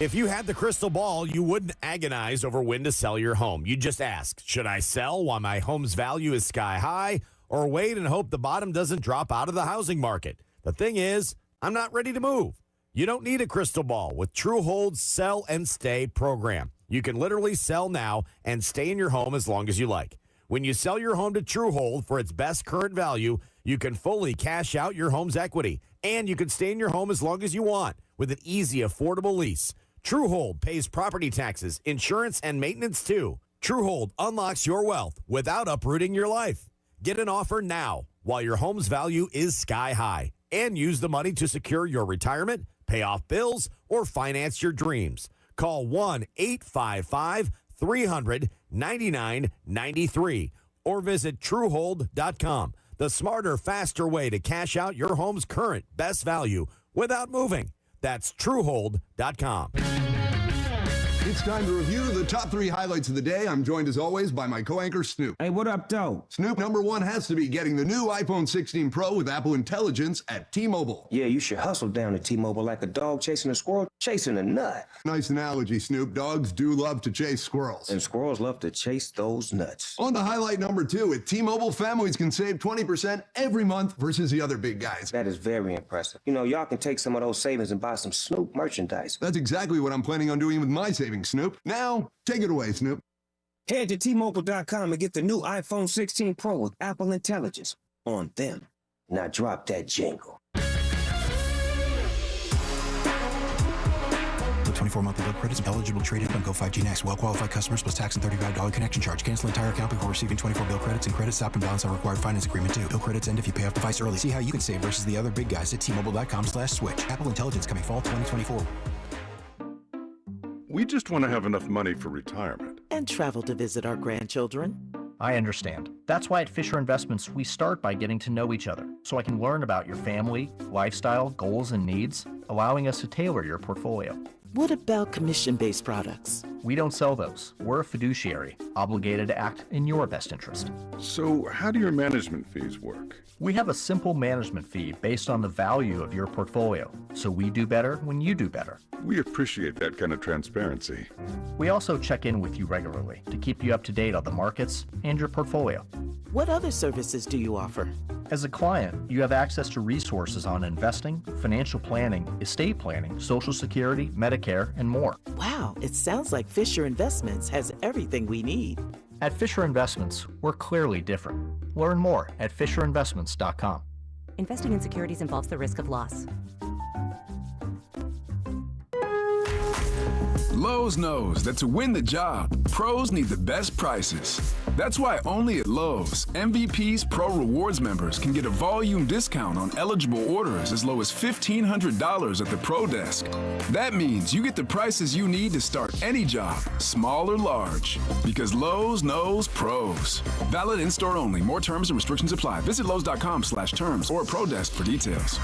If you had the crystal ball, you wouldn't agonize over when to sell your home. You'd just ask, should I sell while my home's value is sky high, or wait and hope the bottom doesn't drop out of the housing market? The thing is, I'm not ready to move. You don't need a crystal ball with Truehold's Sell and Stay program. You can literally sell now and stay in your home as long as you like. When you sell your home to Truehold for its best current value, you can fully cash out your home's equity, and you can stay in your home as long as you want with an easy, affordable lease. Truehold pays property taxes, insurance, and maintenance too. Truehold unlocks your wealth without uprooting your life. Get an offer now while your home's value is sky high, and use the money to secure your retirement, pay off bills, or finance your dreams. Call 1-855-300-9993 or visit Truehold.com. The smarter, faster way to cash out your home's current best value without moving. That's Truehold.com. It's time to review the top 3 highlights of the day. I'm joined as always by my co-anchor Snoop. Hey, what up, though? Snoop, number 1 has to be getting the new iPhone 16 Pro with Apple Intelligence at T-Mobile. Yeah, you should hustle down to T-Mobile like a dog chasing a squirrel chasing a nut. Nice analogy, Snoop. Dogs do love to chase squirrels. And squirrels love to chase those nuts. On to highlight number 2, at T-Mobile, families can save 20% every month versus the other big guys. That is very impressive. You know, y'all can take some of those savings and buy some Snoop merchandise. That's exactly what I'm planning on doing with my savings, Snoop. Now, take it away, Snoop. Head to T-Mobile.com and get the new iPhone 16 Pro with Apple Intelligence on them. Now drop that jingle. 24 monthly bill credits eligible trade-in on Go 5G Next. Well-qualified customers plus tax and $35 connection charge. Cancel entire account before receiving 24 bill credits and credit stop and balance on required finance agreement too. Bill credits end if you pay off device early. See how you can save versus the other big guys at T-Mobile.com/switch. Apple Intelligence coming fall 2024. We just want to have enough money for retirement. And travel to visit our grandchildren. I understand. That's why at Fisher Investments, we start by getting to know each other, so I can learn about your family, lifestyle, goals, and needs, allowing us to tailor your portfolio. What about commission-based products? We don't sell those. We're a fiduciary, obligated to act in your best interest. So how do your management fees work? We have a simple management fee based on the value of your portfolio, so we do better when you do better. We appreciate that kind of transparency. We also check in with you regularly to keep you up to date on the markets and your portfolio. What other services do you offer? As a client, you have access to resources on investing, financial planning, estate planning, Social Security, Medicare, and more. Wow, it sounds like Fisher Investments has everything we need. At Fisher Investments, we're clearly different. Learn more at FisherInvestments.com. Investing in securities involves the risk of loss. Lowe's knows that to win the job, pros need the best prices. That's why only at Lowe's, MVP's Pro Rewards members can get a volume discount on eligible orders as low as $1,500 at the Pro Desk. That means you get the prices you need to start any job, small or large. Because Lowe's knows pros. Valid in-store only. More terms and restrictions apply. Visit Lowe's.com/terms or Pro Desk for details.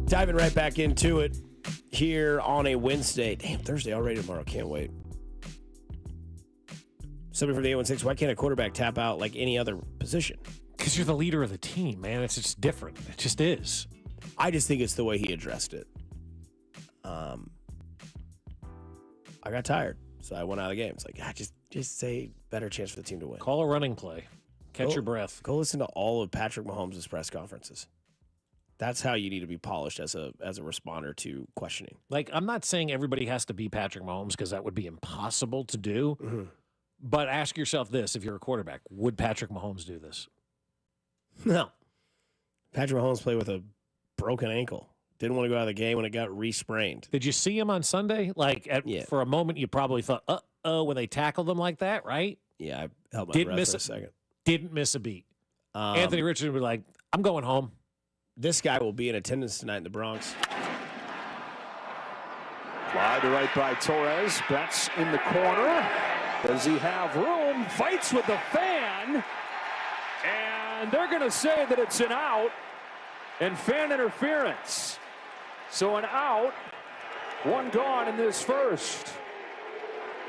Diving right back into it here on a Wednesday. Damn, Thursday already tomorrow. Can't wait. Somebody from the 816, why can't a quarterback tap out like any other position? Because you're the leader of the team, man. It's just different. It just is. I just think it's the way he addressed it. I got tired, so I went out of the game. It's like, just say better chance for the team to win. Call a running play. Catch your breath. Go listen to all of Patrick Mahomes' press conferences. That's how you need to be polished as a responder to questioning. Like, I'm not saying everybody has to be Patrick Mahomes because that would be impossible to do. Mm-hmm. But ask yourself this, if you're a quarterback, would Patrick Mahomes do this? No. Patrick Mahomes played with a broken ankle. Didn't want to go out of the game when it got re-sprained. Did you see him on Sunday? Like, for a moment, you probably thought, when they tackled him like that, right? Yeah, I held my breath for a second. Didn't miss a beat. Anthony Richardson was like, I'm going home. This guy will be in attendance tonight in the Bronx. Fly to right by Torres. Betts in the corner. Does he have room? Fights with the fan. And they're going to say that it's an out and fan interference. So an out, one gone in this first.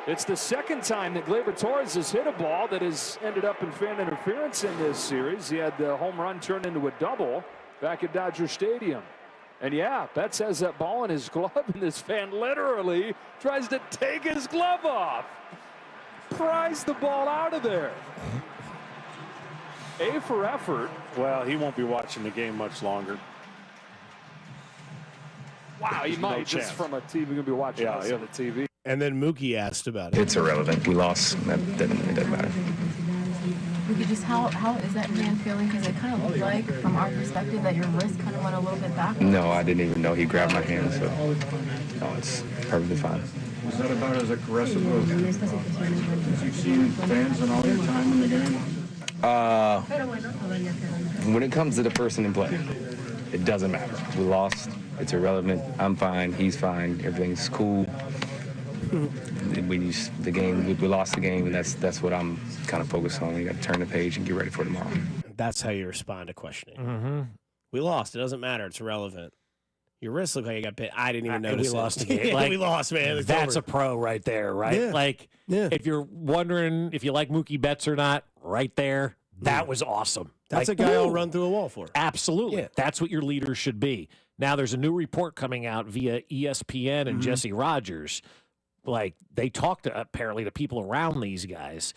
It's the second time that Gleyber Torres has hit a ball that has ended up in fan interference in this series. He had the home run turned into a double back at Dodger Stadium. And yeah, Betts has that ball in his glove, and this fan literally tries to take his glove off. Pries the ball out of there. A for effort. Well, he won't be watching the game much longer. Wow, you might just from a TV. We're going to be watching us on the TV. And then Mookie asked about it. It's irrelevant. We lost. It doesn't matter. Mookie, just how is that man feeling? Because it kind of looked like, from our perspective, that your wrist kind of went a little bit back. No, I didn't even know he grabbed my hand, so no, it's perfectly fine. Was that about as aggressive as you've seen fans in all your time in the game? When it comes to the person in play, it doesn't matter. We lost. It's irrelevant. I'm fine. He's fine. Everything's cool. We lost the game, and that's what I'm kind of focused on. You got to turn the page and get ready for tomorrow. That's how you respond to questioning. Mm-hmm. We lost. It doesn't matter. It's irrelevant. Your wrist looked like you got bit. I didn't even notice. We lost the game. Like, we lost, man. It's that's over. a pro right there, right? Yeah. If you're wondering if you like Mookie Betts or not, right there, that was awesome. That's a guy I'll run through a wall for. Absolutely. Yeah. That's what your leaders should be. Now, there's a new report coming out via ESPN and Jesse Rogers. Like, they talked apparently to people around these guys.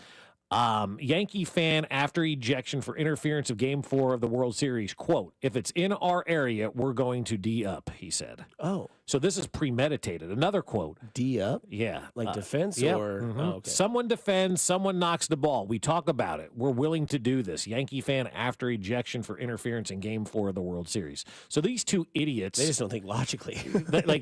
Yankee fan after ejection for interference of Game 4 of the World Series, quote, "If it's in our area, we're going to D up," he said. Oh. So this is premeditated. Another quote. D up? Yeah. Like defense yep. or? Mm-hmm. Oh, okay. Someone defends, someone knocks the ball. We talk about it. We're willing to do this. Yankee fan after ejection for interference in Game 4 of the World Series. So these two idiots. They just don't think logically.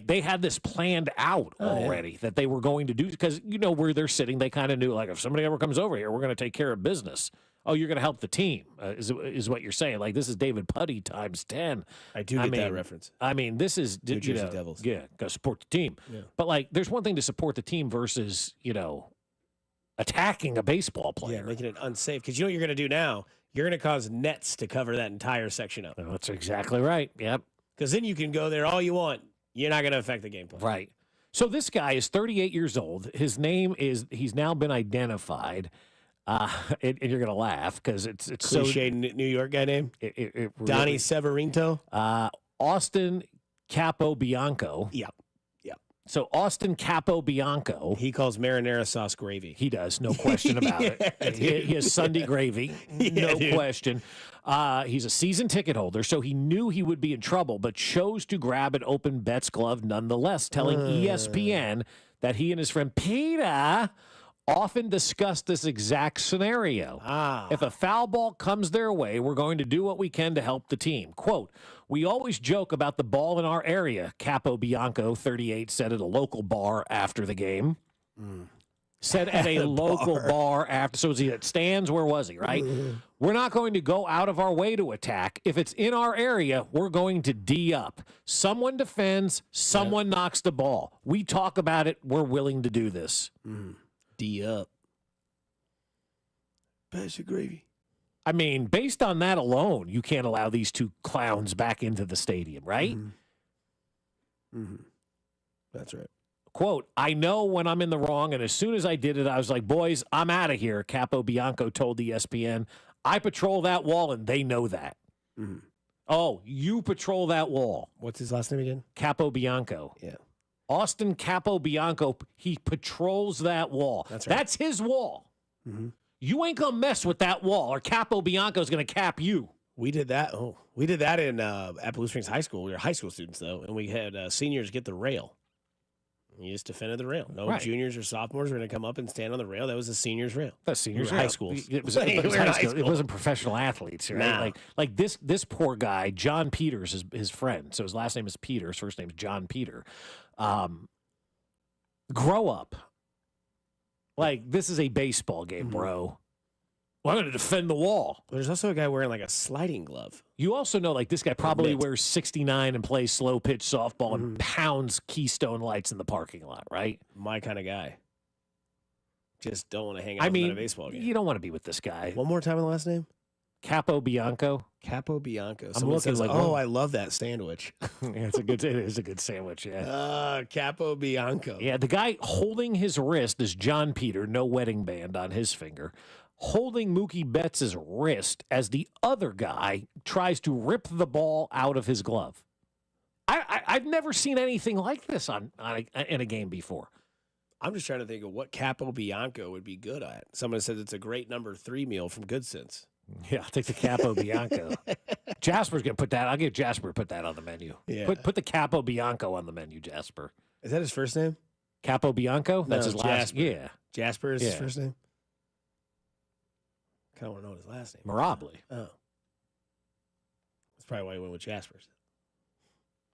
they had this planned out already that they were going to do, because you know where they're sitting. They kind of knew, like, if somebody ever comes over here, we're going to take care of business. Oh, you're going to help the team, is what you're saying. Like, this is David Putty times 10. I do get that reference. I mean, this is New Jersey Devils. Yeah, go support the team. Yeah. But, like, there's one thing to support the team versus, attacking a baseball player. Yeah, making it unsafe. Because you know what you're going to do now? You're going to cause nets to cover that entire section up. Oh, that's exactly right. Yep. Because then you can go there all you want. You're not going to affect the gameplay. Right. So this guy is 38 years old. His name is, he's now been identified. And you're going to laugh because it's Cliche New York guy name? Donnie Severino? Austin Capobianco. Yep. So Austin Capobianco. He calls marinara sauce gravy. He does, no question about it. He has Sunday gravy, no question. He's a season ticket holder, so he knew he would be in trouble, but chose to grab an open Betts glove nonetheless, telling ESPN that he and his friend Peter often discuss this exact scenario. If a foul ball comes their way, we're going to do what we can to help the team. Quote, "We always joke about the ball in our area," Capobianco, 38, said at a local bar after the game. Said at a local bar after. So was he at stands? Where was he, right? "We're not going to go out of our way to attack. If it's in our area, we're going to D up. Someone defends, someone knocks the ball. We talk about it. We're willing to do this." D up. Pass your gravy. I mean, based on that alone, you can't allow these two clowns back into the stadium, right? That's right. Quote, "I know when I'm in the wrong, and as soon as I did it, I was like, boys, I'm out of here," Capobianco told ESPN. "I patrol that wall, and they know that." Oh, you patrol that wall. What's his last name again? Capobianco. Yeah. Austin Capobianco, he patrols that wall. That's right. That's his wall. You ain't going to mess with that wall, or Capobianco's going to cap you. We did that. We did that in at Blue Springs High School. We were high school students, though, and we had seniors get the rail. You just defended the rail. No juniors or sophomores were going to come up and stand on the rail. That was the seniors' rail. That's seniors' high schools. It was high school. It wasn't professional athletes, right? No. Like this poor guy, John Peters, is his friend. So his last name is Peter. His first name is John Peter. Grow up. Like, this is a baseball game, bro. Well, I'm going to defend the wall. But there's also a guy wearing like a sliding glove. You also know, like, this guy probably wears 69 and plays slow pitch softball and pounds Keystone Lights in the parking lot, right? My kind of guy. Just don't want to hang out with him at a baseball game. You don't want to be with this guy. One more time on the last name? Capobianco. Capobianco. I'm looking says, like, I love that sandwich. It is a good sandwich, yeah. Capobianco. Yeah, the guy holding his wrist is John Peter, no wedding band on his finger, holding Mookie Betts' wrist as the other guy tries to rip the ball out of his glove. I've never seen anything like this in a game before. I'm just trying to think of what Capobianco would be good at. Someone says it's a great number 3 meal from Good Sense. Yeah, I'll take the Capobianco. Jasper's going to put that. I'll get Jasper to put that on the menu. Yeah. Put the Capo Bianco on the menu, Jasper. Is that his first name? Capo Bianco? That's his last Jasper. name. Yeah. Jasper is his first name? I kind of want to know what his last name is. Mirabli. Oh. That's probably why he went with Jasper's.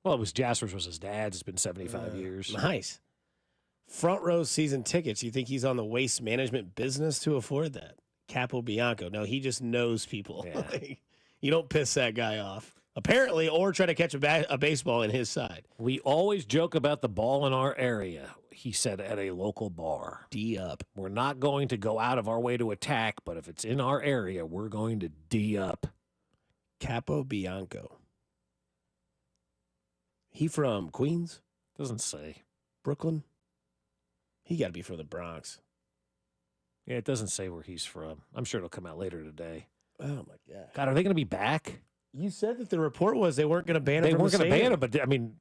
Well, it was Jasper's was his dad's. It's been 75 years. Nice. Front row season tickets. You think he's on the waste management business to afford that? Capo Bianco. No, he just knows people. Yeah. You don't piss that guy off. Apparently, or try to catch a baseball in his side. We always joke about the ball in our area, he said at a local bar. D up. We're not going to go out of our way to attack, but if it's in our area, we're going to D up. Capo Bianco. He from Queens? Doesn't say. Brooklyn? He got to be from the Bronx. Yeah, it doesn't say where he's from. I'm sure it'll come out later today. Oh, my God. God, are they going to be back? You said that the report was they weren't going to ban him. They from weren't the going to ban stadium. him, but I mean,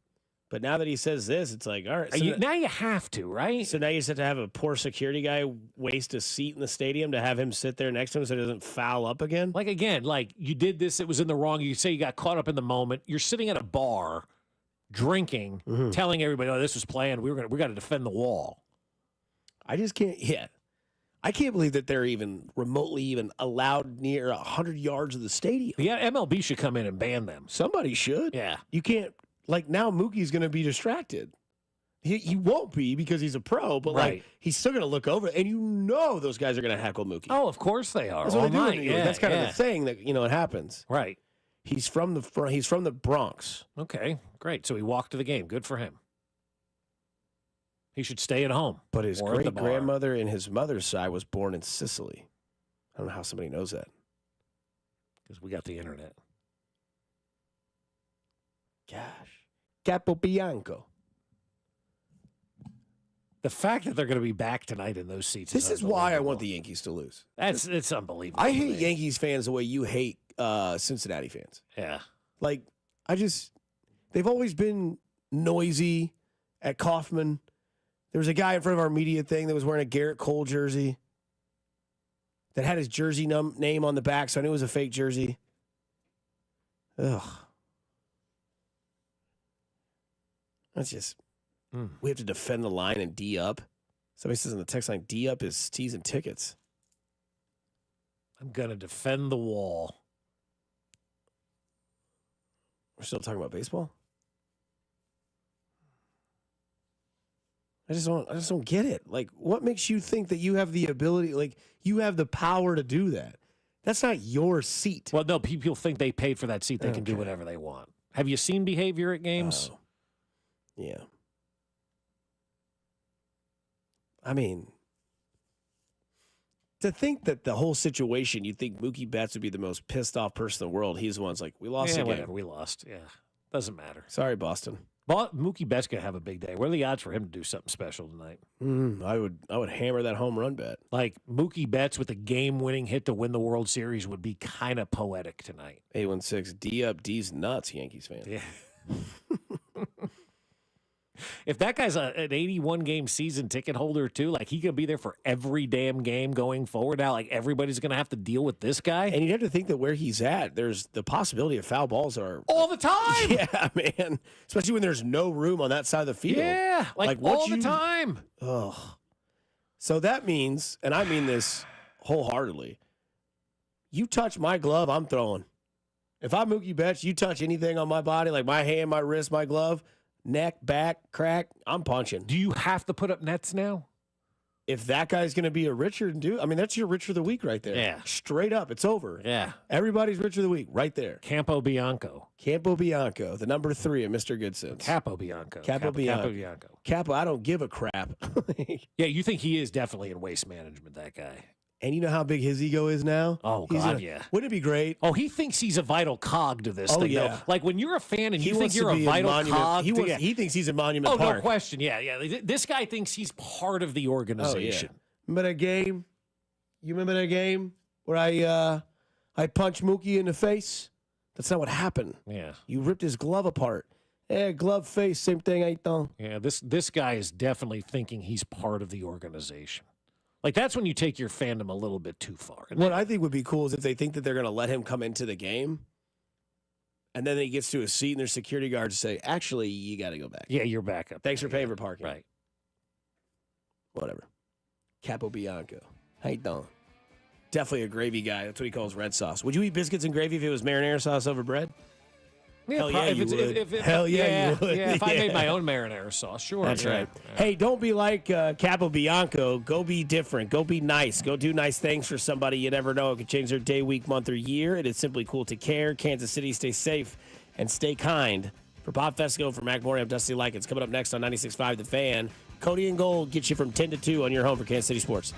But now that he says this, it's like, all right. So now you have to, right? So now you just have to have a poor security guy waste a seat in the stadium to have him sit there next to him so he doesn't foul up again? Like, again, like you did this, it was in the wrong. You say you got caught up in the moment. You're sitting at a bar drinking, telling everybody, oh, this was planned. We got to defend the wall. I just can't, I can't believe that they're even remotely even allowed near 100 yards of the stadium. Yeah, MLB should come in and ban them. Somebody should. Yeah. You can't, like now Mookie's going to be distracted. He won't be because he's a pro, but like he's still going to look over, and you know those guys are going to heckle Mookie. Oh, of course they are. That's what they do. Night. Yeah, that's kind of the thing that it happens. Right. He's from the Bronx. Okay, great. So he walked to the game. Good for him. He should stay at home. But his or at the bar. great-grandmother and his mother's side was born in Sicily. I don't know how somebody knows that. Because we got the internet. Gosh. Capo Bianco. The fact that they're going to be back tonight in those seats. This is why I want the Yankees to lose. It's unbelievable. I hate Yankees fans the way you hate Cincinnati fans. Yeah. Like, they've always been noisy at Kauffman. There was a guy in front of our media thing that was wearing a Garrett Cole jersey that had his jersey name on the back, so I knew it was a fake jersey. Ugh. That's just, we have to defend the line and D up. Somebody says in the text line, D up is tees and tickets. I'm going to defend the wall. We're still talking about baseball? I just don't get it. Like, what makes you think that you have the ability, like, you have the power to do that? That's not your seat. Well, no, people think they paid for that seat. They can do whatever they want. Have you seen behavior at games? Yeah. I mean, to think that the whole situation, you think Mookie Betts would be the most pissed off person in the world. He's the one's like, we lost again. Whatever, we lost. Yeah. Doesn't matter. Sorry, Boston. Mookie Betts going to have a big day. What are the odds for him to do something special tonight? I would hammer that home run bet. Like Mookie Betts with a game-winning hit to win the World Series would be kind of poetic tonight. 816 D up, D's nuts, Yankees fan. Yeah. If that guy's an 81-game season ticket holder too, like he could be there for every damn game going forward. Now, like everybody's going to have to deal with this guy. And you'd have to think that where he's at, there's the possibility of foul balls are all the time. Yeah, man. Especially when there's no room on that side of the field. Yeah, like all the time. Ugh. So that means, and I mean this wholeheartedly, you touch my glove, I'm throwing. If I'm Mookie Betts, you touch anything on my body, like my hand, my wrist, my glove, neck, back, crack, I'm punching. Do you have to put up nets now? If that guy's going to be a Richard, dude, I mean, that's your Richard of the Week right there. Yeah. Straight up. It's over. Yeah. Everybody's Richard of the Week right there. Campo Bianco, the number 3 of Mr. Good Sense. Capo Bianco. Capo Bianco. Capo, I don't give a crap. Yeah, you think he is definitely in waste management, that guy. And you know how big his ego is now? Oh, God, yeah. Wouldn't it be great? Oh, he thinks he's a vital cog to this thing. Yeah. Though. Like when you're a fan and you think wants you're to a be vital monument. cog. He thinks he's a Monument Park. Oh, no question. Yeah. This guy thinks he's part of the organization. Oh, yeah. Remember that game? You remember that game where I punched Mookie in the face? That's not what happened. Yeah. You ripped his glove apart. Glove face, same thing, ain't done. Yeah, this guy is definitely thinking he's part of the organization. Like, that's when you take your fandom a little bit too far. What I think would be cool is if they think that they're going to let him come into the game And then he gets to his seat, and there's security guards say, actually, you got to go back. Yeah, you're back up. Thanks for paying for parking. Right. Whatever. Capobianco. How you doing? Definitely a gravy guy. That's what he calls red sauce. Would you eat biscuits and gravy if it was marinara sauce over bread? Yeah, Hell yeah, you would. Hell yeah, you would. Yeah, if I made my own marinara sauce, sure. That's yeah. right. Hey, don't be like Capobianco. Go be different. Go be nice. Go do nice things for somebody. You never know. It could change their day, week, month, or year. It is simply cool to care. Kansas City, stay safe and stay kind. For Bob Fescoe, from Mac Morning, I'm Dusty Likens. Coming up next on 96.5 The Fan, Cody and Gold gets you from 10 to 2 on your home for Kansas City Sports.